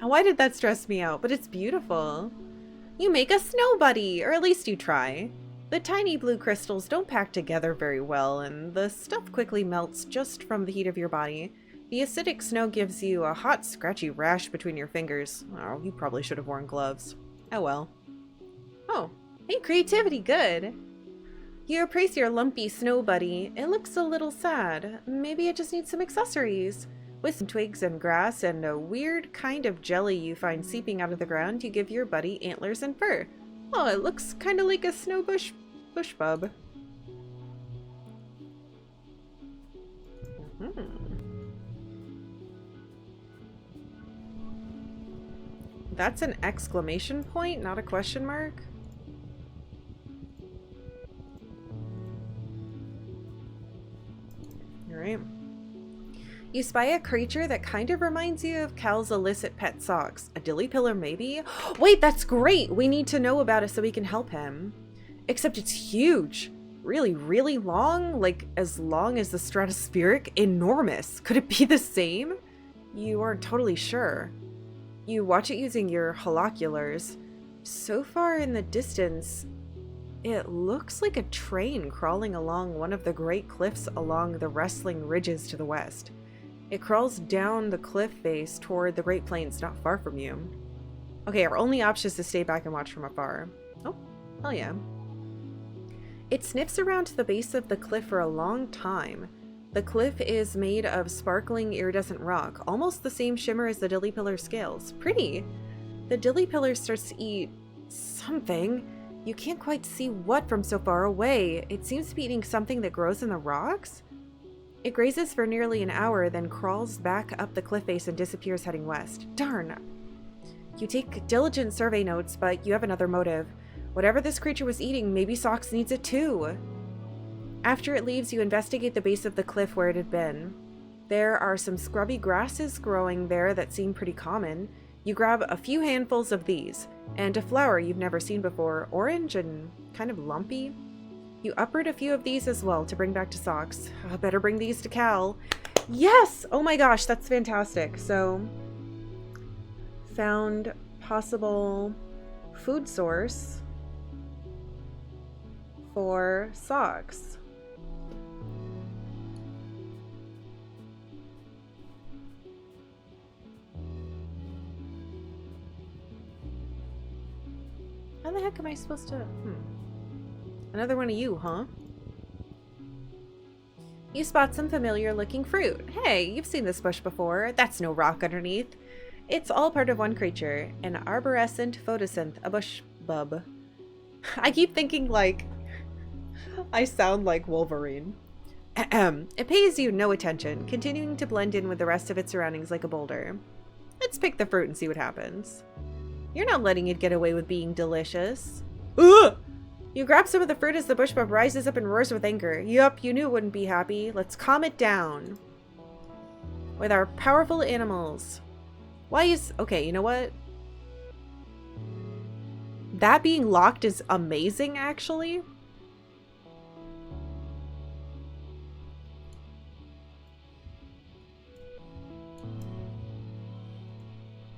Why did that stress me out? But it's beautiful. You make a snow buddy, or at least you try. The tiny blue crystals don't pack together very well, and the stuff quickly melts just from the heat of your body. The acidic snow gives you a hot, scratchy rash between your fingers. Oh, you probably should have worn gloves. Oh well. Oh, hey, creativity, good. You appraise your lumpy snow buddy. It looks a little sad. Maybe it just needs some accessories. With some twigs and grass and a weird kind of jelly you find seeping out of the ground, you give your buddy antlers and fur. Oh, it looks kind of like a snow bush bub. That's an exclamation point, not a question mark? Alright. You spy a creature that kind of reminds you of Cal's illicit pet socks. A dilly pillar, maybe? Wait, that's great! We need to know about it so we can help him. Except it's huge. Really, really long? Like, as long as the stratospheric? Enormous. Could it be the same? You aren't totally sure. You watch it using your holoculars. So far in the distance, it looks like a train crawling along one of the great cliffs along the wrestling ridges to the west. It crawls down the cliff face toward the Great Plains not far from you. Okay, our only option is to stay back and watch from afar. Oh, hell yeah. It sniffs around to the base of the cliff for a long time. The cliff is made of sparkling iridescent rock, almost the same shimmer as the dilly pillar scales. Pretty! The dilly pillar starts to eat something. You can't quite see what from so far away. It seems to be eating something that grows in the rocks. It grazes for nearly an hour, then crawls back up the cliff face and disappears heading west. Darn! You take diligent survey notes, but you have another motive. Whatever this creature was eating, maybe Socks needs it too. After it leaves, you investigate the base of the cliff where it had been. There are some scrubby grasses growing there that seem pretty common. You grab a few handfuls of these, and a flower you've never seen before, orange and kind of lumpy. You uproot a few of these as well to bring back to Socks. Better bring these to Cal. Yes! Oh my gosh, that's fantastic. So, found possible food source for Socks. How the heck am I supposed to... Another one of you, huh? You spot some familiar looking fruit. Hey, you've seen this bush before. That's no rock underneath. It's all part of one creature, an arborescent photosynth, a bush bub. I keep thinking like... I sound like Wolverine. It pays you no attention, continuing to blend in with the rest of its surroundings like a boulder. Let's pick the fruit and see what happens. You're not letting it get away with being delicious. Ugh! You grab some of the fruit as the bush bub rises up and roars with anger. Yup, you knew it wouldn't be happy. Let's calm it down. With our powerful animals. Why is... Okay, you know what? That being locked is amazing, actually.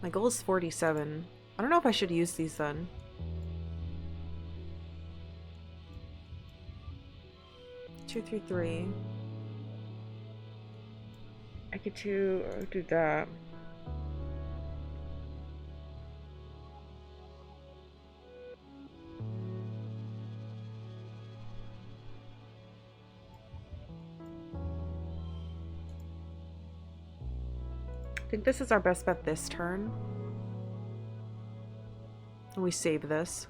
My goal is 47. I don't know if I should use these then. Two, three, three. I could do that. I think this is our best bet this turn. And we save this.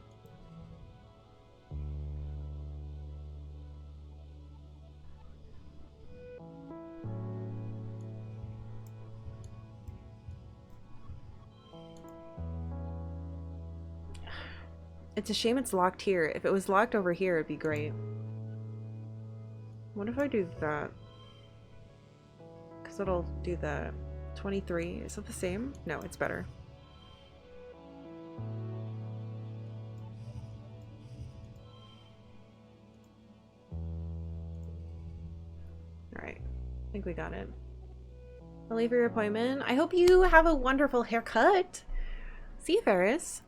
It's a shame it's locked here. If it was locked over here, it'd be great. What if I do that? Because it'll do that. 23. Is it the same? No, it's better. Alright. I think we got it. I'll leave your appointment. I hope you have a wonderful haircut. See you, Ferris.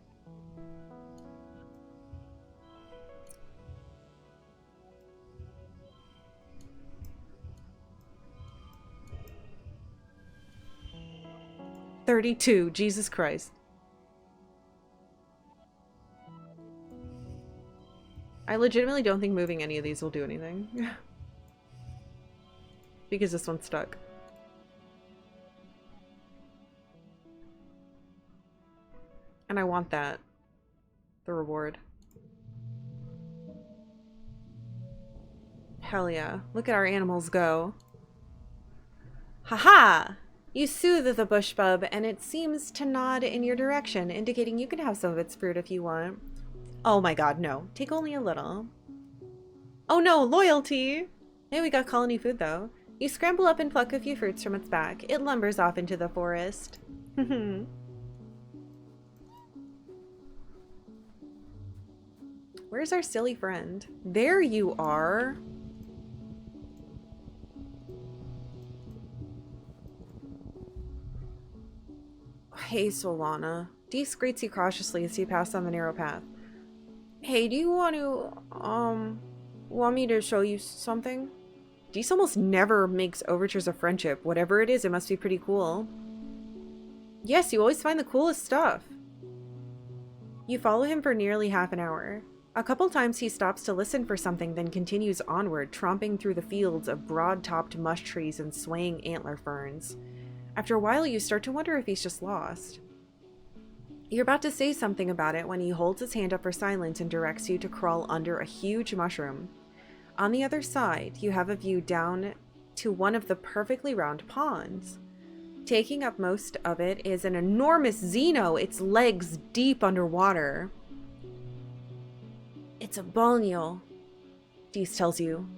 $32. Jesus Christ. I legitimately don't think moving any of these will do anything. Because this one's stuck. And I want that. The reward. Hell yeah. Look at our animals go. Haha! You soothe the bush bub, and it seems to nod in your direction, indicating you can have some of its fruit if you want. Oh my god, no. Take only a little. Oh no, loyalty! Hey, we got colony food, though. You scramble up and pluck a few fruits from its back. It lumbers off into the forest. Where's our silly friend? There you are! Hey, Solana. Dees greets you cautiously as you pass on the narrow path. Hey, do you want me to show you something? Dees almost never makes overtures of friendship. Whatever it is, it must be pretty cool. Yes, you always find the coolest stuff. You follow him for nearly half an hour. A couple times he stops to listen for something, then continues onward, tromping through the fields of broad-topped mush trees and swaying antler ferns. After a while, you start to wonder if he's just lost. You're about to say something about it when he holds his hand up for silence and directs you to crawl under a huge mushroom. On the other side, you have a view down to one of the perfectly round ponds. Taking up most of it is an enormous Xeno, its legs deep underwater. It's a balneol, Dees tells you.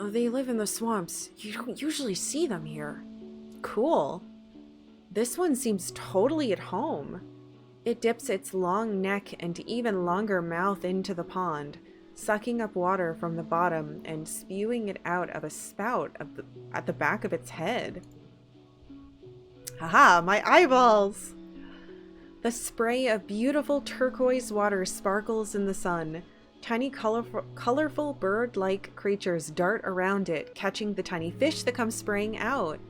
They live in the swamps. You don't usually see them here. Cool. This one seems totally at home. It dips its long neck and even longer mouth into the pond, sucking up water from the bottom and spewing it out of a spout at the back of its head. Haha, my eyeballs! The spray of beautiful turquoise water sparkles in the sun. Tiny colorful bird-like creatures dart around it, catching the tiny fish that come spraying out.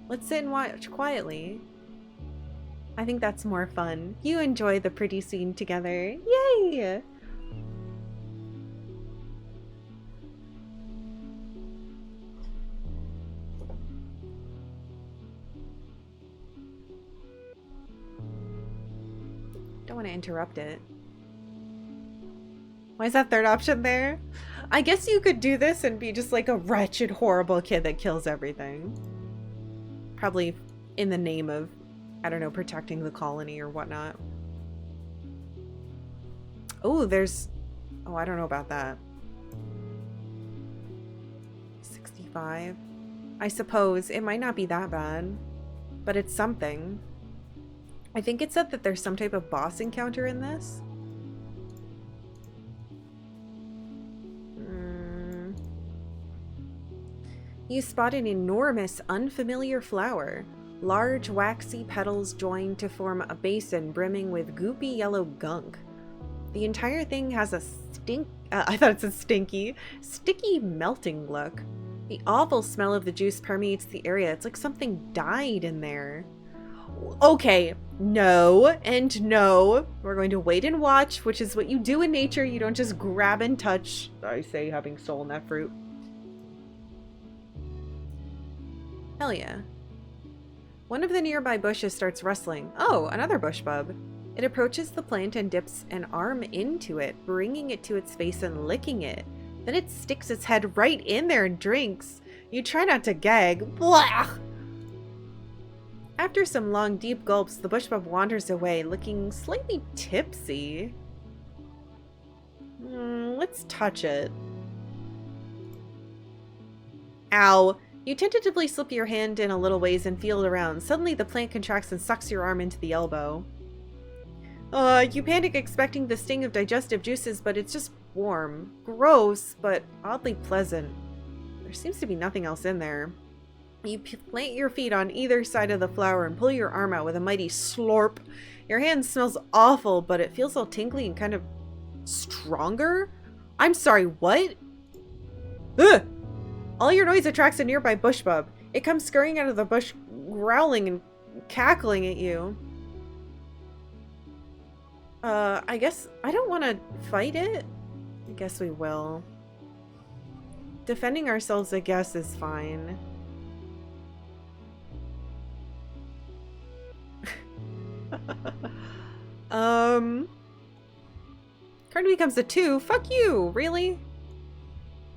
Let's sit and watch quietly. I think that's more fun. You enjoy the pretty scene together. Yay! Don't want to interrupt it. Why is that third option there? I guess you could do this and be just like a wretched, horrible kid that kills everything. Probably in the name of, I don't know, protecting the colony or whatnot. Oh, there's... Oh, I don't know about that. 65. I suppose it might not be that bad, but it's something. I think it said that there's some type of boss encounter in this. You spot an enormous, unfamiliar flower. Large, waxy petals join to form a basin brimming with goopy yellow gunk. The entire thing has a I thought it said stinky, sticky melting look. The awful smell of the juice permeates the area. It's like something died in there. Okay, no and no. We're going to wait and watch, which is what you do in nature. You don't just grab and touch. I say having soul in that fruit. Hell yeah. One of the nearby bushes starts rustling. Oh, another bush bub. It approaches the plant and dips an arm into it, bringing it to its face and licking it. Then it sticks its head right in there and drinks. You try not to gag. Blah! After some long, deep gulps, the bush bub wanders away, looking slightly tipsy. Let's touch it. Ow. You tentatively slip your hand in a little ways and feel it around. Suddenly, the plant contracts and sucks your arm into the elbow. You panic expecting the sting of digestive juices, but it's just warm. Gross, but oddly pleasant. There seems to be nothing else in there. You plant your feet on either side of the flower and pull your arm out with a mighty slurp. Your hand smells awful, but it feels all tingly and kind of stronger? I'm sorry, what? Ugh! All your noise attracts a nearby bush bub. It comes scurrying out of the bush, growling and cackling at you. I guess I don't want to fight it. I guess we will. Defending ourselves, I guess, is fine. Card becomes a 2. Fuck you, really?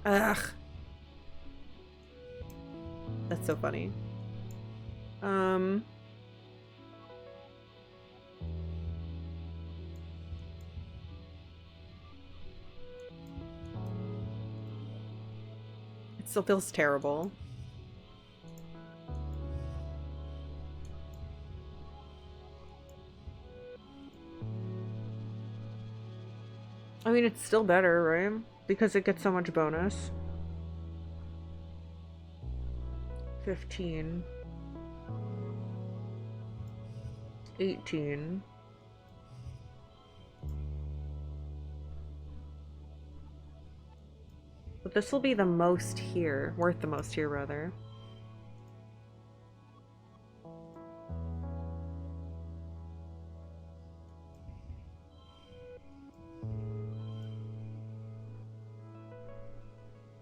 Ugh. That's so funny. It still feels terrible. I mean, it's still better, right? Because it gets so much bonus. 15. 18. But this will be the most here. Worth the most here, rather.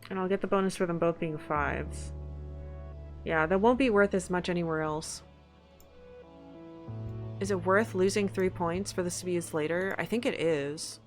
And I'll get the bonus for them both being 5s. Yeah, that won't be worth as much anywhere else. Is it worth losing 3 points for this to be used later? I think it is.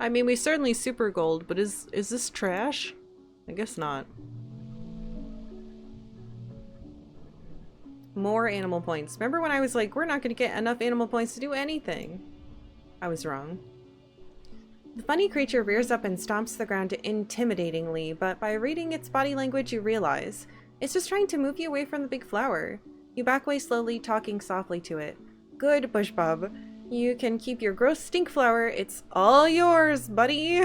I mean, we certainly super gold, but is this trash? I guess not. More animal points. Remember when I was like, we're not going to get enough animal points to do anything? I was wrong. The funny creature rears up and stomps the ground intimidatingly, but by reading its body language you realize it's just trying to move you away from the big flower. You back away slowly, talking softly to it. Good, Bush Bub. You can keep your gross stink flower. It's all yours, buddy.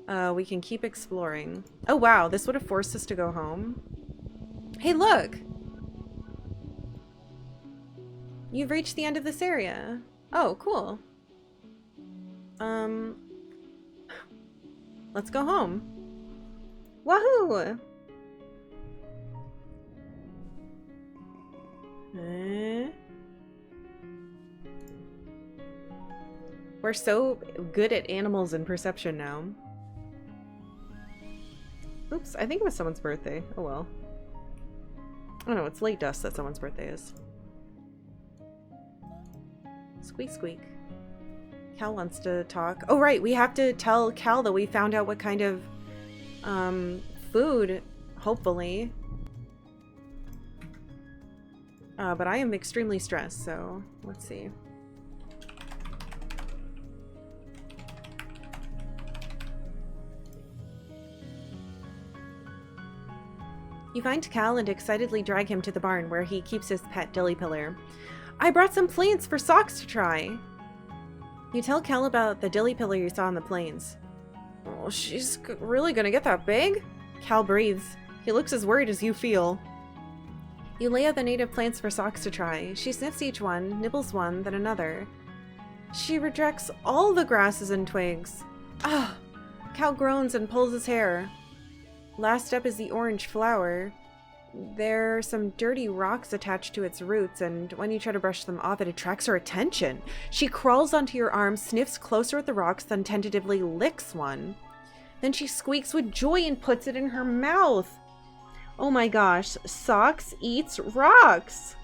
We can keep exploring. Oh wow, this would have forced us to go home. Hey, look! You've reached the end of this area. Oh, cool. Let's go home. Wahoo! We're so good at animals and perception now. Oops, I think it was someone's birthday. Oh well. Oh no, it's late dust that someone's birthday is. Squeak squeak. Cal wants to talk. Oh right, we have to tell Cal that we found out what kind of food, hopefully. But I am extremely stressed, so let's see. You find Cal and excitedly drag him to the barn where he keeps his pet dilly pillar. I brought some plains for Socks to try. You tell Cal about the dilly pillar you saw in the plains. Oh, she's really gonna get that big? Cal breathes. He looks as worried as you feel. You lay out the native plants for Socks to try. She sniffs each one, nibbles one, then another. She rejects all the grasses and twigs. Ah! Cal groans and pulls his hair. Last up is the orange flower. There are some dirty rocks attached to its roots, and when you try to brush them off, it attracts her attention. She crawls onto your arm, sniffs closer at the rocks, then tentatively licks one. Then she squeaks with joy and puts it in her mouth. Oh my gosh, Socks eats rocks!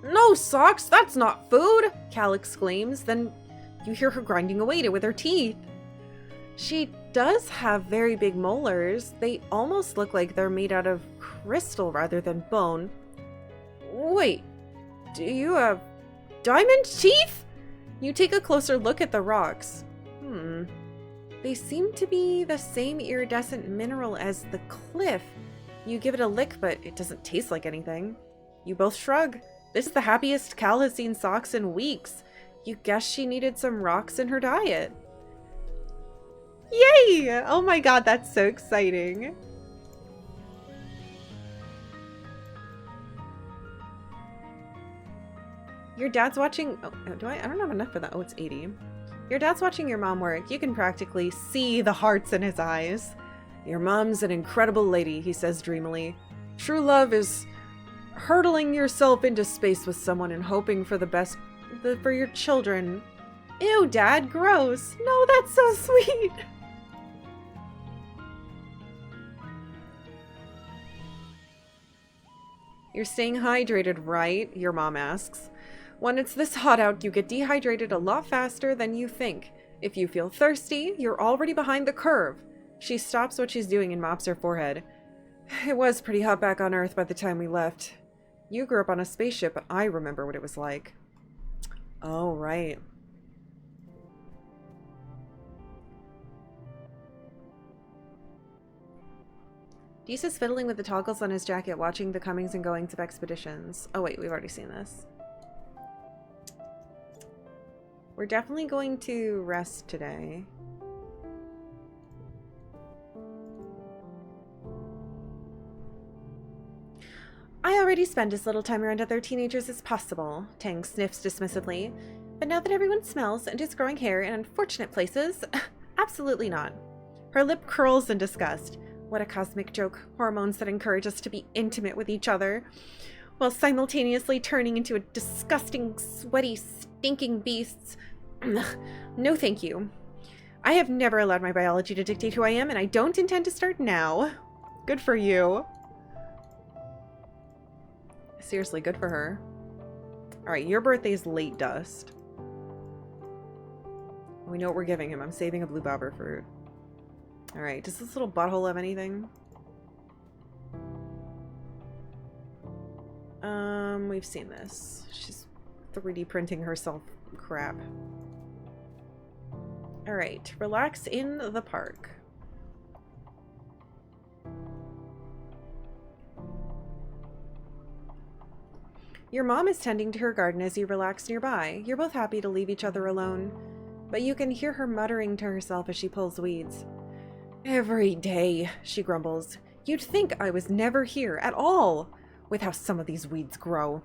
No, Socks, that's not food! Cal exclaims, then you hear her grinding away at it with her teeth. She does have very big molars. They almost look like they're made out of crystal rather than bone. Wait, do you have diamond teeth? You take a closer look at the rocks. They seem to be the same iridescent mineral as the cliff. You give it a lick, but it doesn't taste like anything. You both shrug. This is the happiest Cal has seen Socks in weeks. You guess she needed some rocks in her diet. Yay! Oh my god, that's so exciting. Your dad's watching... Oh, I don't have enough for that. Oh, it's 80. Your dad's watching your mom work. You can practically see the hearts in his eyes. Your mom's an incredible lady, he says dreamily. True love is hurtling yourself into space with someone and hoping for the best for your children. Ew, Dad, gross. No, that's so sweet. You're staying hydrated, right? Your mom asks. When it's this hot out, you get dehydrated a lot faster than you think. If you feel thirsty, you're already behind the curve. She stops what she's doing and mops her forehead. It was pretty hot back on Earth by the time we left. You grew up on a spaceship, but I remember what it was like. Oh, right. Dees is fiddling with the toggles on his jacket, watching the comings and goings of expeditions. Oh wait, we've already seen this. We're definitely going to rest today. I already spend as little time around other teenagers as possible, Tang sniffs dismissively. But now that everyone smells and is growing hair in unfortunate places, absolutely not. Her lip curls in disgust. What a cosmic joke. Hormones that encourage us to be intimate with each other, while simultaneously turning into a disgusting, sweaty, stinking beasts. No thank you. I have never allowed my biology to dictate who I am, and I don't intend to start now. Good for you. Seriously, good for her. Alright, your birthday's late dust. We know what we're giving him. I'm saving a blue bobber fruit. Alright, does this little butthole have anything? We've seen this. She's 3D printing herself crap. Alright, relax in the park. Your mom is tending to her garden as you relax nearby. You're both happy to leave each other alone, but you can hear her muttering to herself as she pulls weeds. Every day, she grumbles. You'd think I was never here at all, with how some of these weeds grow.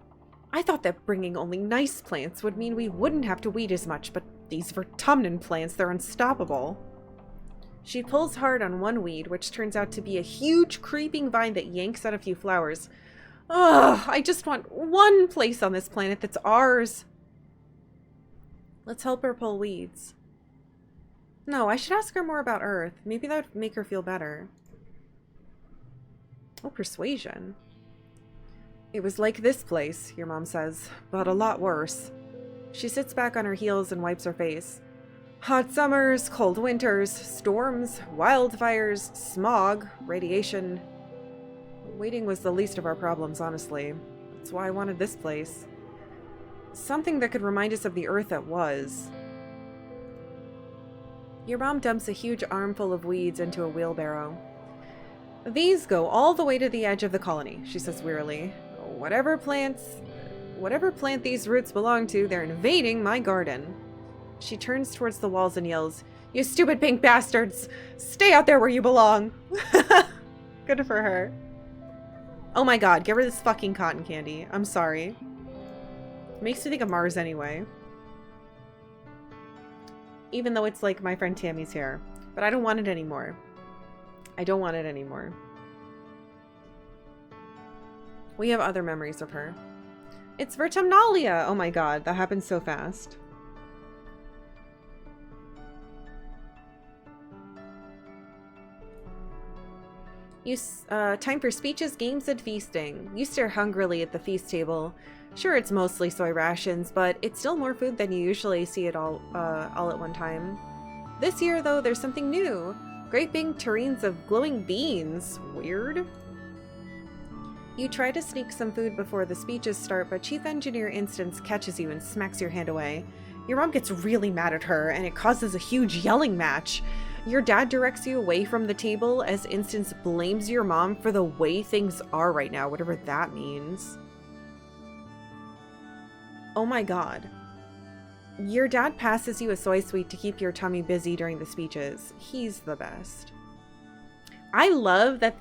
I thought that bringing only nice plants would mean we wouldn't have to weed as much, but these Vertumnan plants, they're unstoppable. She pulls hard on one weed, which turns out to be a huge creeping vine that yanks out a few flowers. Ugh, I just want one place on this planet that's ours. Let's help her pull weeds. No, I should ask her more about Earth. Maybe that would make her feel better. Oh, persuasion. It was like this place, your mom says, but a lot worse. She sits back on her heels and wipes her face. Hot summers, cold winters, storms, wildfires, smog, radiation. Waiting was the least of our problems, honestly. That's why I wanted this place. Something that could remind us of the Earth that was. Your mom dumps a huge armful of weeds into a wheelbarrow. These go all the way to the edge of the colony, she says wearily. Whatever plant these roots belong to, they're invading my garden. She turns towards the walls and yells, "You stupid pink bastards! Stay out there where you belong!" Good for her. Oh my god, get rid of this fucking cotton candy. I'm sorry. Makes me think of Mars anyway. Even though it's like my friend Tammy's hair. But I don't want it anymore. I don't want it anymore. We have other memories of her. It's Vertumnalia! Oh my god, that happened so fast. Time for speeches, games, and feasting. You stare hungrily at the feast table. Sure, it's mostly soy rations, but it's still more food than you usually see it all at one time. This year, though, there's something new. Great big terrines of glowing beans. Weird. You try to sneak some food before the speeches start, but Chief Engineer Instance catches you and smacks your hand away. Your mom gets really mad at her, and it causes a huge yelling match. Your dad directs you away from the table as Instance blames your mom for the way things are right now, whatever that means. Oh my god. Your dad passes you a soy sweet to keep your tummy busy during the speeches. He's the best. I love that,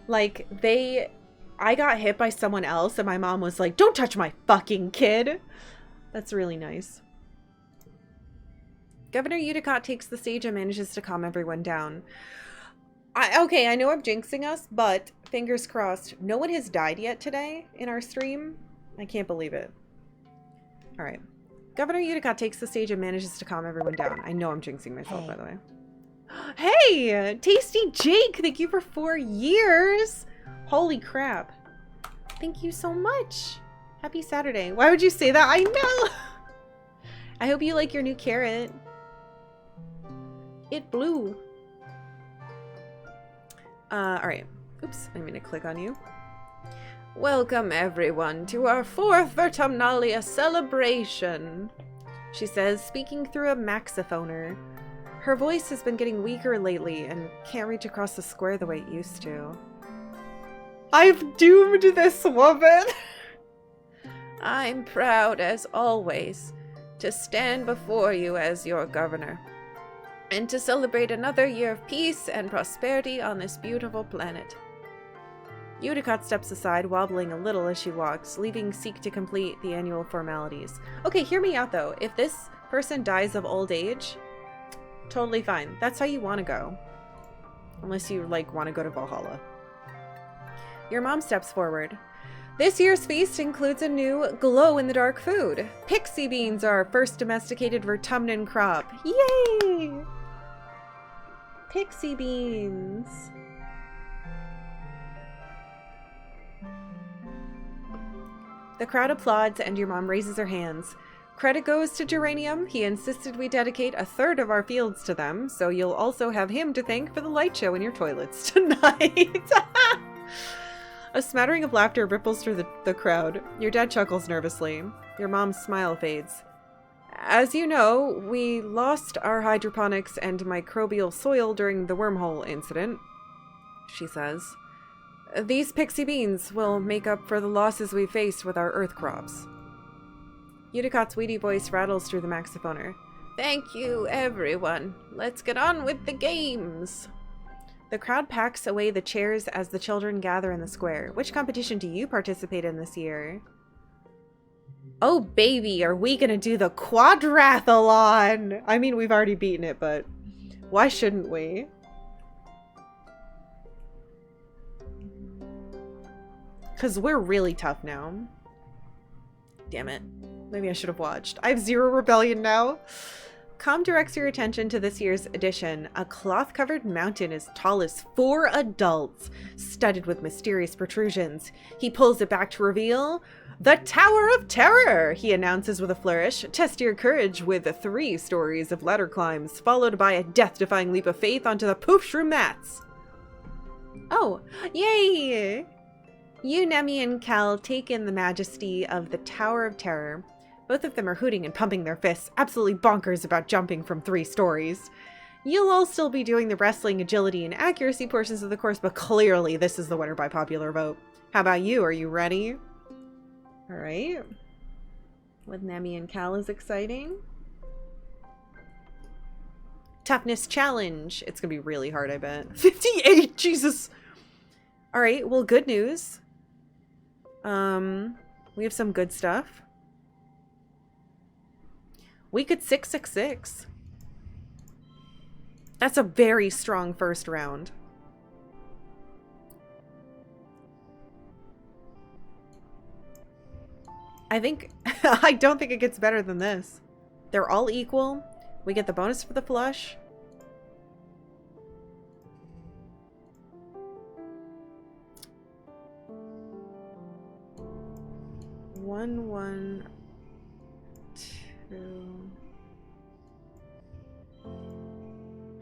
like, I got hit by someone else and my mom was like, "Don't touch my fucking kid." That's really nice. Governor Udicott takes the stage and manages to calm everyone down. Okay, I know I'm jinxing us, but fingers crossed, no one has died yet today in our stream. I can't believe it. Alright. Governor Udicott takes the stage and manages to calm everyone down. I know I'm jinxing myself, by the way. Hey! Tasty Jake! Thank you for 4 years! Holy crap. Thank you so much. Happy Saturday. Why would you say that? I know! I hope you like your new carrot. It blew. Alright. Oops, I'm gonna click on you. Welcome everyone to our 4th Vertumnalia celebration, she says, speaking through a maxophoner. Her voice has been getting weaker lately and can't reach across the square the way it used to. I've doomed this woman! I'm proud as always to stand before you as your governor and to celebrate another year of peace and prosperity on this beautiful planet. Udicott steps aside, wobbling a little as she walks, leaving Seek to complete the annual formalities. Okay, hear me out though. If this person dies of old age, totally fine. That's how you want to go. Unless you, like, want to go to Valhalla. Your mom steps forward. This year's feast includes a new glow-in-the-dark food. Pixie beans are our first domesticated Vertumnan crop. Yay! Pixie beans. The crowd applauds and your mom raises her hands. Credit goes to Geranium. He insisted we dedicate a third of our fields to them, so you'll also have him to thank for the light show in your toilets tonight. A smattering of laughter ripples through the crowd. Your dad chuckles nervously. Your mom's smile fades. As you know, we lost our hydroponics and microbial soil during the wormhole incident, she says. These pixie beans will make up for the losses we faced with our earth crops. Udicott's weedy voice rattles through the maxiphoner. Thank you, everyone. Let's get on with the games. The crowd packs away the chairs as the children gather in the square. Which competition do you participate in this year? Oh, baby, are we gonna do the quadrathlon? I mean, we've already beaten it, but why shouldn't we? Because we're really tough now. Damn it. Maybe I should have watched. I have 0 rebellion now. Com directs your attention to this year's edition. A cloth-covered mountain as tall as 4 adults, studded with mysterious protrusions. He pulls it back to reveal the Tower of Terror, he announces with a flourish. Test your courage with 3 stories of ladder climbs, followed by a death-defying leap of faith onto the poof shroom mats. Oh, yay! You, Nemi, and Cal take in the majesty of the Tower of Terror. Both of them are hooting and pumping their fists, absolutely bonkers about jumping from 3 stories. You'll all still be doing the wrestling, agility, and accuracy portions of the course, but clearly this is the winner by popular vote. How about you? Are you ready? Alright. With Nemi and Cal is exciting. Toughness challenge. It's gonna be really hard, I bet. 58! Jesus! Alright, well, good news. We have some good stuff. We could 666. That's a very strong first round. I don't think it gets better than this. They're all equal. We get the bonus for the flush. One, 2.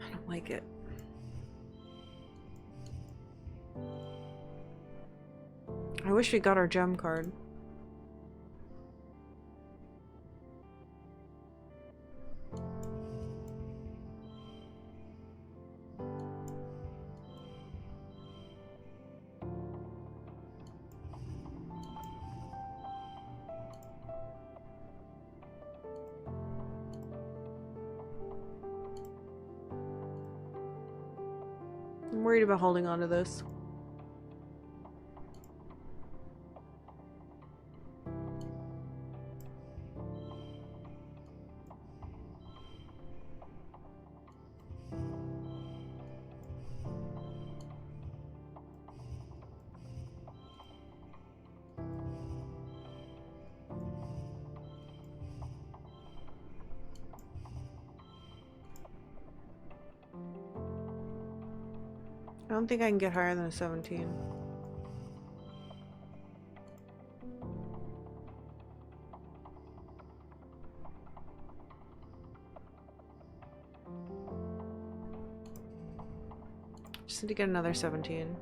I don't like it. I wish we got our gem card. I'm worried about holding on to this. I don't think I can get higher than a 17. Just need to get another 17.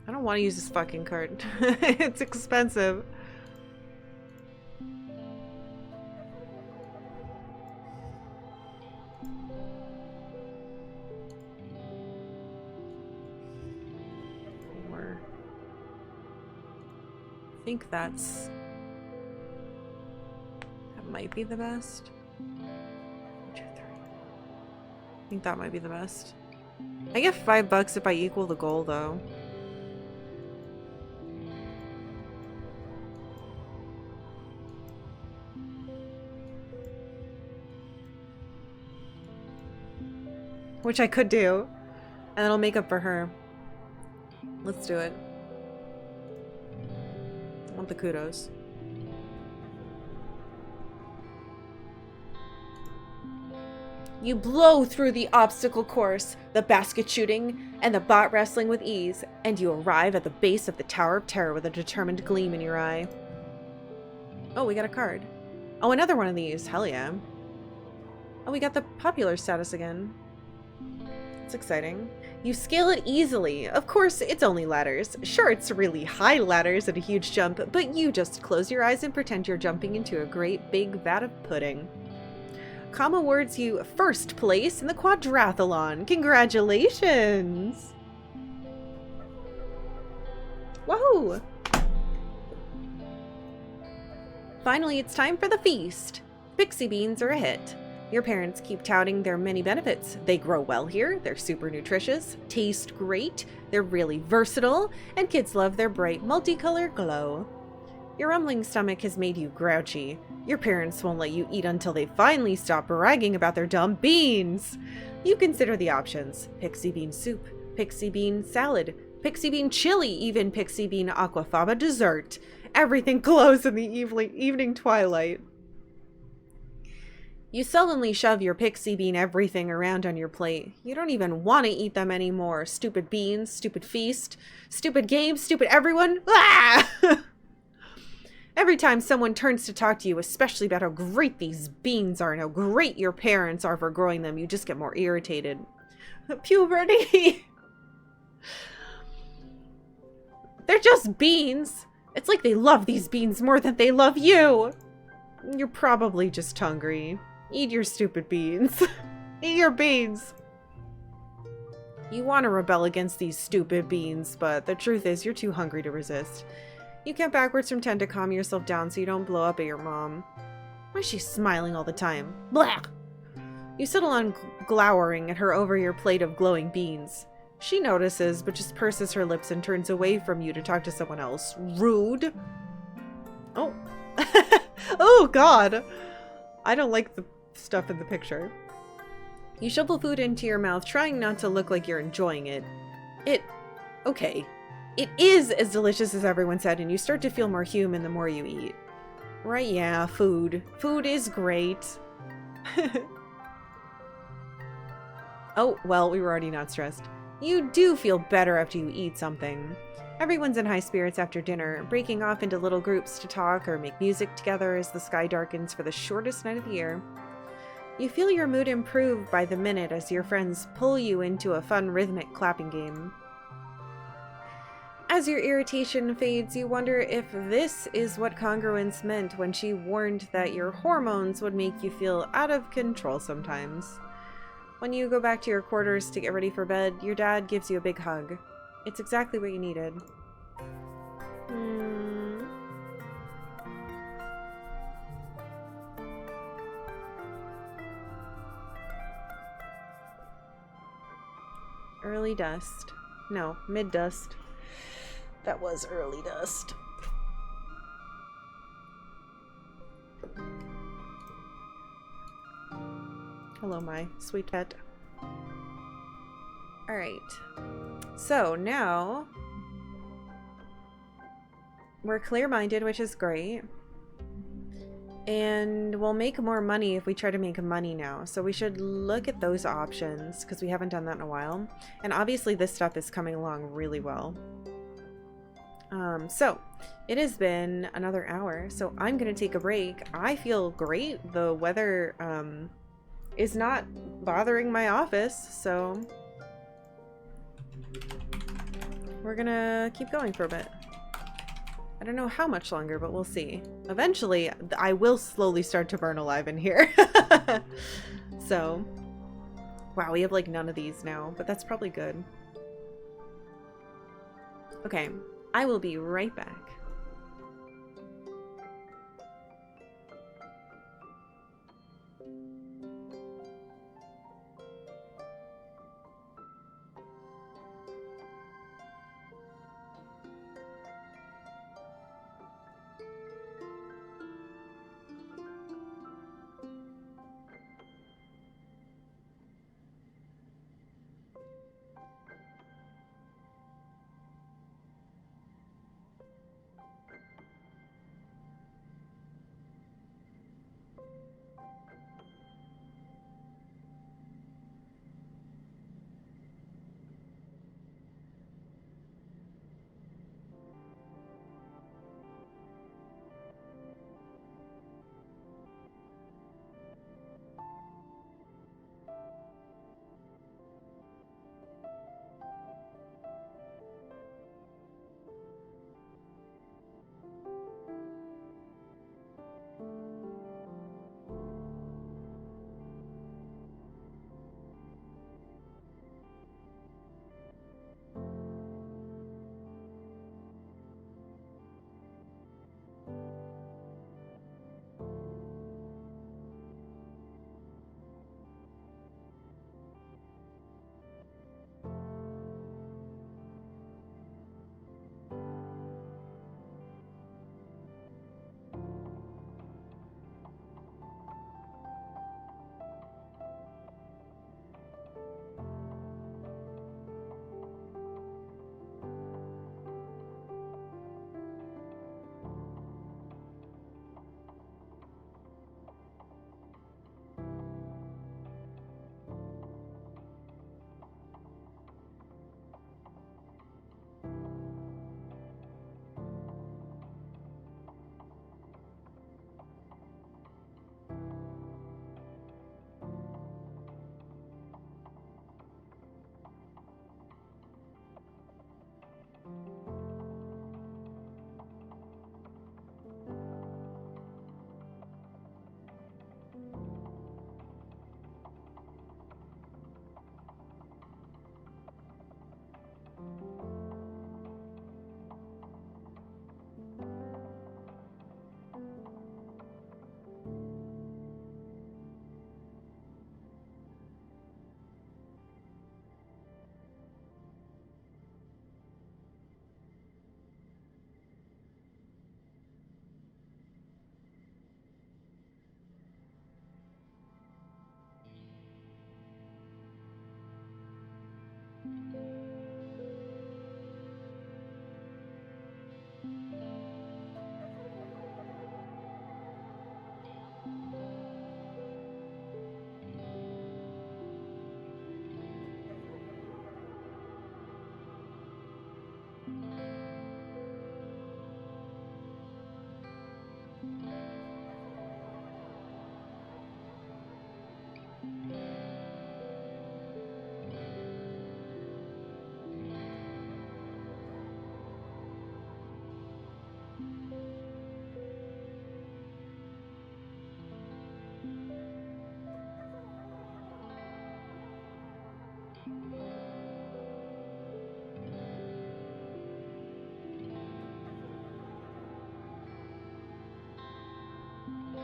I don't want to use this fucking card. It's expensive. Four. I think that might be the best. 2, 3. I think that might be the best. I get $5 if I equal the goal, though. which I could do. And that'll make up for her. Let's do it. I want the kudos. You blow through the obstacle course, the basket shooting, and the bot wrestling with ease, and you arrive at the base of the Tower of Terror with a determined gleam in your eye. Oh, we got a card. Oh, another one of these. Hell yeah. Oh, we got the popular status again. It's exciting. You scale it easily. Of course, it's only ladders. Sure, it's really high ladders and a huge jump, but you just close your eyes and pretend you're jumping into a great big vat of pudding. Com awards you first place in the quadrathlon. Congratulations! Woohoo! Finally, it's time for the feast. Pixie beans are a hit. Your parents keep touting their many benefits. They grow well here, they're super nutritious, taste great, they're really versatile, and kids love their bright multicolored glow. Your rumbling stomach has made you grouchy. Your parents won't let you eat until they finally stop bragging about their dumb beans. You consider the options: pixie bean soup, pixie bean salad, pixie bean chili, even pixie bean aquafaba dessert. Everything glows in the evening twilight. You sullenly shove your pixie bean everything around on your plate. You don't even want to eat them anymore. Stupid beans, stupid feast, stupid game, stupid everyone. Ah! Every time someone turns to talk to you, especially about how great these beans are and how great your parents are for growing them, you just get more irritated. Puberty! They're just beans. It's like they love these beans more than they love you. You're probably just hungry. Eat your stupid beans. Eat your beans. You want to rebel against these stupid beans, but the truth is you're too hungry to resist. You count backwards from 10 to calm yourself down so you don't blow up at your mom. Why is she smiling all the time? Blah! You settle on glowering at her over your plate of glowing beans. She notices, but just purses her lips and turns away from you to talk to someone else. Rude. Oh. Oh, God. I don't like the stuff in the picture. You shovel food into your mouth, trying not to look like you're enjoying it. Okay. It is as delicious as everyone said, and you start to feel more human the more you eat. Right, yeah, food. Food is great. Oh, well, we were already not stressed. You do feel better after you eat something. Everyone's in high spirits after dinner, breaking off into little groups to talk or make music together as the sky darkens for the shortest night of the year. You feel your mood improve by the minute as your friends pull you into a fun rhythmic clapping game. As your irritation fades, you wonder if this is what congruence meant when she warned that your hormones would make you feel out of control sometimes. When you go back to your quarters to get ready for bed, your dad gives you a big hug. It's exactly what you needed. Early dust. No, mid-dust. That was early dust. Hello, my sweet pet. Alright. So now we're clear-minded, which is great. And we'll make more money if we try to make money now. So we should look at those options because we haven't done that in a while. And obviously this stuff is coming along really well. So it has been another hour, so I'm gonna take a break. I feel great. The weather is not bothering my office, so we're gonna keep going for a bit. I don't know how much longer, but we'll see. Eventually, I will slowly start to burn alive in here. So, wow, we have like none of these now, but that's probably good. Okay, I will be right back.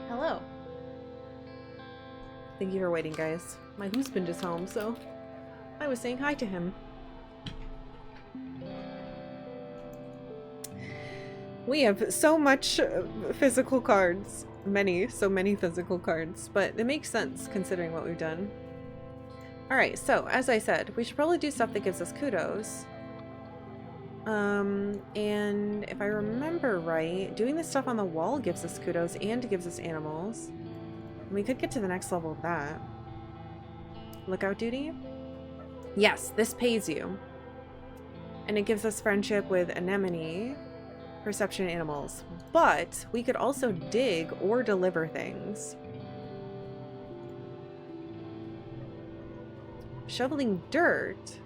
Hello. Thank you for waiting, guys. My husband is home, so I was saying hi to him. We have so much physical cards. So many physical cards, but it makes sense considering what we've done. Alright, so as I said, we should probably do stuff that gives us kudos. And if I remember right, doing this stuff on the wall gives us kudos and gives us animals. And we could get to the next level of that. Lookout duty? Yes, this pays you. And it gives us friendship with anemone, perception animals. But we could also dig or deliver things. Shoveling dirt?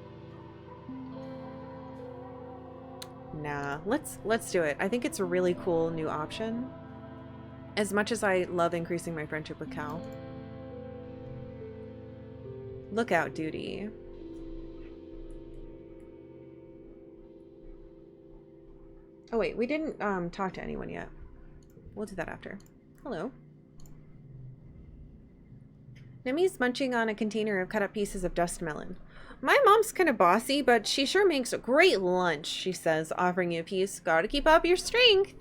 Nah, let's do it. I think it's a really cool new option. As much as I love increasing my friendship with Cal. Lookout duty. Oh wait, we didn't talk to anyone yet. We'll do that after. Hello. Nemi's munching on a container of cut up pieces of dust melon. My mom's kind of bossy, but she sure makes a great lunch, she says, offering you a piece. Gotta keep up your strength.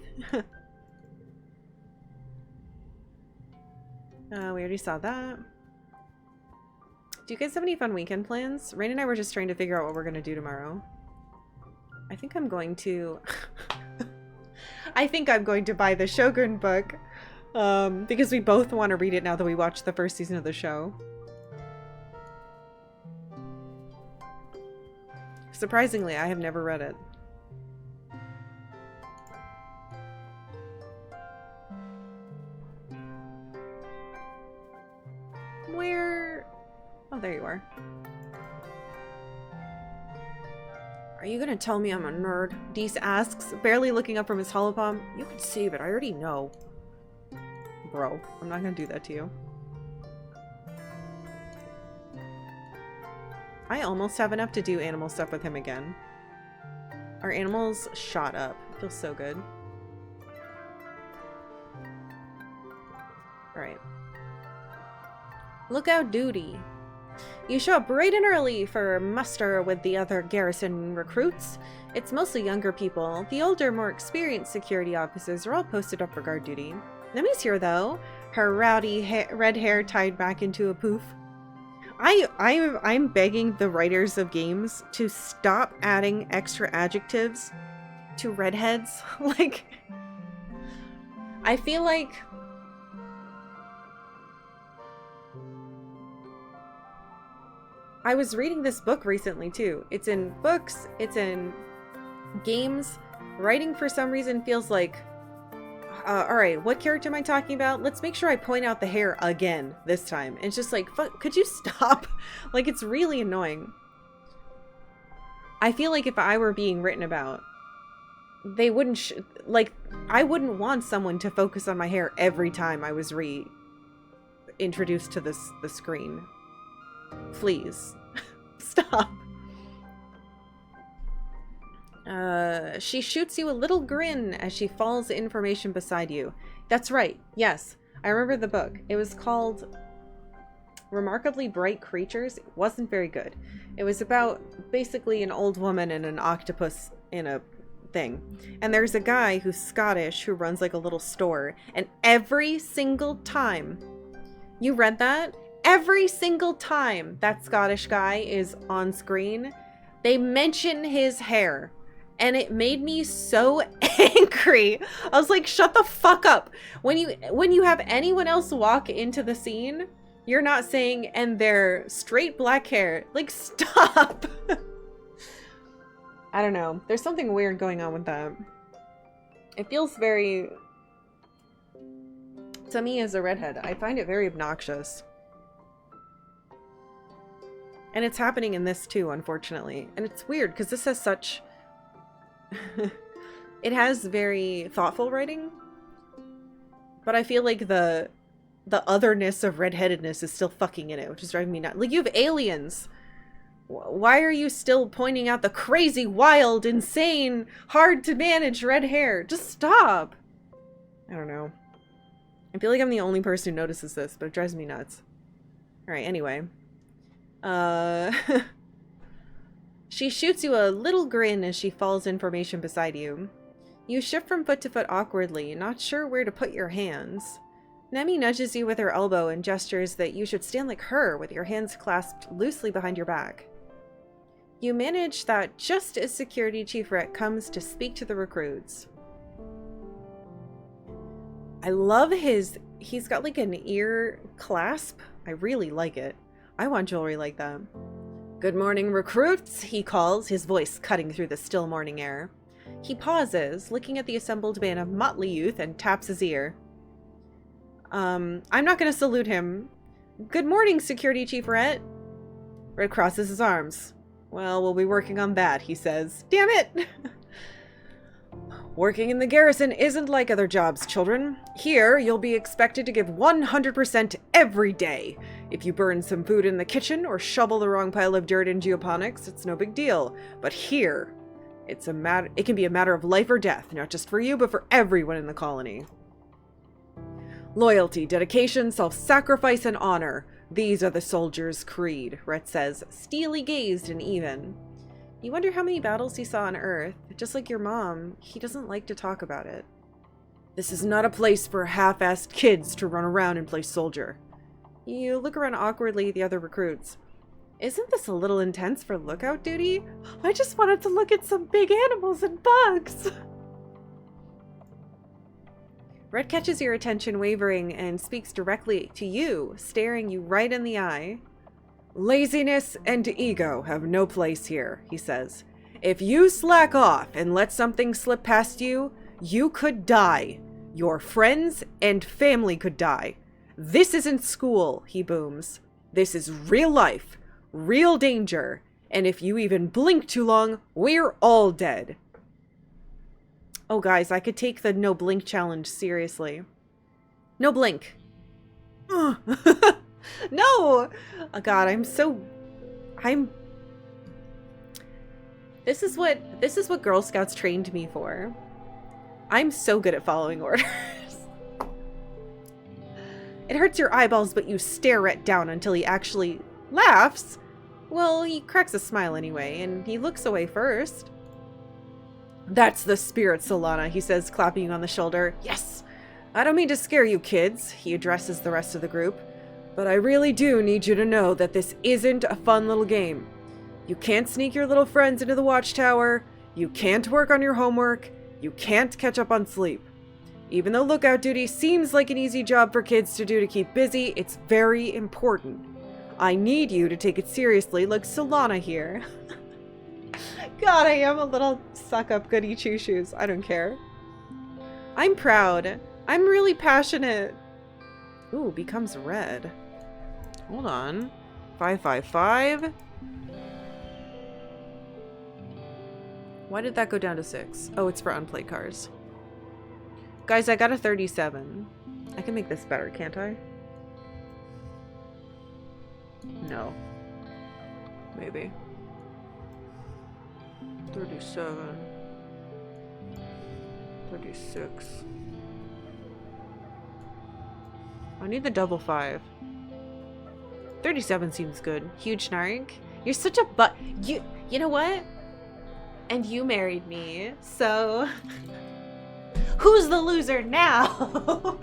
We already saw that. Do you guys have any fun weekend plans? Rain and I were just trying to figure out what we're going to do tomorrow. I think I'm going to... I think I'm going to buy the Shogun book. Because we both want to read it now that we watched the first season of the show. Surprisingly, I have never read it. Where? Oh, there you are. Are you gonna tell me I'm a nerd? Deese asks, barely looking up from his holopalm. You can save it, I already know. Bro, I'm not gonna do that to you. I almost have enough to do animal stuff with him again. Our animals shot up. Feels so good. Alright. Lookout duty. You show up bright and early for muster with the other garrison recruits. It's mostly younger people. The older, more experienced security officers are all posted up for guard duty. Nemi's here, though. Her rowdy red hair tied back into a poof. I'm begging the writers of games to stop adding extra adjectives to redheads. Like, I feel like I was reading this book recently too. It's in books, it's in games. Writing for some reason feels like, alright, what character am I talking about? Let's make sure I point out the hair again this time. And it's just like, fuck, could you stop? Like, it's really annoying. I feel like if I were being written about, they wouldn't, like, I wouldn't want someone to focus on my hair every time I was introduced to the screen. Please. Stop. She shoots you a little grin as she falls information beside you. That's right. Yes. I remember the book. It was called Remarkably Bright Creatures. It wasn't very good. It was about basically an old woman and an octopus in a thing. And there's a guy who's Scottish who runs like a little store. And every single time you read that, every single time that Scottish guy is on screen, they mention his hair. And it made me so angry. I was like, shut the fuck up. When you have anyone else walk into the scene, you're not saying, and they're straight black hair. Like, stop. I don't know. There's something weird going on with that. It feels very to me as a redhead. I find it very obnoxious. And it's happening in this too, unfortunately. And it's weird because this has such... it has very thoughtful writing. But I feel like the otherness of redheadedness is still fucking in it, which is driving me nuts. Like, you have aliens. Why are you still pointing out the crazy, wild, insane, hard to manage red hair? Just stop. I don't know. I feel like I'm the only person who notices this, but it drives me nuts. Alright, anyway. She shoots you a little grin as she falls in formation beside you. You shift from foot to foot awkwardly, not sure where to put your hands. Nemi nudges you with her elbow and gestures that you should stand like her with your hands clasped loosely behind your back. You manage that just as Security Chief Rhett comes to speak to the recruits. I love he's got like an ear clasp. I really like it. I want jewelry like that. Good morning, recruits, he calls, his voice cutting through the still morning air. He pauses, looking at the assembled band of motley youth, and taps his ear. I'm not gonna salute him. Good morning, Security Chief Rhett. Rhett crosses his arms. Well, we'll be working on that, he says. Damn it! Working in the garrison isn't like other jobs, children. Here, you'll be expected to give 100% every day. If you burn some food in the kitchen or shovel the wrong pile of dirt in geoponics, it's no big deal. But here, it can be a matter of life or death, not just for you, but for everyone in the colony. Loyalty, dedication, self-sacrifice, and honor. These are the soldiers' creed, Rhett says, steely-gazed and even. You wonder how many battles he saw on Earth. Just like your mom, he doesn't like to talk about it. This is not a place for half-assed kids to run around and play soldier. You look around awkwardly at the other recruits. Isn't this a little intense for lookout duty? I just wanted to look at some big animals and bugs. Rhett catches your attention wavering and speaks directly to you, staring you right in the eye. Laziness and ego have no place here, he says. If you slack off and let something slip past you, you could die. Your friends and family could die. This isn't school, he booms. This is real life, real danger, and if you even blink too long, we're all dead. Oh, guys, I could take the no blink challenge seriously. No blink. No! Oh, God, This is what Girl Scouts trained me for. I'm so good at following orders. It hurts your eyeballs, but you stare Rhett down until he actually laughs. Well, he cracks a smile anyway, and he looks away first. That's the spirit, Solana, he says, clapping you on the shoulder. Yes! I don't mean to scare you kids, he addresses the rest of the group, but I really do need you to know that this isn't a fun little game. You can't sneak your little friends into the watchtower, you can't work on your homework, you can't catch up on sleep. Even though lookout duty seems like an easy job for kids to do to keep busy, it's very important. I need you to take it seriously like Solana here. God, I am a little suck-up goody two-shoes. I don't care. I'm proud. I'm really passionate. Ooh, becomes red. Hold on. 555. Why did that go down to 6? Oh, it's for unplayed cars. Guys, I got a 37. I can make this better, can't I? No. Maybe. 37. 36. I need the double 5. 37 seems good. Huge snark. You're such a butt. You know what? And you married me, so who's the loser now?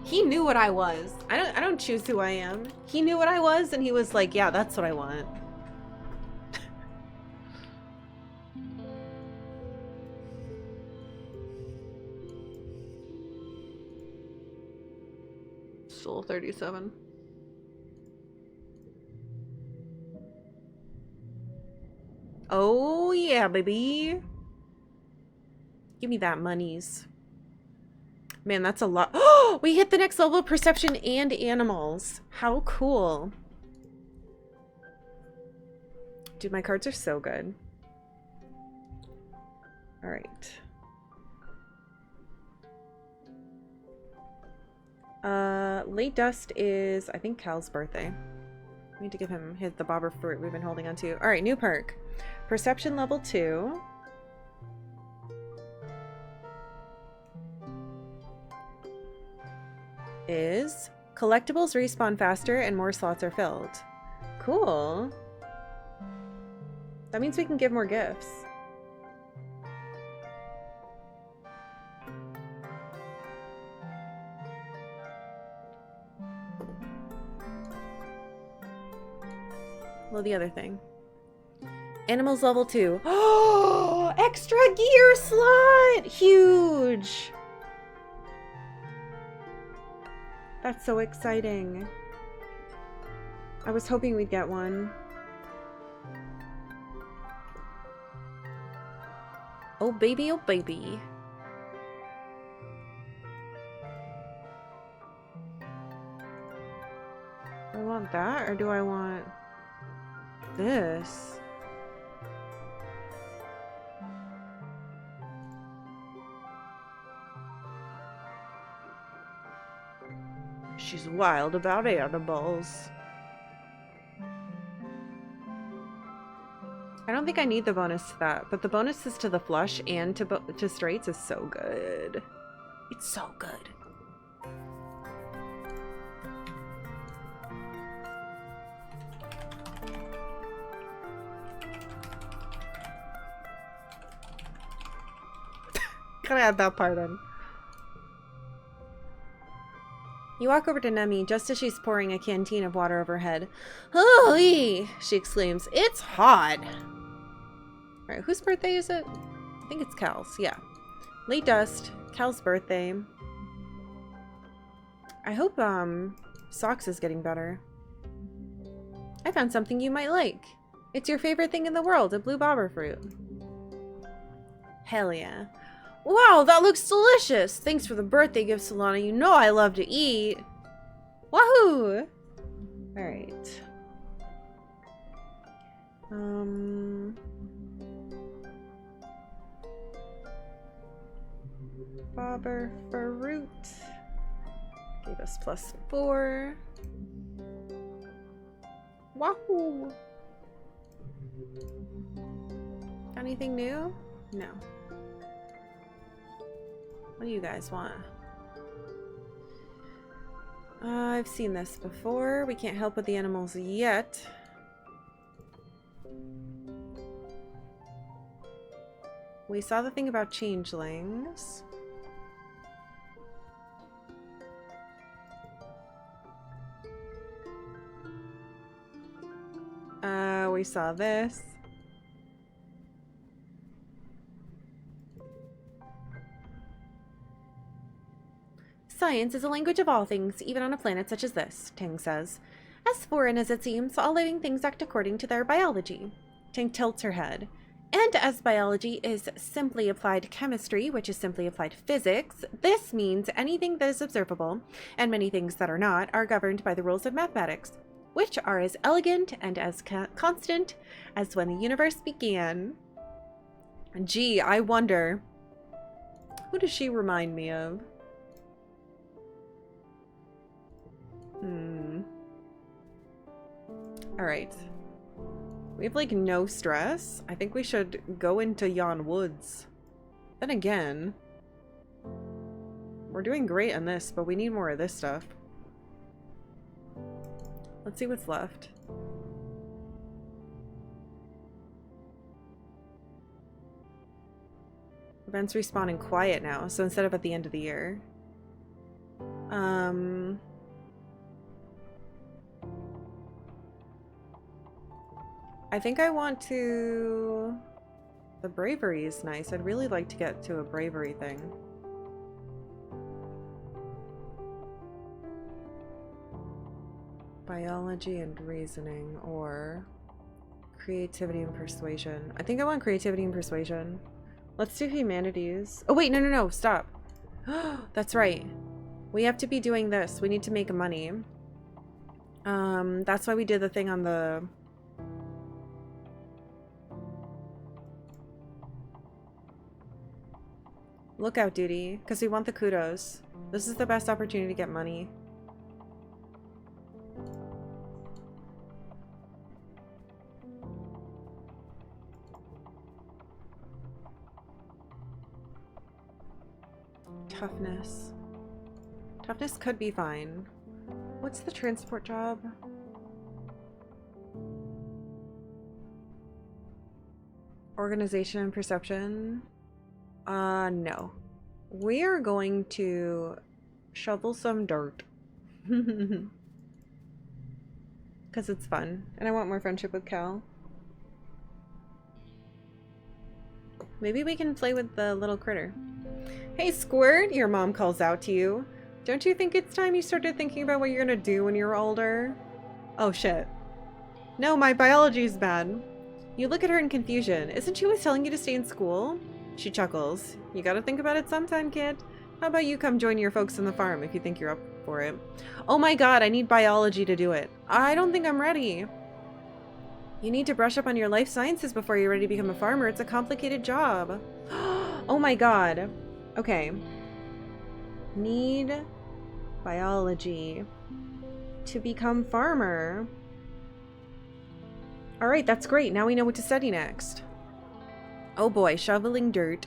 He knew what I was. I don't choose who I am. He knew what I was, and he was like, yeah, that's what I want. Soul 37. Oh yeah, baby. Give me that monies. Man, that's a lot. Oh, we hit the next level of perception and animals. How cool. Dude, my cards are so good. All right. Late Dust is, I think, Cal's birthday. We need to give him the bobber fruit we've been holding on to. All right, new perk. Perception level 2. Is collectibles respawn faster and more slots are filled. Cool. That means we can give more gifts. Well, the other thing. Animals level 2. Oh, extra gear slot! Huge! That's so exciting. I was hoping we'd get one. Oh baby, oh baby. Do I want that or do I want this? She's wild about animals. I don't think I need the bonus to that, but the bonuses to the flush and to straights is so good. It's so good. Gotta add that part in. You walk over to Nemi just as she's pouring a canteen of water over her head. "Holy!" she exclaims. "It's hot!" Alright, whose birthday is it? I think it's Cal's, yeah. Late Dust, Cal's birthday. I hope, Socks is getting better. I found something you might like. It's your favorite thing in the world, a blue bobber fruit. Hell yeah. Wow, that looks delicious! Thanks for the birthday gift, Solana. You know I love to eat. Wahoo! Alright. Bobber fruit. Gave us +4. Wahoo! Got anything new? No. What do you guys want? I've seen this before. We can't help with the animals yet. We saw the thing about changelings. We saw this. Science is a language of all things, even on a planet such as this, Ting says. As foreign as it seems, all living things act according to their biology. Ting tilts her head. And as biology is simply applied chemistry, which is simply applied physics, this means anything that is observable, and many things that are not, are governed by the rules of mathematics, which are as elegant and as constant as when the universe began. Gee, I wonder, who does she remind me of? Alright. We have, like, no stress. I think we should go into Yon Woods. Then again, we're doing great on this, but we need more of this stuff. Let's see what's left. Events respawn in quiet now, so instead of at the end of the year. I think I want to... The bravery is nice. I'd really like to get to a bravery thing. Biology and reasoning, or creativity and persuasion. I think I want creativity and persuasion. Let's do humanities. Oh, wait, no, stop. That's right. We have to be doing this. We need to make money. That's why we did the thing on the... lookout duty, because we want the kudos. This is the best opportunity to get money. Toughness. Toughness could be fine. What's the transport job? Organization and perception. No. We are going to shovel some dirt. Because it's fun. And I want more friendship with Cal. Maybe we can play with the little critter. Hey, Squirt, your mom calls out to you. Don't you think it's time you started thinking about what you're gonna do when you're older? Oh, shit. No, my biology's bad. You look at her in confusion. Isn't she always telling you to stay in school? She chuckles. You gotta think about it sometime, kid. How about you come join your folks on the farm if you think you're up for it? Oh my god, I need biology to do it. I don't think I'm ready. You need to brush up on your life sciences before you're ready to become a farmer. It's a complicated job. Oh my god. Okay. Need biology to become farmer. Alright, that's great. Now we know what to study next. Oh boy, shoveling dirt.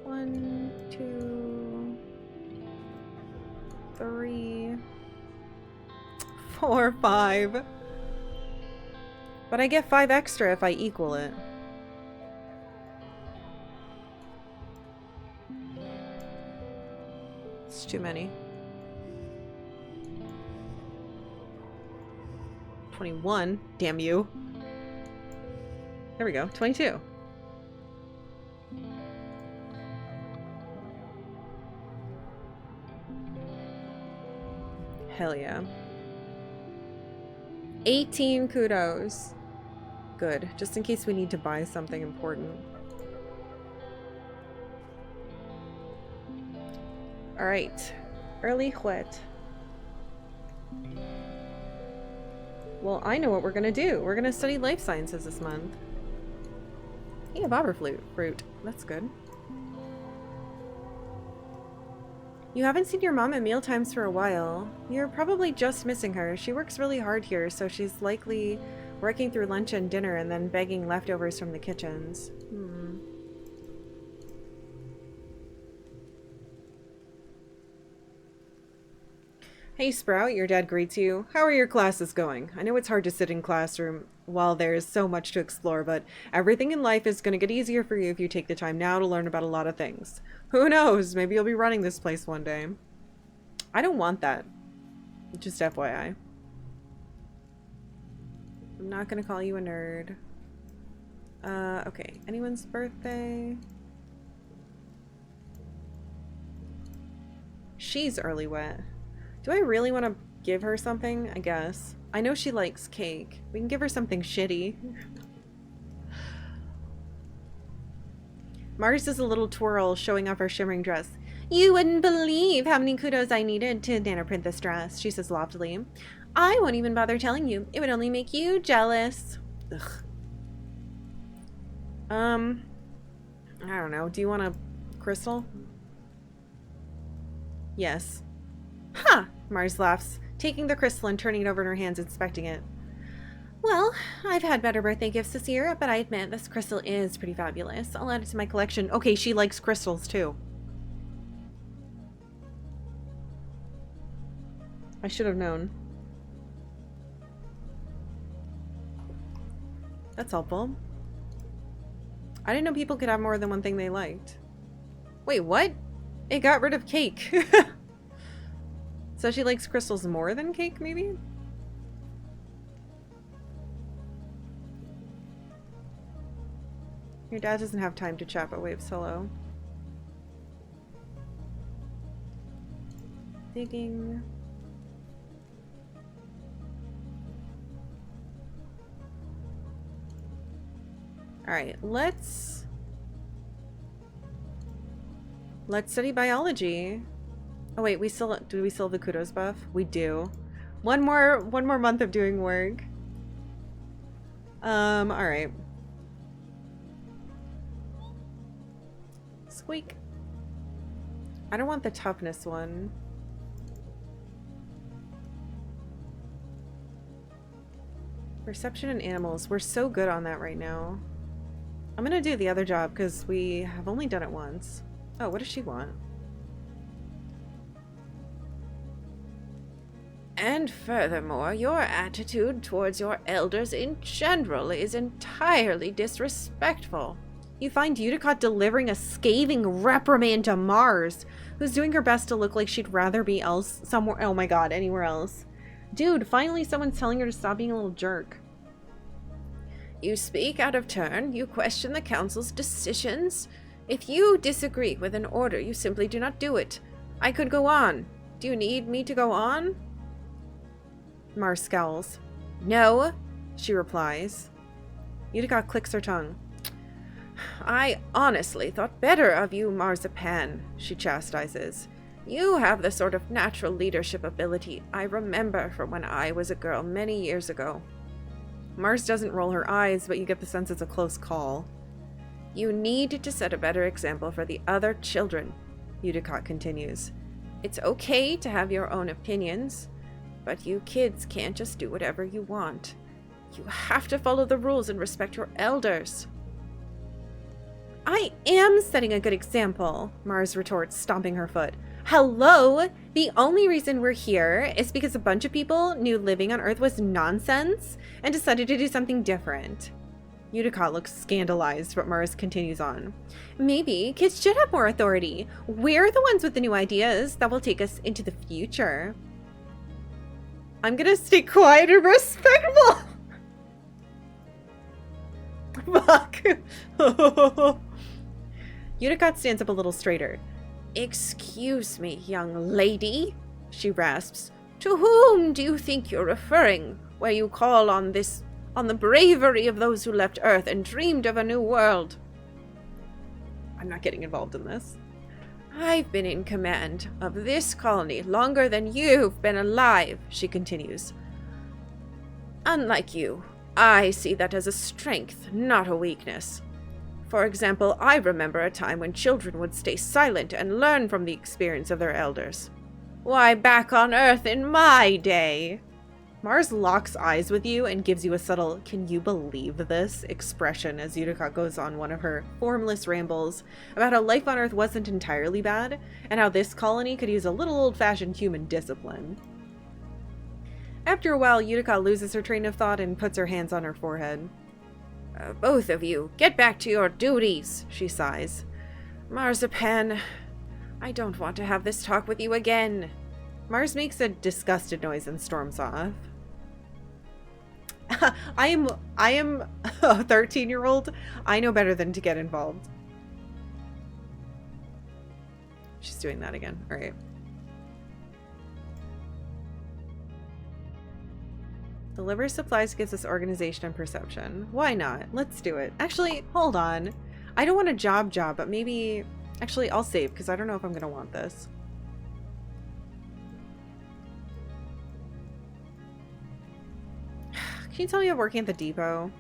1, 2, 3, 4, 5. But I get 5 extra if I equal it. It's too many. 21. Damn you. There we go. 22. Hell yeah. 18 kudos. Good. Just in case we need to buy something important. Alright. Early whet. Well, I know what we're gonna do. We're gonna study life sciences this month. Hey, a bobber fruit. That's good. You haven't seen your mom at mealtimes for a while. You're probably just missing her. She works really hard here, so she's likely working through lunch and dinner and then begging leftovers from the kitchens. Hey Sprout, your dad greets you. How are your classes going? I know it's hard to sit in classroom while there's so much to explore, but everything in life is going to get easier for you if you take the time now to learn about a lot of things. Who knows? Maybe you'll be running this place one day. I don't want that. Just FYI. I'm not going to call you a nerd. Okay. Anyone's birthday? She's early wet. Do I really want to give her something? I guess. I know she likes cake. We can give her something shitty. Mars does a little twirl, showing off her shimmering dress. You wouldn't believe how many kudos I needed to nanoprint this dress, she says loftily. I won't even bother telling you. It would only make you jealous. Ugh. I don't know. Do you want a crystal? Yes. Ha! Mars laughs, taking the crystal and turning it over in her hands, inspecting it. Well, I've had better birthday gifts this year, but I admit this crystal is pretty fabulous. I'll add it to my collection. Okay, she likes crystals too. I should have known. That's helpful. I didn't know people could have more than one thing they liked. Wait, what? It got rid of cake. So she likes crystals more than cake, maybe? Your dad doesn't have time to chat, but waves hello. Digging. Alright, let's study biology. Oh wait, do we still have the kudos buff? We do. One more month of doing work. Alright. Squeak. I don't want the toughness one. Perception in animals. We're so good on that right now. I'm gonna do the other job because we have only done it once. Oh, what does she want? And furthermore, your attitude towards your elders in general is entirely disrespectful. You find Utica delivering a scathing reprimand to Mars, who's doing her best to look like she'd rather be somewhere. Oh my god, anywhere else. Dude, finally someone's telling her to stop being a little jerk. You speak out of turn. You question the council's decisions. If you disagree with an order, you simply do not do it. I could go on. Do you need me to go on? Mars scowls. No, she replies. Utica clicks her tongue. I honestly thought better of you, Marzipan, she chastises. You have the sort of natural leadership ability I remember from when I was a girl many years ago. Mars doesn't roll her eyes, but you get the sense it's a close call. You need to set a better example for the other children, Utica continues. It's okay to have your own opinions, but you kids can't just do whatever you want. You have to follow the rules and respect your elders. I am setting a good example, Mars retorts, stomping her foot. Hello? The only reason we're here is because a bunch of people knew living on Earth was nonsense and decided to do something different. Utica looks scandalized, but Mars continues on. Maybe kids should have more authority. We're the ones with the new ideas that will take us into the future. I'm gonna stay quiet and respectful. Fuck. Utica stands up a little straighter. Excuse me, young lady, she rasps. To whom do you think you're referring, where you call on the bravery of those who left Earth and dreamed of a new world? I'm not getting involved in this. I've been in command of this colony longer than you've been alive, she continues. Unlike you, I see that as a strength, not a weakness. For example, I remember a time when children would stay silent and learn from the experience of their elders. Why, back on Earth in my day. Mars locks eyes with you and gives you a subtle, can you believe this, expression as Utica goes on one of her formless rambles about how life on Earth wasn't entirely bad, and how this colony could use a little old-fashioned human discipline. After a while, Utica loses her train of thought and puts her hands on her forehead. Both of you, get back to your duties, she sighs. Marzipan, I don't want to have this talk with you again. Mars makes a disgusted noise and storms off. I am a 13-year-old. I know better than to get involved. She's doing that again. All right. Deliver supplies gives us organization and perception. Why not? Let's do it. Actually, hold on. I don't want a job, but maybe... Actually, I'll save because I don't know if I'm going to want this. Can you tell me I'm working at the depot?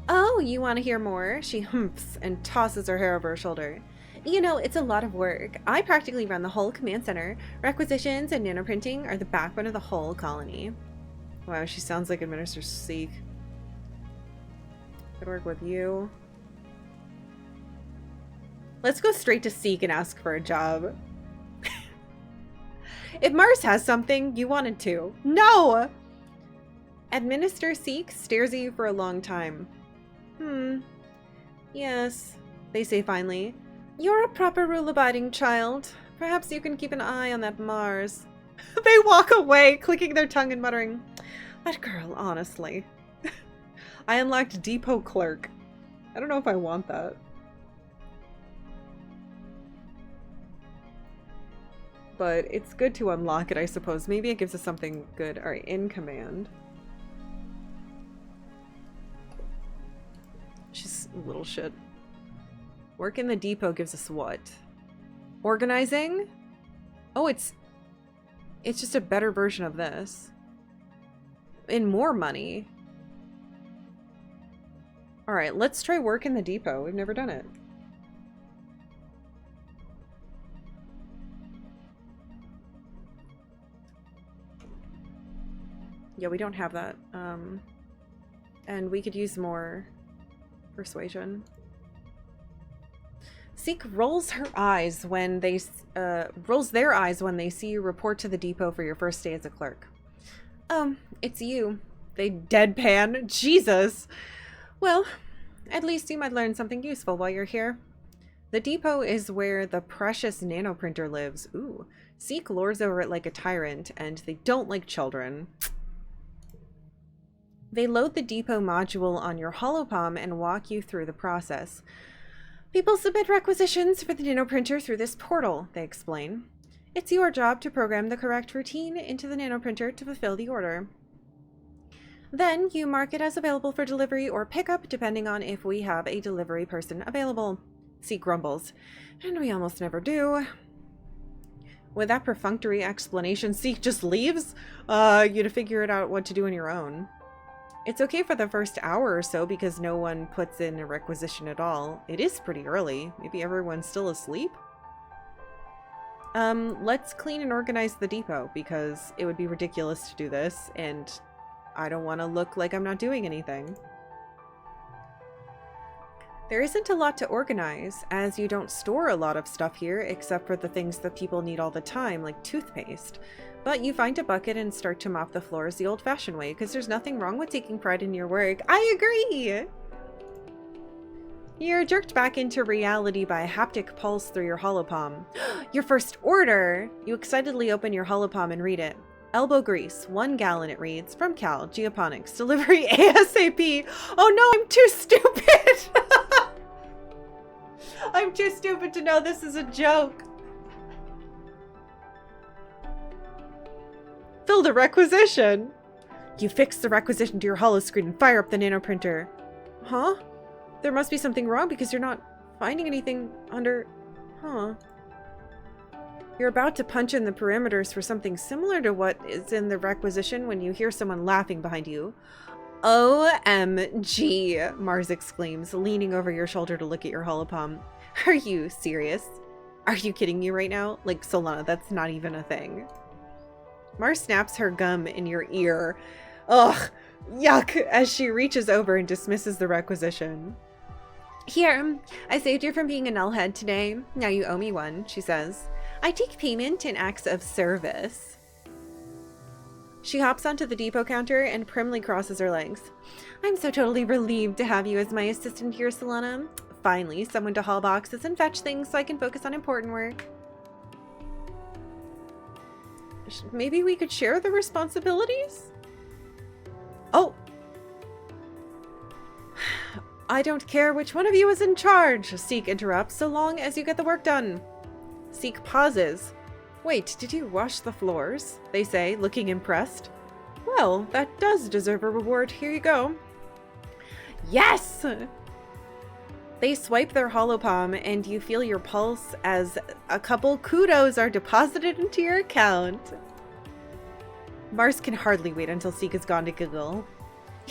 Oh, you want to hear more? She humps and tosses her hair over her shoulder. You know, it's a lot of work. I practically run the whole command center. Requisitions and nanoprinting are the backbone of the whole colony. Wow, she sounds like Administrator Seek. Could work with you. Let's go straight to Seek and ask for a job. If Mars has something, you wanted to. No! Administrator Seek stares at you for a long time. Yes, they say finally. You're a proper rule-abiding child. Perhaps you can keep an eye on that Mars. They walk away, clicking their tongue and muttering, that girl, honestly. I unlocked Depot Clerk. I don't know if I want that. But it's good to unlock it, I suppose. Maybe it gives us something good. Alright, in command. little shit. Work in the depot gives us what? Organizing? Oh, it's just a better version of this. And more money. Alright, let's try work in the depot. We've never done it. Yeah, we don't have that. And we could use more persuasion. Seek rolls their eyes when they see you report to the depot for your first day as a clerk. Oh, it's you. They deadpan. Jesus. Well, at least you might learn something useful while you're here. The depot is where the precious nanoprinter lives. Ooh. Seek lords over it like a tyrant, and they don't like children. They load the depot module on your holopalm and walk you through the process. People submit requisitions for the nanoprinter through this portal, they explain. It's your job to program the correct routine into the nanoprinter to fulfill the order. Then you mark it as available for delivery or pickup, depending on if we have a delivery person available. Seek grumbles. And we almost never do. With that perfunctory explanation, Seek just leaves you to figure it out what to do on your own. It's okay for the first hour or so because no one puts in a requisition at all. It is pretty early. Maybe everyone's still asleep? Let's clean and organize the depot because it would be ridiculous to do this and I don't want to look like I'm not doing anything. There isn't a lot to organize, as you don't store a lot of stuff here except for the things that people need all the time, like toothpaste. But you find a bucket and start to mop the floors the old-fashioned way, because there's nothing wrong with taking pride in your work. I agree! You're jerked back into reality by a haptic pulse through your holopalm. Your first order! You excitedly open your holopalm and read it. Elbow grease, 1 gallon it reads, from Cal, Geoponics, delivery ASAP. Oh no, I'm too stupid! I'm too stupid to know this is a joke. Fill the requisition. You fix the requisition to your holoscreen and fire up the nanoprinter. Huh? There must be something wrong because you're not finding anything under... Huh. You're about to punch in the parameters for something similar to what is in the requisition when you hear someone laughing behind you. OMG, Mars exclaims, leaning over your shoulder to look at your holopalm. Are you serious? Are you kidding me right now? Like, Solana, that's not even a thing. Mars snaps her gum in your ear. Ugh, yuck, as she reaches over and dismisses the requisition. Here, I saved you from being a nullhead today. Now you owe me one, she says. I take payment in acts of service. She hops onto the depot counter and primly crosses her legs. I'm so totally relieved to have you as my assistant here, Solana. Finally, someone to haul boxes and fetch things so I can focus on important work. Maybe we could share the responsibilities? Oh! I don't care which one of you is in charge, Seek interrupts, so long as you get the work done. Seek pauses. Wait, did you wash the floors? They say, looking impressed. Well, that does deserve a reward. Here you go. Yes! They swipe their holopalm and you feel your pulse as a couple kudos are deposited into your account. Mars can hardly wait until Seek is gone to giggle.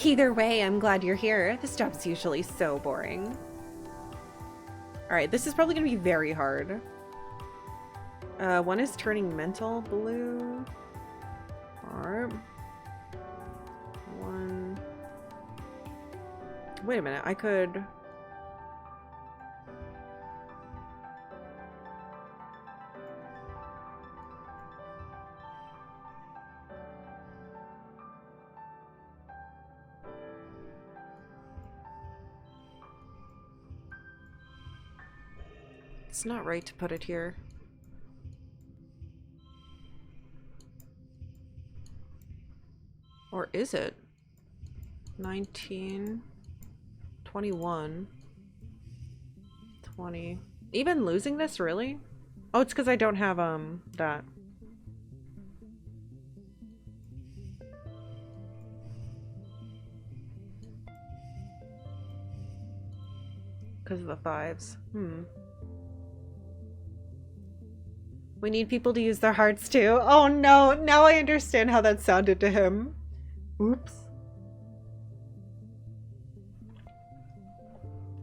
Either way, I'm glad you're here. This job's usually so boring. Alright, this is probably going to be very hard. One is turning mental blue. Alright. One. Wait a minute, I could... It's not right to put it here. Or is it? 19, 21, 20. Even losing this, really? Oh, it's because I don't have, that. because of the 5s. We need people to use their hearts too. Oh no, now I understand how that sounded to him. Oops.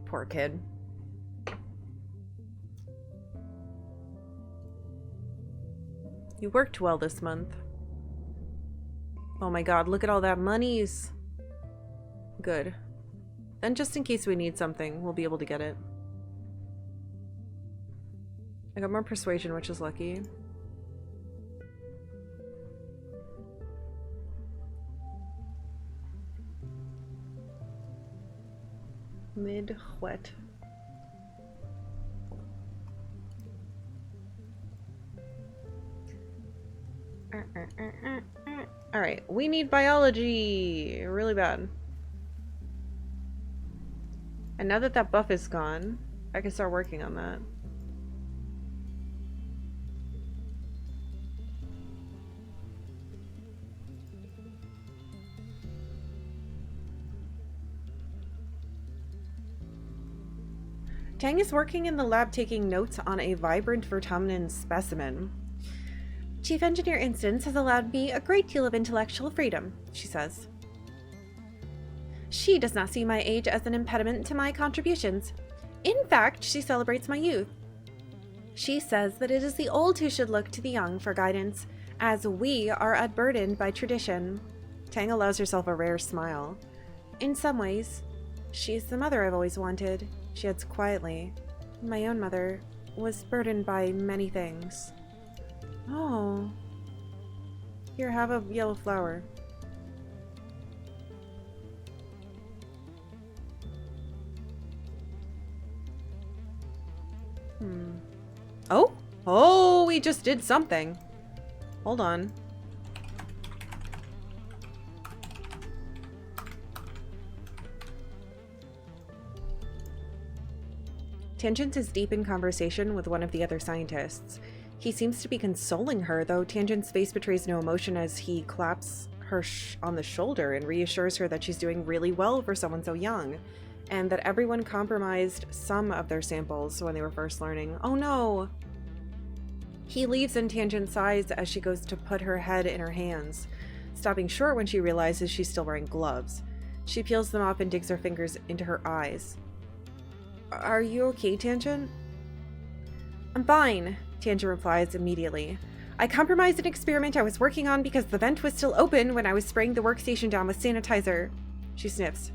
Poor kid. You worked well this month. Oh my god, look at all that monies. Good. Then just in case we need something, we'll be able to get it. I got more persuasion, which is lucky. Mid-wet. Alright, we need biology really bad. And now that that buff is gone, I can start working on that. Tang is working in the lab taking notes on a vibrant vertominin specimen. Chief Engineer Instance has allowed me a great deal of intellectual freedom, she says. She does not see my age as an impediment to my contributions. In fact, she celebrates my youth. She says that it is the old who should look to the young for guidance, as we are unburdened by tradition. Tang allows herself a rare smile. In some ways, she is the mother I've always wanted, she adds quietly. My own mother was burdened by many things. Oh. Here, have a yellow flower. Oh? Oh, we just did something. Hold on. Tangent is deep in conversation with one of the other scientists. He seems to be consoling her, though Tangent's face betrays no emotion as he claps her on the shoulder and reassures her that she's doing really well for someone so young, and that everyone compromised some of their samples when they were first learning. Oh no! He leaves and Tangent sighs as she goes to put her head in her hands, stopping short when she realizes she's still wearing gloves. She peels them off and digs her fingers into her eyes. Are you okay, Tangent? I'm fine, Tangent replies immediately. I compromised an experiment I was working on because the vent was still open when I was spraying the workstation down with sanitizer. She sniffs.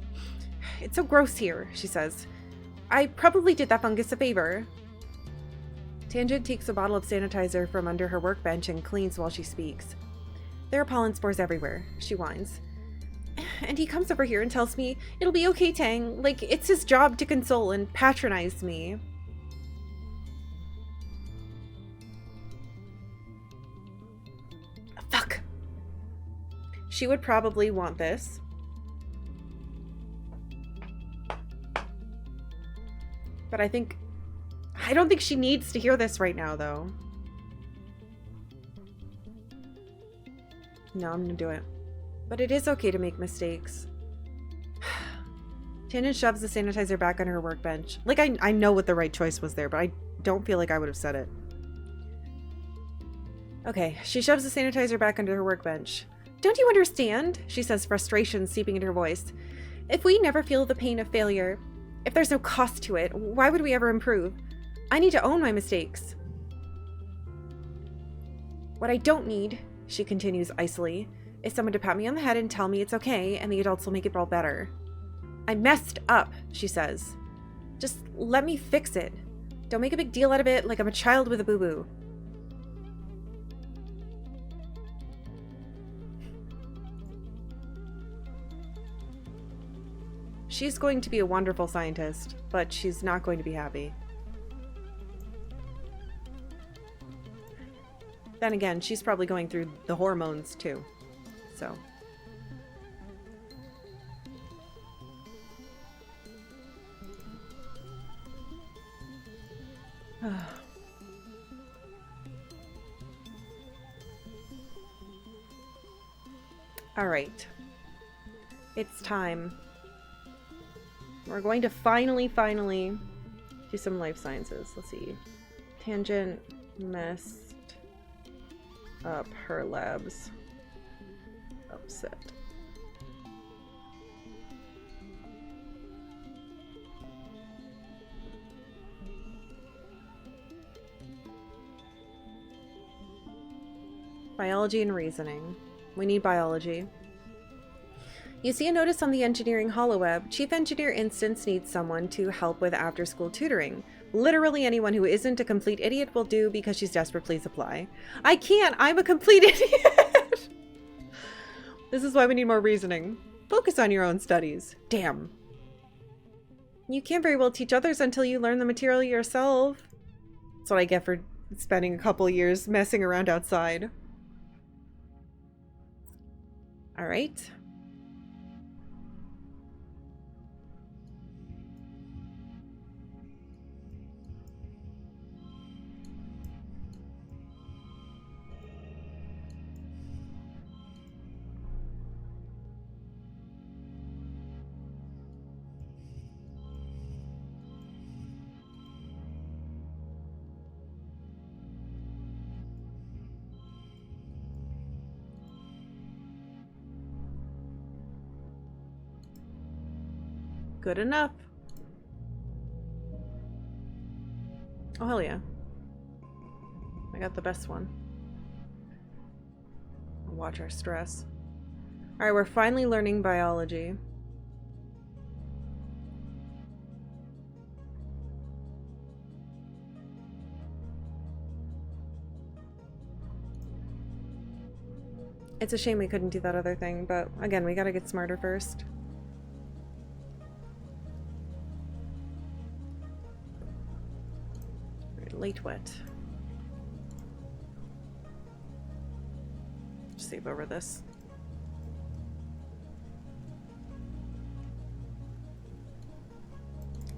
It's so gross here, she says. I probably did that fungus a favor. Tangent takes a bottle of sanitizer from under her workbench and cleans while she speaks. There are pollen spores everywhere, she whines. And he comes over here and tells me, it'll be okay, Tang, like it's his job to console and patronize me. Fuck. She would probably want this. But I don't think she needs to hear this right now, though. No, I'm gonna do it. But it is okay to make mistakes. Tangent shoves the sanitizer back on her workbench. Like, I know what the right choice was there, but I don't feel like I would have said it. Okay, she shoves the sanitizer back under her workbench. Don't you understand? She says, frustration seeping into her voice. If we never feel the pain of failure, if there's no cost to it, why would we ever improve? I need to own my mistakes. What I don't need, she continues icily, is someone to pat me on the head and tell me it's okay, and the adults will make it all better. I messed up, she says. Just let me fix it. Don't make a big deal out of it like I'm a child with a boo-boo. She's going to be a wonderful scientist, but she's not going to be happy. Then again, she's probably going through the hormones too, so. All right. It's time. We're going to finally Do some life sciences. Let's see. Tangent messed up her labs. Upset. Biology and reasoning. We need biology. You see a notice on the engineering holoweb. Chief Engineer Instance needs someone to help with after-school tutoring. Literally anyone who isn't a complete idiot will do because she's desperate. Please apply. I can't! I'm a complete idiot! This is why we need more reasoning. Focus on your own studies. Damn. You can't very well teach others until you learn the material yourself. That's what I get for spending a couple years messing around outside. Alright. Good enough. Oh, hell yeah. I got the best one. Watch our stress. Alright, we're finally learning biology. It's a shame we couldn't do that other thing, but again, we gotta get smarter first. Late wet. Save over this.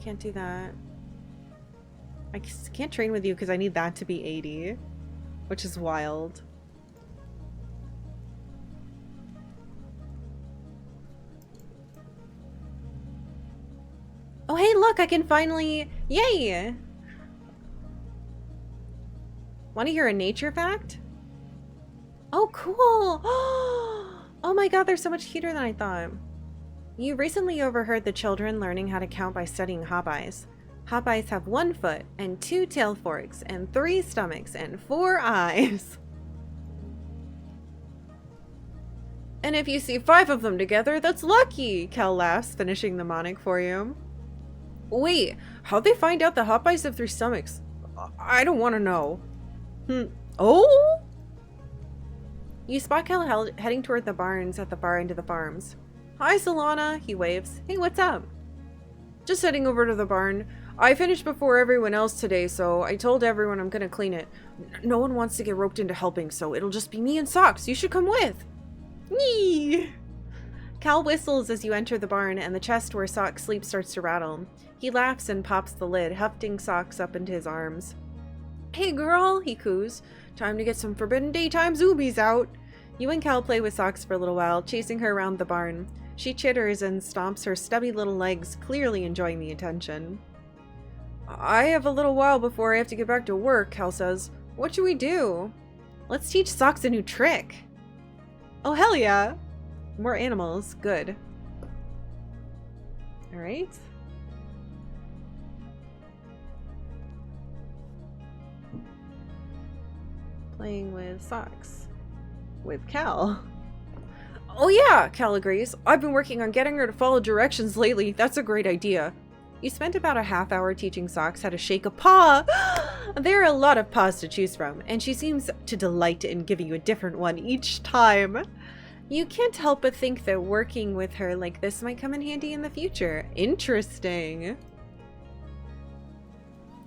Can't do that. I can't train with you because I need that to be 80, which is wild. Oh hey, look, I can finally... Yay! Want to hear a nature fact? Oh, cool! Oh my god, they're so much cuter than I thought. You recently overheard the children learning how to count by studying hopeyes. Hopeyes have 1 foot, and 2 tail forks, and 3 stomachs, and 4 eyes. And if you see 5 of them together, that's lucky! Cal laughs, finishing the mnemonic for you. Wait, how'd they find out the hopeyes have 3 stomachs? I don't want to know. Oh? You spot Cal heading toward the barns at the far end of the farms. Hi, Solana, he waves. Hey, what's up? Just heading over to the barn. I finished before everyone else today, so I told everyone I'm gonna clean it. No one wants to get roped into helping, so it'll just be me and Socks. You should come with. Yee! Cal whistles as you enter the barn, and the chest where Socks sleeps starts to rattle. He laughs and pops the lid, hefting Socks up into his arms. Hey girl, he coos. Time to get some Forbidden Daytime zoomies out. You and Cal play with Socks for a little while, chasing her around the barn. She chitters and stomps her stubby little legs, clearly enjoying the attention. I have a little while before I have to get back to work, Cal says. What should we do? Let's teach Socks a new trick. Oh, hell yeah. More animals. Good. Alright. Playing with Socks. With Cal. Oh yeah, Cal agrees. I've been working on getting her to follow directions lately. That's a great idea. You spent about a half hour teaching Socks how to shake a paw. There are a lot of paws to choose from, and she seems to delight in giving you a different one each time. You can't help but think that working with her like this might come in handy in the future. Interesting.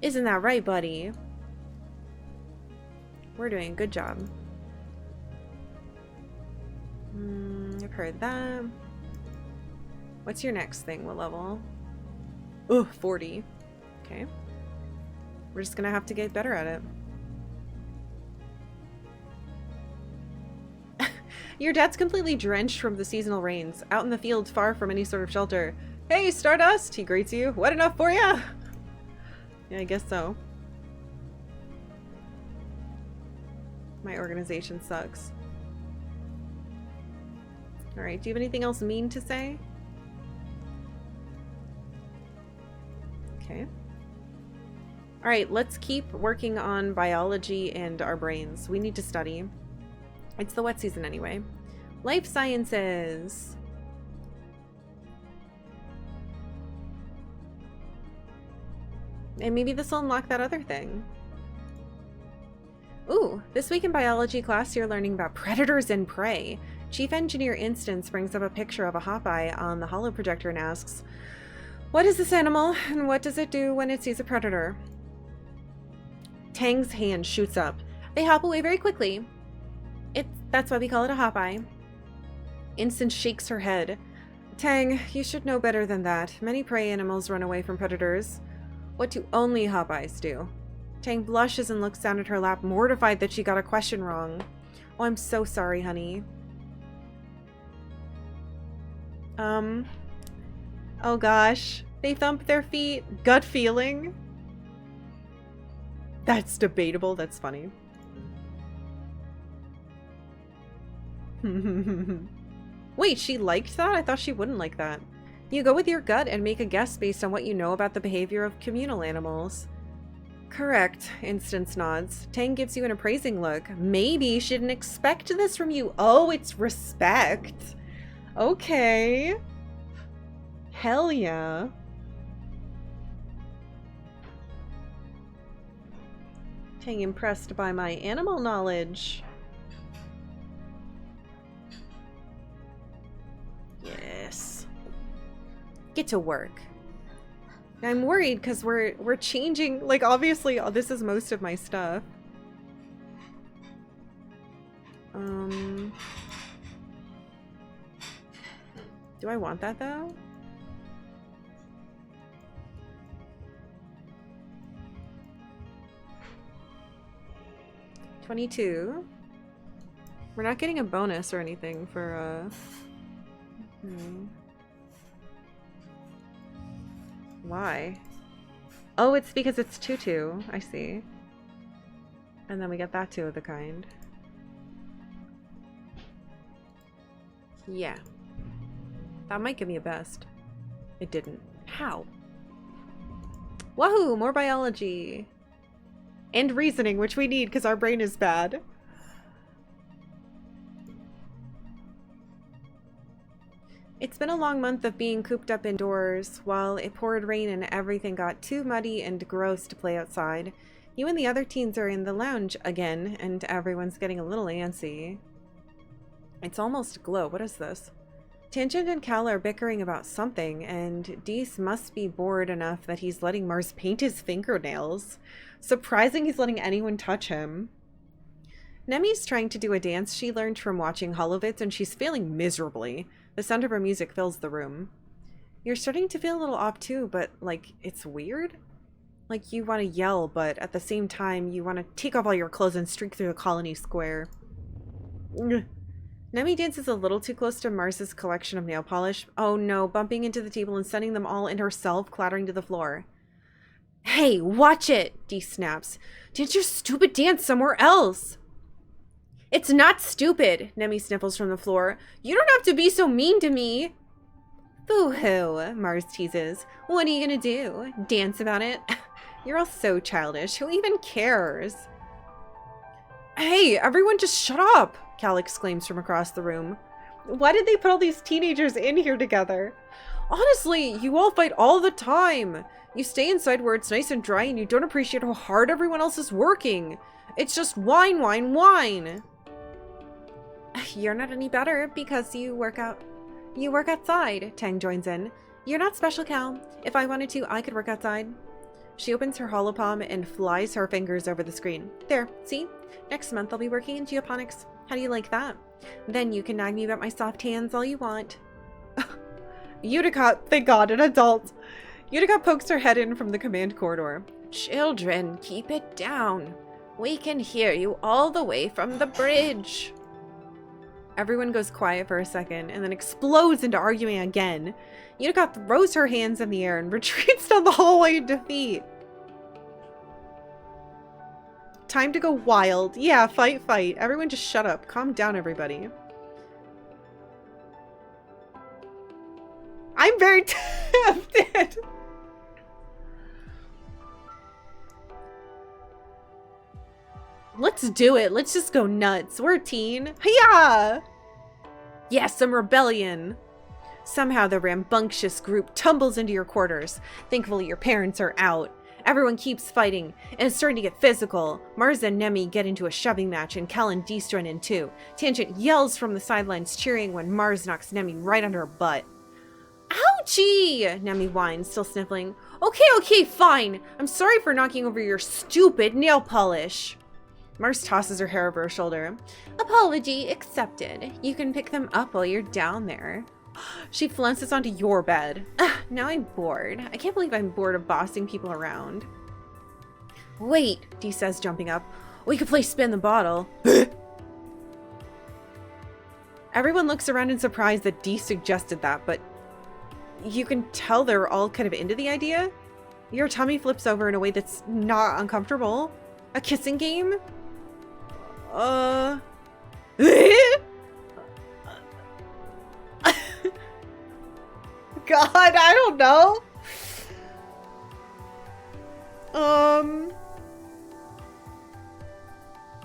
Isn't that right, buddy? We're doing a good job. I've heard that. What's your next thing? What level? Oh, 40. Okay. We're just gonna have to get better at it. Your dad's completely drenched from the seasonal rains, out in the fields far from any sort of shelter. Hey, Stardust! He greets you. What enough for ya? Yeah, I guess so. My organization sucks. Alright, do you have anything else mean to say? Okay. Alright, let's keep working on biology and our brains. We need to study. It's the wet season anyway. Life sciences. And maybe this will unlock that other thing. Ooh, this week in biology class you're learning about predators and prey. Chief Engineer Instance brings up a picture of a hopeye on the holo projector and asks, "What is this animal, and what does it do when it sees a predator?" Tang's hand shoots up. They hop away very quickly. That's why we call it a hopeye. Instance shakes her head. Tang, you should know better than that. Many prey animals run away from predators. What do only hopeyes do? Tang blushes and looks down at her lap, mortified that she got a question wrong. Oh, I'm so sorry, honey. Oh gosh. They thump their feet. Gut feeling. That's debatable. That's funny. Wait, she liked that? I thought she wouldn't like that. You go with your gut and make a guess based on what you know about the behavior of communal animals. Correct, Instance nods. Tang gives you an appraising look. Maybe she didn't expect this from you. Oh, it's respect. Okay. Hell yeah. Tang impressed by my animal knowledge. Yes. Get to work. I'm worried because we're changing, like, obviously this is most of my stuff. Do I want that though? $22. We're not getting a bonus or anything for Why? Oh, it's because it's 2-2. I see. And then we get that 2 of the kind. Yeah. That might give me a best. It didn't. How? Wahoo! More biology. And reasoning, which we need because our brain is bad. It's been a long month of being cooped up indoors. While it poured rain and everything got too muddy and gross to play outside, you and the other teens are in the lounge again, and everyone's getting a little antsy. It's almost glow. What is this? Tangent and Cal are bickering about something, and Dees must be bored enough that he's letting Mars paint his fingernails. Surprising he's letting anyone touch him. Nemi's trying to do a dance she learned from watching Holovitz, and she's failing miserably. The sound of her music fills the room. You're starting to feel a little off too, but, like, it's weird? Like, you want to yell, but at the same time, you want to take off all your clothes and streak through the colony square. Ugh. Nemi dances a little too close to Mars's collection of nail polish. Oh no, bumping into the table and sending them all and herself clattering to the floor. Hey, watch it! Dee snaps. Dance your stupid dance somewhere else! It's not stupid, Nemi sniffles from the floor. You don't have to be so mean to me. Boo-hoo, Mars teases. What are you gonna do? Dance about it? You're all so childish. Who even cares? Hey, everyone just shut up, Cal exclaims from across the room. Why did they put all these teenagers in here together? Honestly, you all fight all the time. You stay inside where it's nice and dry and you don't appreciate how hard everyone else is working. It's just whine, whine, whine. You're not any better because you work outside, Tang joins in. You're not special, Cal. If I wanted to, I could work outside. She opens her holopalm and flies her fingers over the screen. There, see? Next month I'll be working in geoponics. How do you like that? Then you can nag me about my soft hands all you want. Utica, thank God, an adult. Utica pokes her head in from the command corridor. Children, keep it down. We can hear you all the way from the bridge. Everyone goes quiet for a second and then explodes into arguing again. Utica throws her hands in the air and retreats down the hallway in defeat. Time to go wild. Yeah, fight, fight. Everyone just shut up. Calm down, everybody. I'm very tempted. Let's do it. Let's just go nuts. We're a teen. Hiya! Yes, some rebellion. Somehow the rambunctious group tumbles into your quarters. Thankfully, your parents are out. Everyone keeps fighting, and it's starting to get physical. Mars and Nemi get into a shoving match, and Kel and Dees join in too. Tangent yells from the sidelines, cheering when Mars knocks Nemi right under her butt. Ouchie! Nemi whines, still sniffling. Okay, fine. I'm sorry for knocking over your stupid nail polish. Mars tosses her hair over her shoulder. Apology accepted. You can pick them up while you're down there. She flounces onto your bed. Now I'm bored. I can't believe I'm bored of bossing people around. Wait, Dee says, jumping up. We could play spin the bottle. Everyone looks around in surprise that Dee suggested that, but you can tell they're all kind of into the idea. Your tummy flips over in a way that's not uncomfortable. A kissing game? God, I don't know.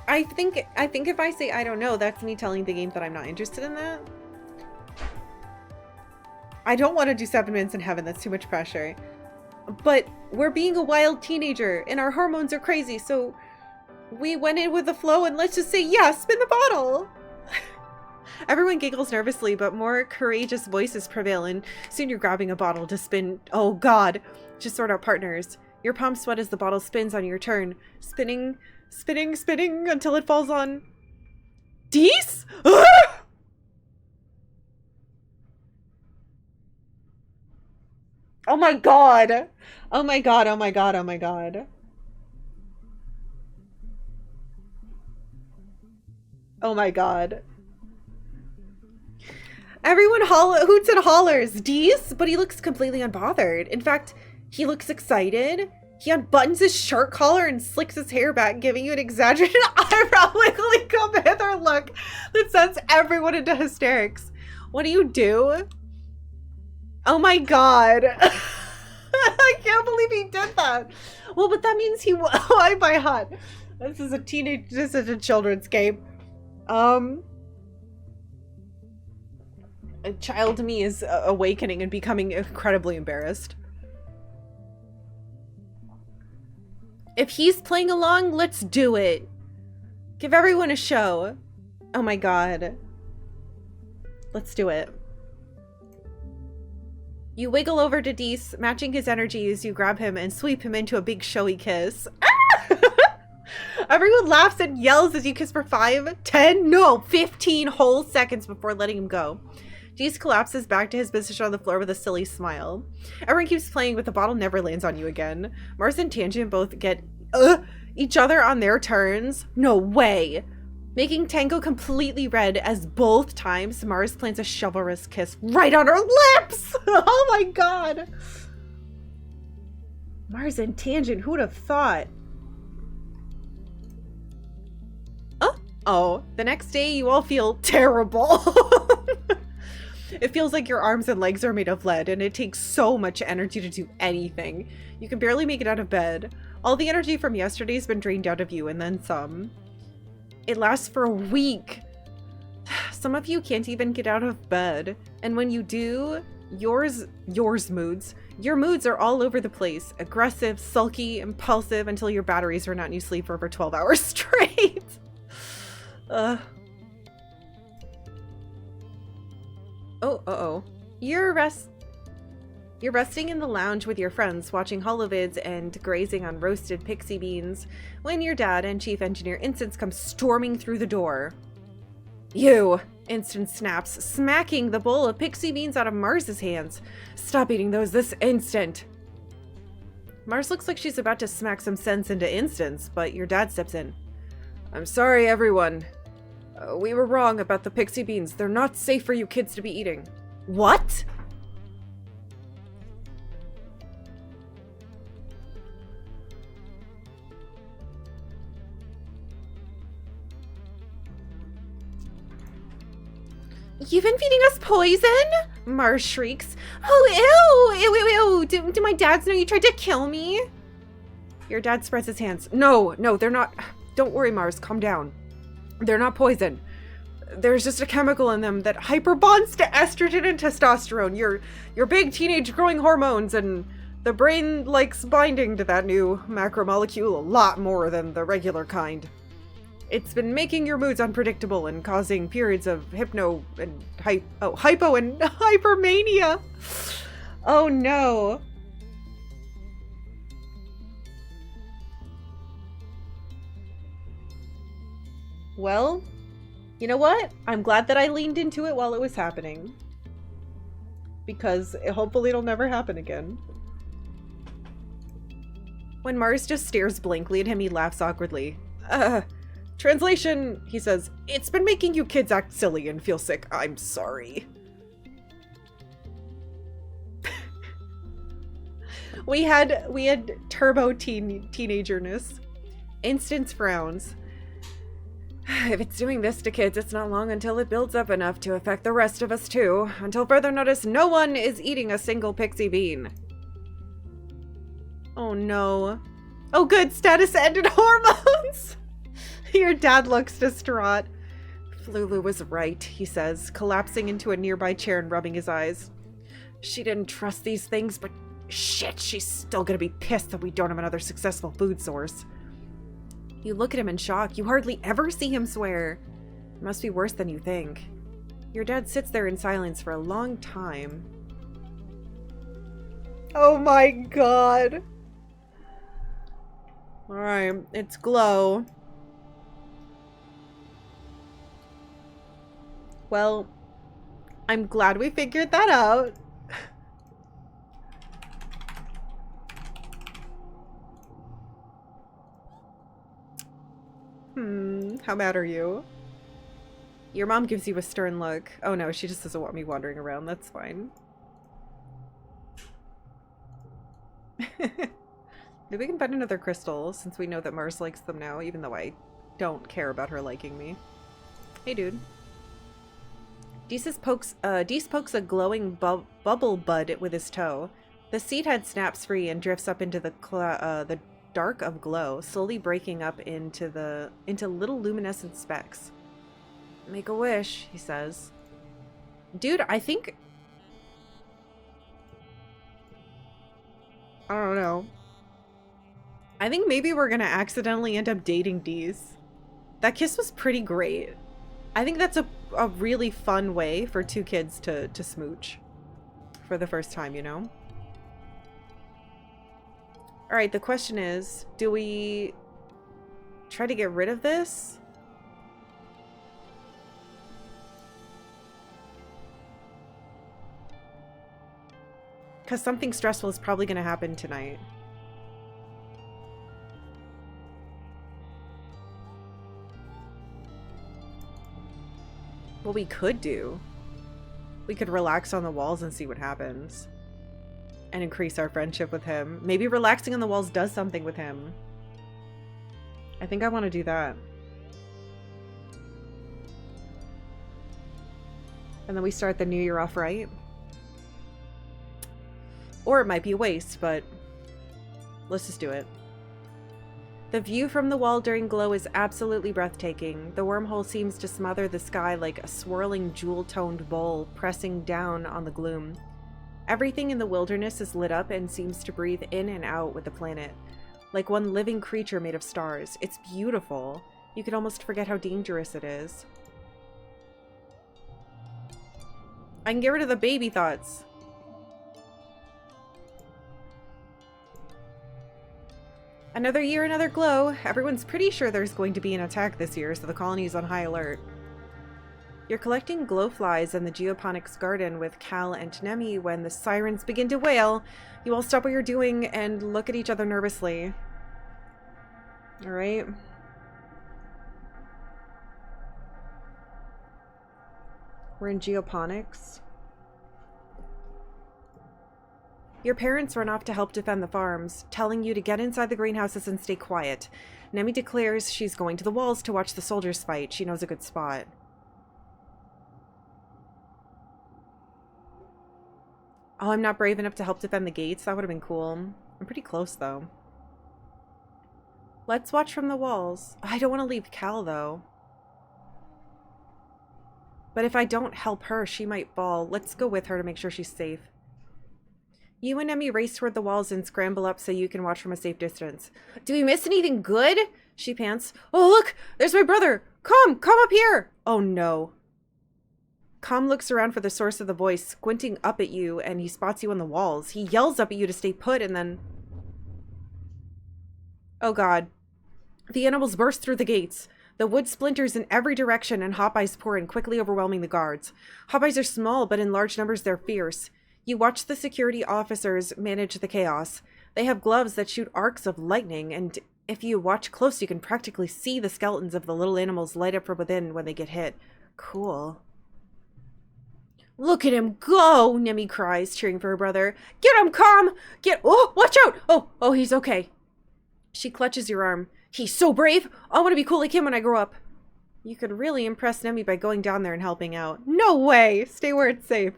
I think if I say I don't know, that's me telling the game that I'm not interested in that. I don't want to do 7 minutes in heaven. That's too much pressure. But we're being a wild teenager and our hormones are crazy, so we went in with the flow and let's just say, yeah, spin the bottle. Everyone giggles nervously, but more courageous voices prevail, and soon you're grabbing a bottle to spin. Oh God, just sort out partners. Your palms sweat as the bottle spins on your turn, spinning, spinning, spinning until it falls on Dees? Oh my God. Oh my God, oh my God, oh my God. Oh my God. Everyone hoots and hollers. Dees? But he looks completely unbothered. In fact, he looks excited. He unbuttons his shirt collar and slicks his hair back, giving you an exaggerated eyebrow wiggly come hither look that sends everyone into hysterics. What do you do? Oh my God. I can't believe he did that. Well, but that means he why by hot. This is a children's game. A child me is awakening and becoming incredibly embarrassed. If he's playing along, let's do it. Give everyone a show. Oh my God. Let's do it. You wiggle over to Dees, matching his energy as you grab him and sweep him into a big showy kiss. Everyone laughs and yells as you kiss for 5, 10, no, 15 whole seconds before letting him go. Dees collapses back to his position on the floor with a silly smile. Everyone keeps playing, but the bottle never lands on you again. Mars and Tangent both get each other on their turns. No way. Making Tango completely red as both times Mars plants a chivalrous kiss right on her lips. Oh my God. Mars and Tangent, who'd have thought? Oh, the next day you all feel terrible. It feels like your arms and legs are made of lead, and it takes so much energy to do anything. You can barely make it out of bed. All the energy from yesterday's been drained out of you, and then some. It lasts for a week. Some of you can't even get out of bed. And when you do, your moods are all over the place. Aggressive, sulky, impulsive, until your batteries run out and you sleep for over 12 hours straight. Oh. You're resting in the lounge with your friends, watching holovids and grazing on roasted pixie beans, when your dad and Chief Engineer Instance come storming through the door. You! Instance snaps, smacking the bowl of pixie beans out of Mars's hands. Stop eating those this instant! Mars looks like she's about to smack some sense into Instance, but your dad steps in. I'm sorry, everyone. We were wrong about the pixie beans. They're not safe for you kids to be eating. What? You've been feeding us poison? Mars shrieks. Oh, ew! Ew, ew, ew! Do my dads know you tried to kill me? Your dad spreads his hands. No, they're not. Don't worry, Mars. Calm down. They're not poison. There's just a chemical in them that hyperbonds to estrogen and testosterone. Your big teenage growing hormones, and the brain likes binding to that new macromolecule a lot more than the regular kind. It's been making your moods unpredictable and causing periods of hypo and hypermania. Oh no. Well, you know what? I'm glad that I leaned into it while it was happening. Because hopefully it'll never happen again. When Mars just stares blankly at him, he laughs awkwardly. Translation, he says, it's been making you kids act silly and feel sick. I'm sorry. we had turbo teenagerness. Instance frowns. If it's doing this to kids, it's not long until it builds up enough to affect the rest of us too. Until further notice, no one is eating a single pixie bean. Oh no. Oh good, status ended hormones! Your dad looks distraught. Flulu was right, he says, collapsing into a nearby chair and rubbing his eyes. She didn't trust these things, but shit, she's still gonna be pissed that we don't have another successful food source. You look at him in shock. You hardly ever see him swear. It must be worse than you think. Your dad sits there in silence for a long time. Oh my god. Alright, it's Glow. Well, I'm glad we figured that out. How mad are you? Your mom gives you a stern look. Oh no, she just doesn't want me wandering around. That's fine. Maybe we can find another crystal, since we know that Mars likes them now, even though I don't care about her liking me. Hey, dude. Deese pokes a glowing bubble bud with his toe. The seed head snaps free and drifts up into the dark of glow, slowly breaking up into little luminescent specks. Make a wish, he says. Dude, I think... I don't know. I think maybe we're gonna accidentally end up dating Dees. That kiss was pretty great. I think that's a really fun way for two kids to smooch. For the first time, you know? Alright, the question is, do we try to get rid of this? Because something stressful is probably going to happen tonight. What we could do, we could relax on the walls and see what happens. And increase our friendship with him. Maybe relaxing on the walls does something with him. I think I want to do that. And then we start the new year off right. Or it might be a waste, but let's just do it. The view from the wall during glow is absolutely breathtaking. The wormhole seems to smother the sky like a swirling jewel-toned bowl pressing down on the gloom. Everything in the wilderness is lit up and seems to breathe in and out with the planet, like one living creature made of stars. It's beautiful. You could almost forget how dangerous it is. I can get rid of the baby thoughts. Another year, another glow. Everyone's pretty sure there's going to be an attack this year, so the colony is on high alert. You're collecting glowflies in the geoponics garden with Cal and Nemi when the sirens begin to wail. You all stop what you're doing and look at each other nervously. Alright. We're in geoponics. Your parents run off to help defend the farms, telling you to get inside the greenhouses and stay quiet. Nemi declares she's going to the walls to watch the soldiers fight. She knows a good spot. Oh, I'm not brave enough to help defend the gates. That would have been cool. I'm pretty close, though. Let's watch from the walls. I don't want to leave Cal, though. But if I don't help her, she might fall. Let's go with her to make sure she's safe. You and Emmy race toward the walls and scramble up so you can watch from a safe distance. Do we miss anything good? She pants. Oh, look! There's my brother! Come up here! Oh, no. Com looks around for the source of the voice, squinting up at you, and he spots you on the walls. He yells up at you to stay put, and then... Oh, God. The animals burst through the gates. The wood splinters in every direction, and Hop-Eyes pour in, quickly overwhelming the guards. Hop-Eyes are small, but in large numbers they're fierce. You watch the security officers manage the chaos. They have gloves that shoot arcs of lightning, and if you watch close, you can practically see the skeletons of the little animals light up from within when they get hit. Cool. Look at him go! Nemi cries, cheering for her brother. Get him, Com! Oh, watch out! Oh, he's okay. She clutches your arm. He's so brave! I want to be cool like him when I grow up. You could really impress Nemi by going down there and helping out. No way! Stay where it's safe.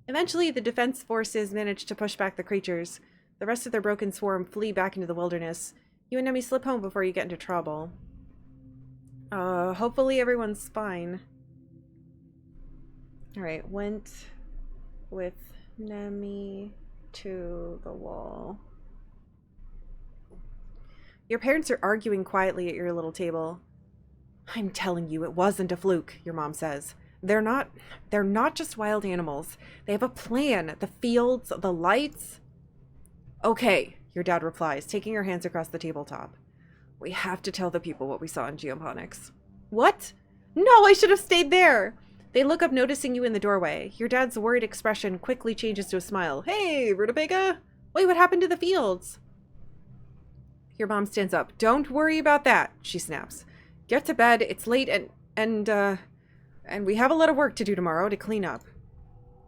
Eventually, the defense forces manage to push back the creatures. The rest of their broken swarm flee back into the wilderness. You and Nemi slip home before you get into trouble. Hopefully everyone's fine. Alright, went with Nemi to the wall. Your parents are arguing quietly at your little table. I'm telling you, it wasn't a fluke, your mom says. They're not just wild animals. They have a plan. The fields, the lights. Okay, your dad replies, taking her hands across the tabletop. We have to tell the people what we saw in geoponics. What? No, I should have stayed there. They look up, noticing you in the doorway. Your dad's worried expression quickly changes to a smile. Hey, Rutabaga. Wait, what happened to the fields? Your mom stands up. Don't worry about that, she snaps. Get to bed. It's late and we have a lot of work to do tomorrow to clean up.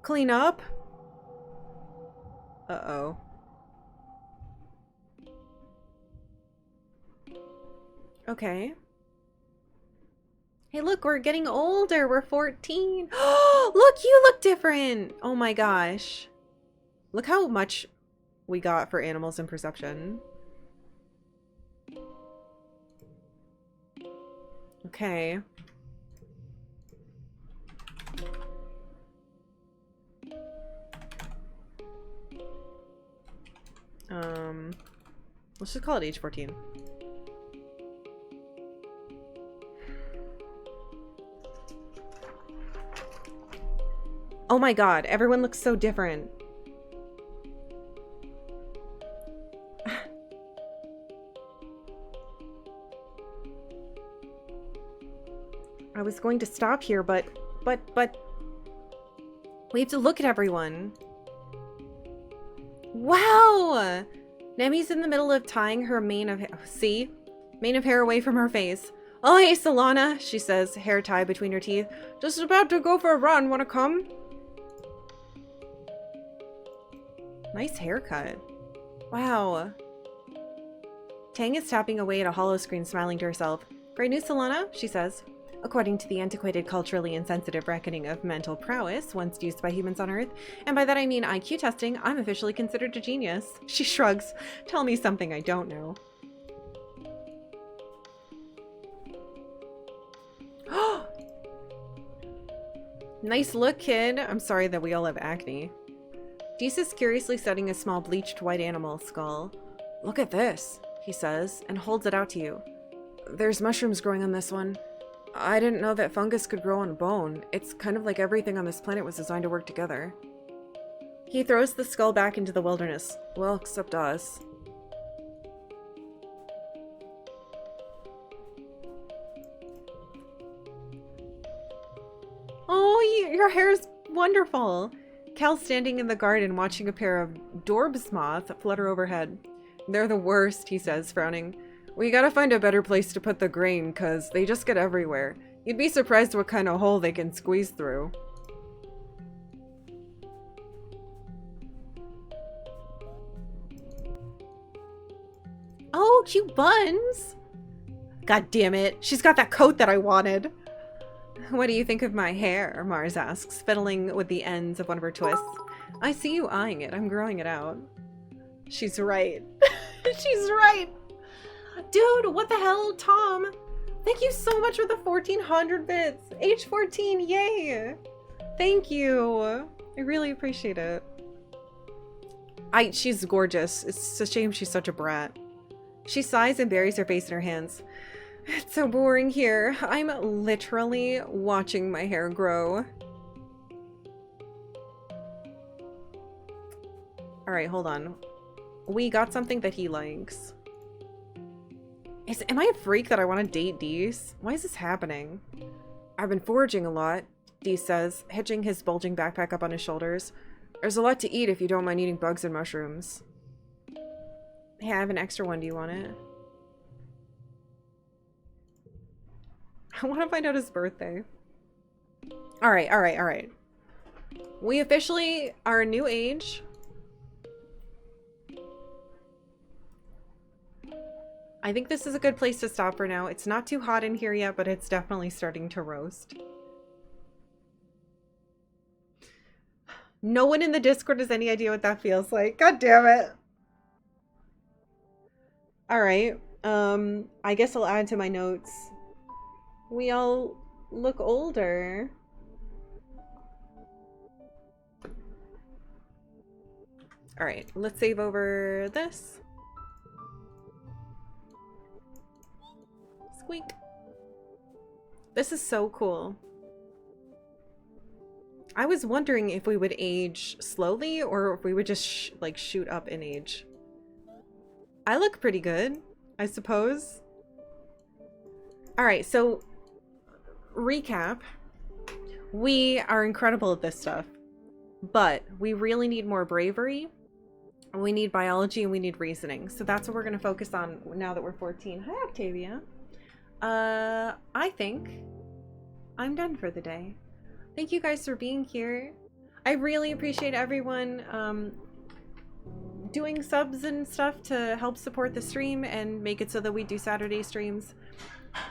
Clean up? Uh-oh. Okay. Hey, look, we're getting older. We're 14. Oh, look, you look different. Oh my gosh. Look how much we got for animals and perception. Okay. Let's just call it age 14. Oh my god, everyone looks so different. I was going to stop here, but we have to look at everyone. Wow! Nemi's in the middle of tying her mane of hair away from her face. Oh, hey, Solana, she says, hair tied between her teeth. Just about to go for a run. Wanna come? Nice haircut. Wow. Tang is tapping away at a hollow screen, smiling to herself. Great news, Solana, she says. According to the antiquated, culturally insensitive reckoning of mental prowess once used by humans on Earth, and by that I mean IQ testing, I'm officially considered a genius. She shrugs. Tell me something I don't know. Nice look, kid. I'm sorry that we all have acne. Dees is curiously studying a small bleached white animal skull. Look at this, he says, and holds it out to you. There's mushrooms growing on this one. I didn't know that fungus could grow on bone. It's kind of like everything on this planet was designed to work together. He throws the skull back into the wilderness. Well, except us. Oh, your hair is wonderful. Cal's standing in the garden watching a pair of Dorbs moth flutter overhead. They're the worst, he says, frowning. We gotta find a better place to put the grain, cause they just get everywhere. You'd be surprised what kind of hole they can squeeze through. Oh, cute buns! God damn it, she's got that coat that I wanted. What do you think of my hair? Mars asks, fiddling with the ends of one of her twists. I see you eyeing it. I'm growing it out. She's right. She's right. Dude, what the hell, Tom? Thank you so much for the 1400 bits. Age 14, yay. Thank you. I really appreciate it. She's gorgeous. It's a shame she's such a brat. She sighs and buries her face in her hands. It's so boring here. I'm literally watching my hair grow. Alright, hold on. We got something that he likes. Am I a freak that I want to date Dees? Why is this happening? I've been foraging a lot, Dees says, hitching his bulging backpack up on his shoulders. There's a lot to eat if you don't mind eating bugs and mushrooms. Hey, I have an extra one. Do you want it? I want to find out his birthday. Alright, alright, alright. We officially are a new age. I think this is a good place to stop for now. It's not too hot in here yet, but it's definitely starting to roast. No one in the Discord has any idea what that feels like. God damn it. Alright. I guess I'll add to my notes. We all look older. Alright, let's save over this. Squeak. This is so cool. I was wondering if we would age slowly or if we would just like shoot up in age. I look pretty good, I suppose. Alright, so recap. We are incredible at this stuff, but we really need more bravery. We need biology and we need reasoning. So that's what we're going to focus on now that we're 14. Hi, Octavia. I think I'm done for the day. Thank you guys for being here. I really appreciate everyone doing subs and stuff to help support the stream and make it so that we do Saturday streams.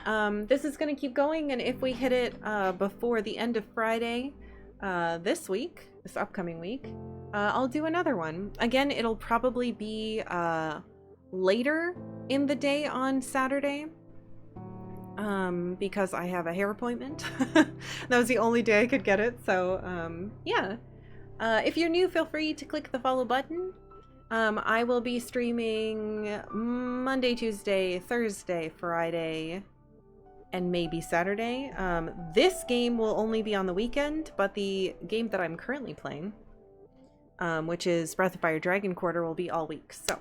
This is going to keep going, and if we hit it before the end of Friday this upcoming week, I'll do another one. Again, it'll probably be later in the day on Saturday. Because I have a hair appointment. That was the only day I could get it, so yeah. If you're new, feel free to click the follow button. I will be streaming Monday, Tuesday, Thursday, Friday, and maybe Saturday. This game will only be on the weekend, but the game that I'm currently playing, which is Breath of Fire Dragon Quarter, will be all week. So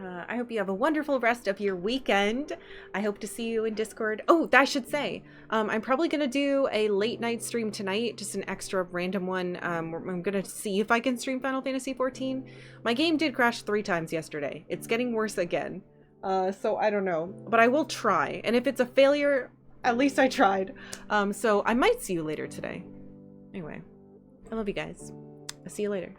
I hope you have a wonderful rest of your weekend. I hope to see you in Discord. Oh, I should say, I'm probably going to do a late night stream tonight, just an extra random one. I'm going to see if I can stream Final Fantasy XIV. My game did crash 3 times yesterday. It's getting worse again. So I don't know, but I will try. And if it's a failure, at least I tried. So I might see you later today. Anyway, I love you guys. I'll see you later.